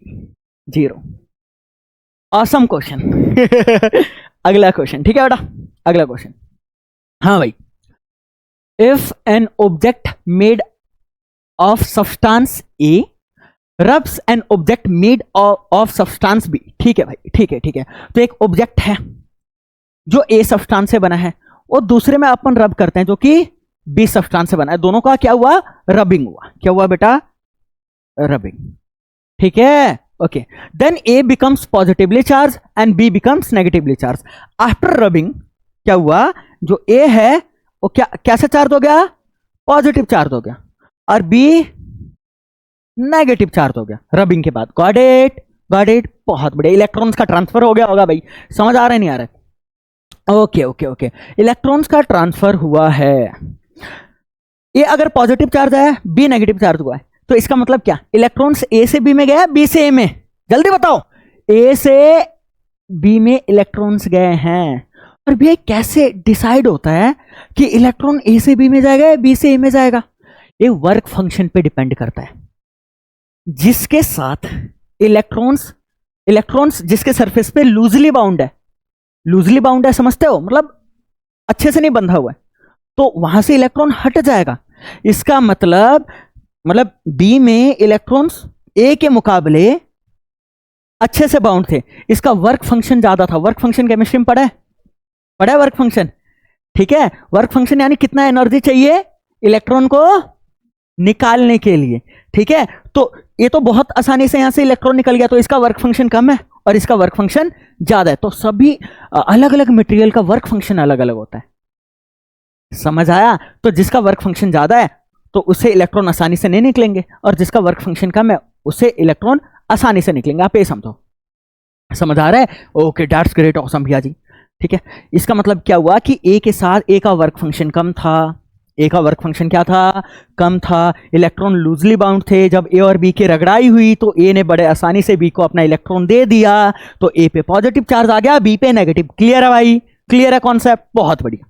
0। Awesome question. अगला क्वेश्चन, ठीक है बेटा, अगला क्वेश्चन, हाँ भाई, if an object made of substance A rubs an object made of substance B. ठीक है भाई, ठीक है ठीक है, तो एक ऑब्जेक्ट है जो ए सब्सटेंस से बना है, और दूसरे में अपन रब करते हैं जो कि बी सब्सटेंस से बना है, दोनों का क्या हुआ, रबिंग हुआ, क्या हुआ बेटा, रबिंग, ठीक है। Okay, then A becomes positively charge and B becomes negatively charge. After rubbing क्या हुआ, जो ए है वो क्या कैसे चार्ज हो गया, पॉजिटिव चार्ज हो गया, और बी नेगेटिव चार्ज हो गया रबिंग के बाद। गॉट इट, गॉट इट, बहुत बढ़िया, इलेक्ट्रॉन्स का ट्रांसफर हो गया होगा भाई, समझ आ रहा है नहीं आ रहा है, ओके ओके ओके, इलेक्ट्रॉन्स का ट्रांसफर हुआ है। ए अगर पॉजिटिव चार्ज है, बी नेगेटिव चार्ज हुआ है, तो इसका मतलब क्या, इलेक्ट्रॉन्स ए से बी में गया, बी से ए में, जल्दी बताओ, ए से बी में इलेक्ट्रॉन्स गए हैं, और भैया कैसे डिसाइड होता है कि इलेक्ट्रॉन ए से बी में जाएगा या बी से ए में जाएगा? ये वर्क फंक्शन पे डिपेंड करता है। जिसके साथ इलेक्ट्रॉन्स जिसके सरफेस पे लूजली बाउंड है, समझते हो, मतलब अच्छे से नहीं बंधा हुआ है, तो वहां से इलेक्ट्रॉन हट जाएगा। इसका मतलब बी में इलेक्ट्रॉन्स ए के मुकाबले अच्छे से बाउंड थे, इसका वर्क फंक्शन ज्यादा था। वर्क फंक्शन केमिस्ट्री में पढ़ा है वर्क फंक्शन, ठीक है। वर्क फंक्शन यानी कितना एनर्जी चाहिए इलेक्ट्रॉन को निकालने के लिए, ठीक है। तो ये तो बहुत आसानी से यहां से इलेक्ट्रॉन निकल गया, तो इसका वर्क फंक्शन कम है और इसका वर्क फंक्शन ज्यादा है। तो सभी अलग अलग मटेरियल का वर्क फंक्शन अलग अलग होता है, समझ आया? तो जिसका वर्क फंक्शन ज्यादा है तो उससे इलेक्ट्रॉन आसानी से नहीं निकलेंगे, और जिसका वर्क फंक्शन कम है उससे इलेक्ट्रॉन आसानी से निकलेंगे। आप ये समझो, समझ आ रहा है? ओके, दैट्स ग्रेट, ऑसम भैया जी, ठीक है। इसका मतलब क्या हुआ कि ए के साथ ए का वर्क फंक्शन कम था। ए का वर्क फंक्शन क्या था? कम था। इलेक्ट्रॉन लूजली बाउंड थे। जब ए और बी की रगड़ाई हुई तो ए ने बड़े आसानी से बी को अपना इलेक्ट्रॉन दे दिया, तो ए पे पॉजिटिव चार्ज आ गया, बी पे नेगेटिव। क्लियर है भाई? क्लियर है कॉन्सेप्ट? बहुत बढ़िया।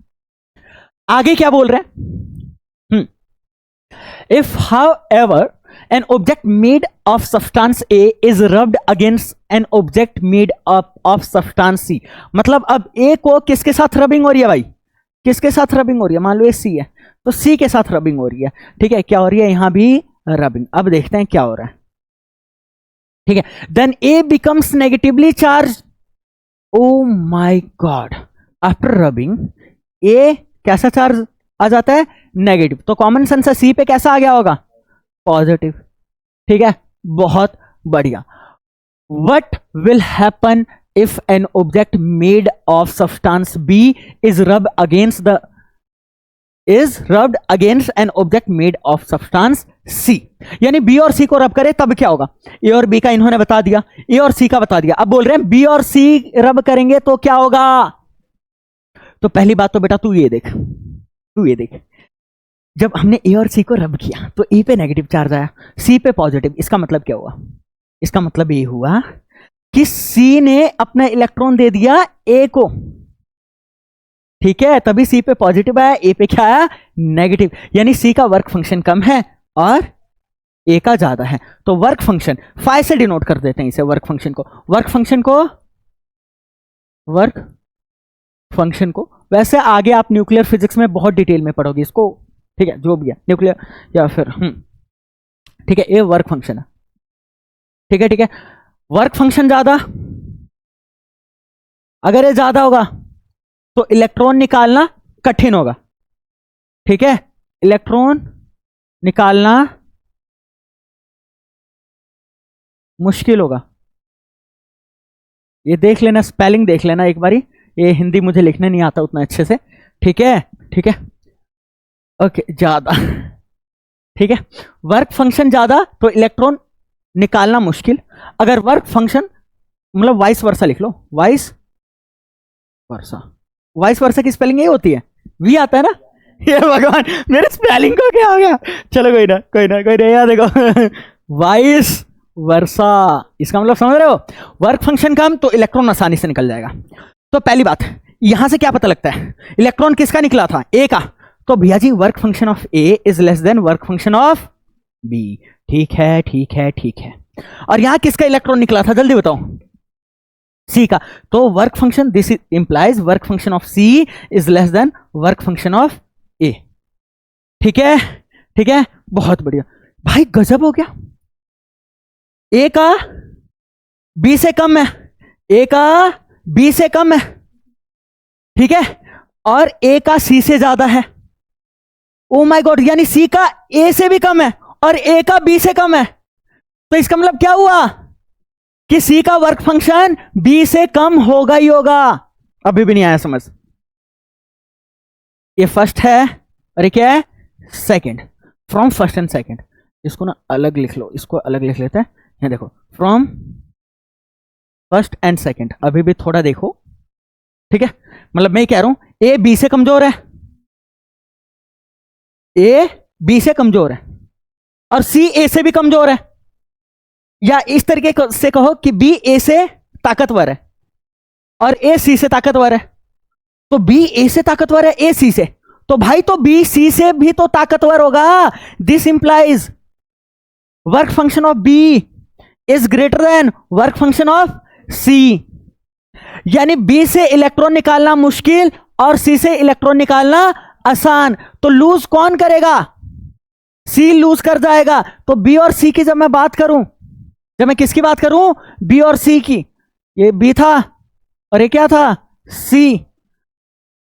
आगे क्या बोल रहे हैं? If how ever an object made of substance A is rubbed against an object made of substance C, मतलब अब A को किसके साथ रबिंग हो रही है भाई? किसके साथ रबिंग हो रही है? मान लो ये C है, तो C के साथ रबिंग हो रही है, ठीक है। क्या हो रही है? यहां भी रबिंग। अब देखते हैं क्या हो रहा है, ठीक है। Then A becomes negatively charged. Oh my God, after rubbing A कैसा चार्ज आ जाता है? नेगेटिव। तो कॉमन सेंस से C पे कैसा आ गया होगा? पॉजिटिव, ठीक है। बहुत बढ़िया। What will happen if an object made of substance B is rubbed against an object made of substance C? यानी B और C को रब करे तब क्या होगा? A और B का इन्होंने बता दिया, A और C का बता दिया। अब बोल रहे हैं B और C रब करेंगे तो क्या होगा? तो पहली बात तो बेटा तू ये देख, जब हमने ए और सी को रब किया तो ए पे नेगेटिव चार्ज आया, सी पे पॉजिटिव। इसका मतलब क्या हुआ? इसका मतलब ये हुआ कि सी ने अपना इलेक्ट्रॉन दे दिया ए को, ठीक है, तभी सी पे पॉजिटिव आया, ए पे क्या आया? नेगेटिव। यानी सी का वर्क फंक्शन कम है और ए का ज्यादा है। तो वर्क फंक्शन फाइ से डिनोट कर देते हैं इसे, वर्क फंक्शन को। वैसे आगे आप न्यूक्लियर फिजिक्स में बहुत डिटेल में पढ़ोगे इसको, ठीक है, जो भी है न्यूक्लियर या फिर ठीक है। ये वर्क फंक्शन है, ठीक है। वर्क फंक्शन ज्यादा, अगर ये ज्यादा होगा तो इलेक्ट्रॉन निकालना कठिन होगा, ठीक है। इलेक्ट्रॉन निकालना मुश्किल होगा। ये देख लेना, स्पेलिंग देख लेना एक बारी, ये हिंदी मुझे लिखने नहीं आता उतना अच्छे से, ठीक है। ओके, ज्यादा, ठीक है। वर्क फंक्शन ज्यादा तो इलेक्ट्रॉन निकालना मुश्किल। अगर वर्क फंक्शन वाइस वर्सा लिख लो, वाइस वर्सा की स्पेलिंग ये होती है, वी आता है ना। ये भगवान, मेरे स्पेलिंग को क्या हो गया? चलो कोई ना यार, देखो वाइस वर्सा, इसका मतलब समझ रहे हो? वर्क फंक्शन कम तो इलेक्ट्रॉन आसानी से निकल जाएगा। तो पहली बात, यहां से क्या पता लगता है? इलेक्ट्रॉन किसका निकला था? ए का। तो भैया जी work function of A is less than work function of B, ठीक है। और यहां किसका इलेक्ट्रॉन निकला था? जल्दी बताओ। सी का। तो work function, this implies work function of C is less than work function of A, ठीक है। बहुत बढ़िया भाई, गजब हो गया। ए का बी से कम है, ए का बी से कम है, ठीक है, और ए का सी से ज्यादा है। ओ माय गॉड, यानी सी का ए से भी कम है और ए का बी से कम है। तो इसका मतलब क्या हुआ कि सी का वर्क फंक्शन बी से कम होगा ही होगा। अभी भी नहीं आया समझ? ये फर्स्ट है और ये क्या है? Second. From first and second, इसको ना अलग लिख लो, इसको अलग लिख लेते हैं। ये देखो, फ्रॉम फर्स्ट एंड सेकंड। अभी भी थोड़ा देखो, ठीक है। मतलब मैं कह रहा हूं ए बी से कमजोर है, ए बी से कमजोर है, और सी ए से भी कमजोर है, या इस तरीके से कहो कि बी ए से ताकतवर है। और ए सी से ताकतवर है, तो बी ए से ताकतवर है, ए सी से, तो भाई तो बी सी से भी तो ताकतवर होगा। This implies work function of B is greater than work function of C. यानी बी से इलेक्ट्रॉन निकालना मुश्किल और सी से इलेक्ट्रॉन निकालना आसान, तो लूज कौन करेगा? सी लूज कर जाएगा। तो बी और सी की जब मैं बात करूं, जब मैं किसकी बात करूं? बी और सी की। ये बी था और ये क्या था? सी।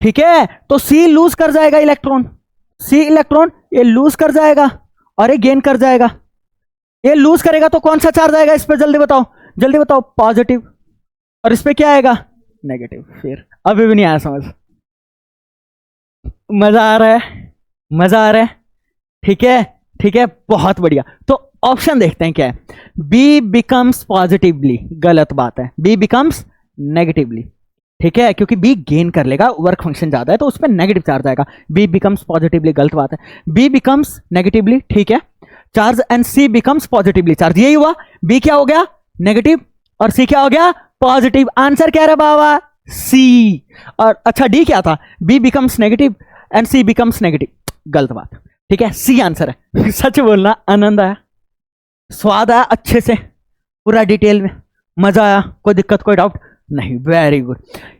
ठीक है, तो सी लूज कर जाएगा इलेक्ट्रॉन, सी इलेक्ट्रॉन ये लूज कर जाएगा और ये गेन कर जाएगा। ये लूज करेगा तो कौन सा चार्ज आएगा इस पे? जल्दी बताओ, जल्दी बताओ। पॉजिटिव। और इस पे क्या आएगा? नेगेटिव। फिर अभी भी नहीं आया समझ? मजा आ रहा है? मजा आ रहा है? ठीक है, ठीक है, बहुत बढ़िया। तो ऑप्शन देखते हैं क्या है। बी बिकम्स पॉजिटिवली, गलत बात है। बी बिकम्स नेगेटिवली, ठीक है, क्योंकि बी गेन कर लेगा, वर्क फंक्शन ज्यादा है तो उस पर नेगेटिव चार्ज आएगा। बी बिकम्स पॉजिटिवली, गलत बात है। बी बिकम्स नेगेटिवली, ठीक है, charge, and C becomes positively charge. यही हुआ, बी क्या हो गया? नेगेटिव, और सी क्या हो गया? पॉजिटिव। आंसर क्या रहा बाबा? सी। और अच्छा डी क्या था? B becomes negative and C becomes negative, गलत बात। ठीक है, सी आंसर है। सच बोलना, आनंद आया, स्वाद आया अच्छे से, पूरा डिटेल में, मजा आया, कोई दिक्कत कोई डाउट नहीं? वेरी गुड,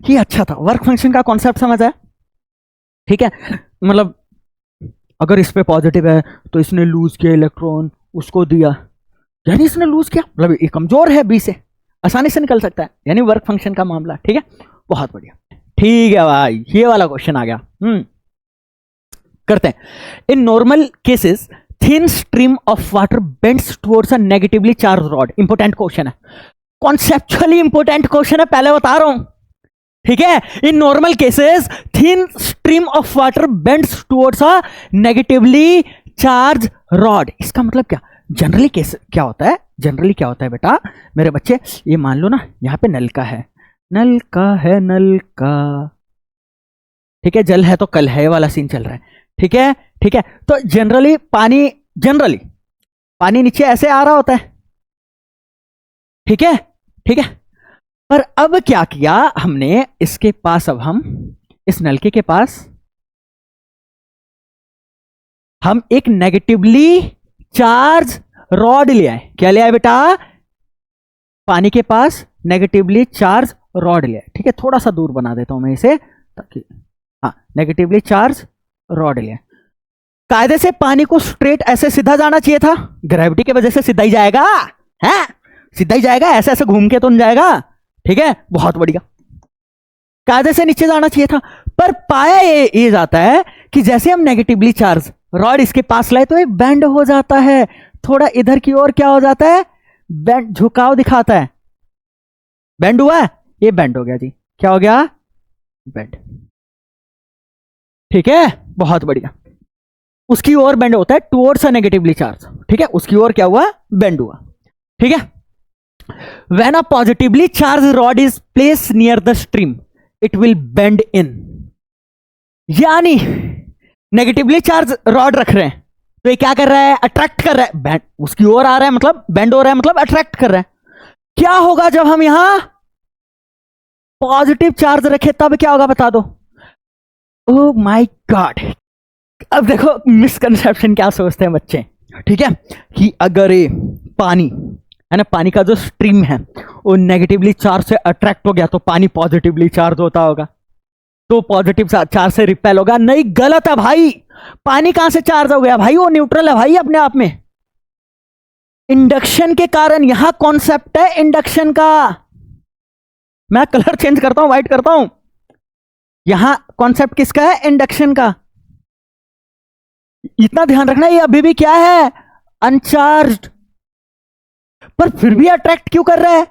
ये अच्छा था। वर्क फंक्शन का कॉन्सेप्ट समझ आया? ठीक है, मतलब अगर इस पे पॉजिटिव है तो इसने लूज किया इलेक्ट्रॉन, उसको दिया, यानी इसने लूज किया, मतलब ये कमजोर है, बी से आसानी से निकल सकता है, यानी वर्क फंक्शन का मामला। ठीक है, बहुत बढ़िया। ठीक है भाई, ये वाला क्वेश्चन आ गया। करते हैं। In normal cases thin stream of water bends towards a negatively charge rod. Important question है, कॉन्सेप्चुअली इंपॉर्टेंट क्वेश्चन है, पहले बता रहा हूं। ठीक है, in normal cases thin stream of water bends towards a negatively charge rod. इसका मतलब क्या? जनरली केस क्या होता है? जनरली क्या होता है बेटा मेरे बच्चे, ये मान लो ना, यहां पे नलका है, नलका है, नलका, ठीक है, जल है तो कल है वाला सीन चल रहा है। ठीक है, ठीक है, तो जनरली पानी नीचे ऐसे आ रहा होता है। ठीक है, ठीक है, पर अब क्या किया हमने, इसके पास, अब हम इस नलके के पास हम एक नेगेटिवली चार्ज रॉड ले आए। क्या ले आए बेटा? पानी के पास नेगेटिवली चार्ज रॉड ले आए। ठीक है, थोड़ा सा दूर बना देता हूं मैं इसे ताकि, हाँ, नेगेटिवली चार्ज रॉड ले आए। कायदे से पानी को स्ट्रेट ऐसे सीधा जाना चाहिए था, ग्रेविटी की वजह से सीधा ही जाएगा, है सीधा ही जाएगा, ऐसे ऐसे घूम के तो नहीं जाएगा। ठीक है, बहुत बढ़िया, कायदे से नीचे जाना चाहिए था। पर पाया ये जाता है कि जैसे हम नेगेटिवली चार्ज रॉड इसके पास लाए तो ये बेंड हो जाता है, थोड़ा इधर की ओर क्या हो जाता है? बेंड, झुकाव दिखाता है। बेंड हुआ है, ये बेंड हो गया जी, क्या हो गया? बेंड। ठीक है, बहुत बढ़िया, उसकी ओर बेंड होता है टुवर्ड्स अ नेगेटिवली चार्ज। ठीक है, उसकी ओर क्या हुआ? बेंड हुआ। ठीक है, when a positively charge rod is place near the stream it will bend इन। यानी नेगेटिवली चार्ज रॉड रख रहे हैं तो ये क्या कर रहा है? अट्रैक्ट कर रहा है, बेंड उसकी ओर आ रहा है, मतलब बेंड हो रहा है, मतलब अट्रैक्ट कर रहा है। क्या होगा जब हम यहां पॉजिटिव चार्ज रखे, तब क्या होगा बता दो? ओह माय गॉड, अब देखो मिसकंसेप्शन क्या सोचते हैं बच्चे। ठीक है, कि अगर ये पानी है ना, पानी का जो स्ट्रीम है वो नेगेटिवली चार्ज से अट्रैक्ट हो गया तो पानी पॉजिटिवली चार्ज होता होगा, तो पॉजिटिव चार्ज से रिपेल होगा। नहीं, गलत है भाई, पानी कहां से चार्ज हो गया भाई? वो न्यूट्रल है भाई अपने आप में। इंडक्शन के कारण, यहां कॉन्सेप्ट है इंडक्शन का। मैं कलर चेंज करता हूं, व्हाइट करता हूं। यहां कॉन्सेप्ट किसका है? इंडक्शन का। इतना ध्यान रखना, ये अभी भी क्या है? अनचार्ज्ड, पर फिर भी अट्रैक्ट क्यों कर रहा है?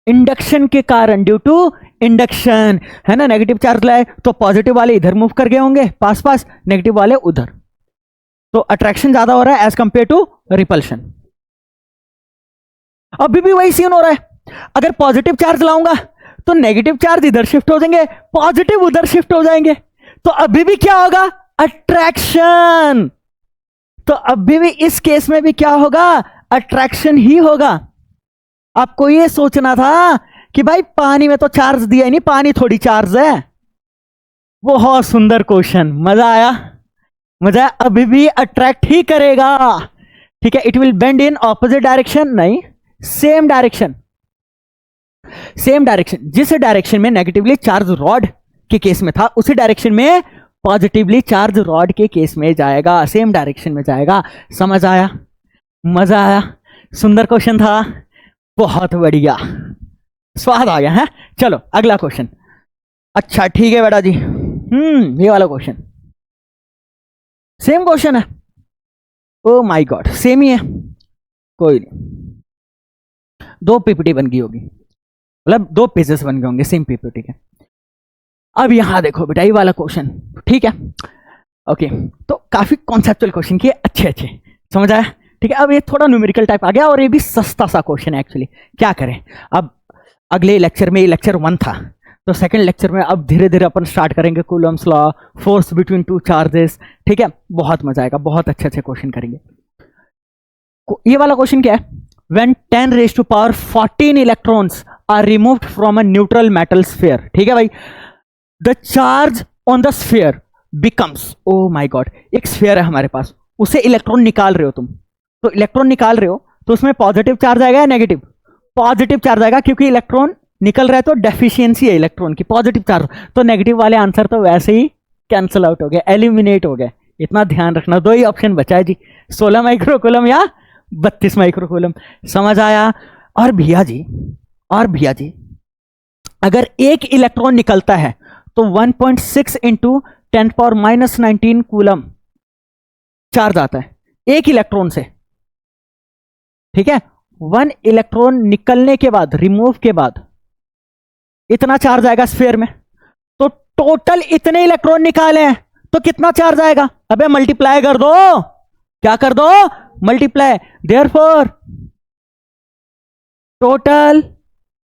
इंडक्शन के कारण, ड्यू टू इंडक्शन, है ना। नेगेटिव चार्ज लाए तो पॉजिटिव वाले इधर मूव कर गए होंगे पास पास, नेगेटिव वाले उधर, तो अट्रैक्शन ज्यादा हो रहा है एज कंपेयर टू रिपल्शन। अभी भी वही सीन हो रहा है। अगर पॉजिटिव चार्ज लाऊंगा तो नेगेटिव चार्ज इधर शिफ्ट हो जाएंगे, पॉजिटिव उधर शिफ्ट हो जाएंगे, तो अभी भी क्या होगा? अट्रैक्शन। तो अभी भी इस केस में भी क्या होगा? अट्रैक्शन ही होगा। आपको ये सोचना था कि भाई पानी में तो चार्ज दिया ही नहीं, पानी थोड़ी चार्ज है। बहुत सुंदर क्वेश्चन, मजा आया, मजा आया। अभी भी अट्रैक्ट ही करेगा, ठीक है। It will bend in opposite direction, नहीं सेम डायरेक्शन, सेम डायरेक्शन। जिस डायरेक्शन में नेगेटिवली चार्ज रॉड के केस में था, उसी डायरेक्शन में पॉजिटिवली चार्ज रॉड के केस में जाएगा, सेम डायरेक्शन में जाएगा। समझ आया, मजा आया, सुंदर क्वेश्चन था, बहुत बढ़िया, स्वाद आ गया है। चलो अगला क्वेश्चन। अच्छा ठीक है बेटा जी, ये वाला क्वेश्चन सेम क्वेश्चन है। ओ माय गॉड, सेम ही है, कोई नहीं, 2 पीपीटी बन गई होगी, मतलब 2 पेजेस बन गए होंगे सेम पीपीटी के। अब यहां देखो बेटा ये वाला क्वेश्चन, ठीक है, ओके। तो काफी कॉन्सेप्चुअल क्वेश्चन किए, अच्छे अच्छे, समझ आया, ठीक है। अब ये थोड़ा न्यूमेरिकल टाइप आ गया, और ये भी सस्ता सा क्वेश्चन है एक्चुअली। क्या करें, अब अगले लेक्चर में, ये लेक्चर 1 था, तो सेकंड लेक्चर में अब धीरे धीरे अपन स्टार्ट करेंगे Coulomb's law, force between 2 charges, ठीक है। बहुत मजा आएगा, बहुत अच्छे अच्छे क्वेश्चन करेंगे। ये वाला क्वेश्चन क्या है, when 10⁻14 electrons are removed from a neutral metal sphere, ठीक है भाई, the charge on the sphere becomes, oh my God, एक स्फीयर है हमारे पास, उसे इलेक्ट्रॉन निकाल रहे हो तुम, तो इलेक्ट्रॉन निकाल रहे हो तो उसमें पॉजिटिव चार्ज आएगा या नेगेटिव? पॉजिटिव चार्ज आएगा, क्योंकि इलेक्ट्रॉन निकल रहा है तो डेफिशिएंसी है इलेक्ट्रॉन की, पॉजिटिव चार्ज, तो नेगेटिव वाले आंसर तो वैसे ही कैंसिल आउट हो गए, एलिमिनेट हो गए। इतना ध्यान रखना, 2 ही ऑप्शन बचा है जी, 16 माइक्रोकूलम या 32 माइक्रोकूलम, समझ आया। और भैया जी, और भैया जी, अगर एक इलेक्ट्रॉन निकलता है तो 1.6 इंटू 10⁻⁻19 कूलम चार्ज आता है एक इलेक्ट्रॉन से, ठीक है। 1 इलेक्ट्रॉन निकलने के बाद, रिमूव के बाद, इतना चार्ज आएगा स्फीयर में, तो टोटल इतने इलेक्ट्रॉन निकाले हैं तो कितना चार्ज आएगा? अबे मल्टीप्लाई कर दो, क्या कर दो, multiply, therefore total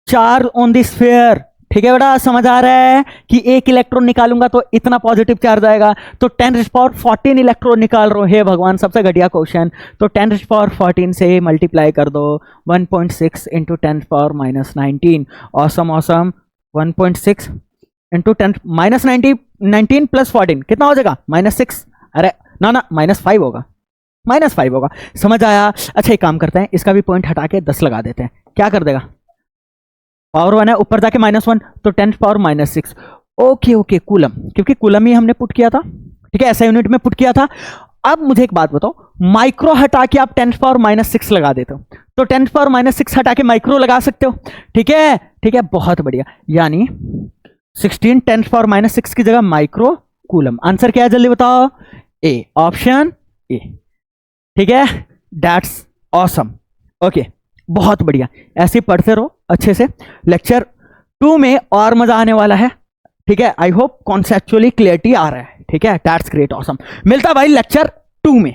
charge on the sphere, ठीक है बेटा, समझ आ रहा है कि एक इलेक्ट्रॉन निकालूंगा तो इतना पॉजिटिव चार्ज आएगा, तो 10⁻14 इलेक्ट्रॉन निकाल रहे हो, हे भगवान सबसे घटिया क्वेश्चन, तो 10⁻14 से मल्टीप्लाई कर दो, 1.6 into 10⁻⁻19, awesome awesome, 1.6 into 10⁻19 plus 14 कितना हो जाएगा? -6, अरे ना ना -5 होगा, -5 होगा, समझ आया। अच्छा एक काम करते हैं, इसका भी पॉइंट हटा के 10 लगा देते हैं, क्या कर देगा, पावर 1 है, ऊपर जाके -1, तो 10⁻⁻6, ओके ओके, कूलम, क्योंकि कूलम ही हमने पुट किया था, ठीक है, ऐसा यूनिट में पुट किया था। अब मुझे एक बात बताओ, माइक्रो हटा के आप 10⁻⁻6 लगा देते हो, तो 10⁻⁻6 हटा के माइक्रो लगा सकते हो, ठीक है, ठीक है, बहुत बढ़िया, यानी 16 10⁻⁻6 की जगह माइक्रो कूलम। आंसर क्या है जल्दी बताओ? ए, ऑप्शन ए, ठीक है, दैट्स ऑसम, ओके, बहुत बढ़िया, ऐसे पढ़ते रहो अच्छे से। लेक्चर 2 में और मजा आने वाला है, ठीक है, आई होप कॉन्सेप्चुअली क्लियरिटी आ रहा है, ठीक है, दैट्स ग्रेट, ऑसम। मिलता भाई लेक्चर 2 में।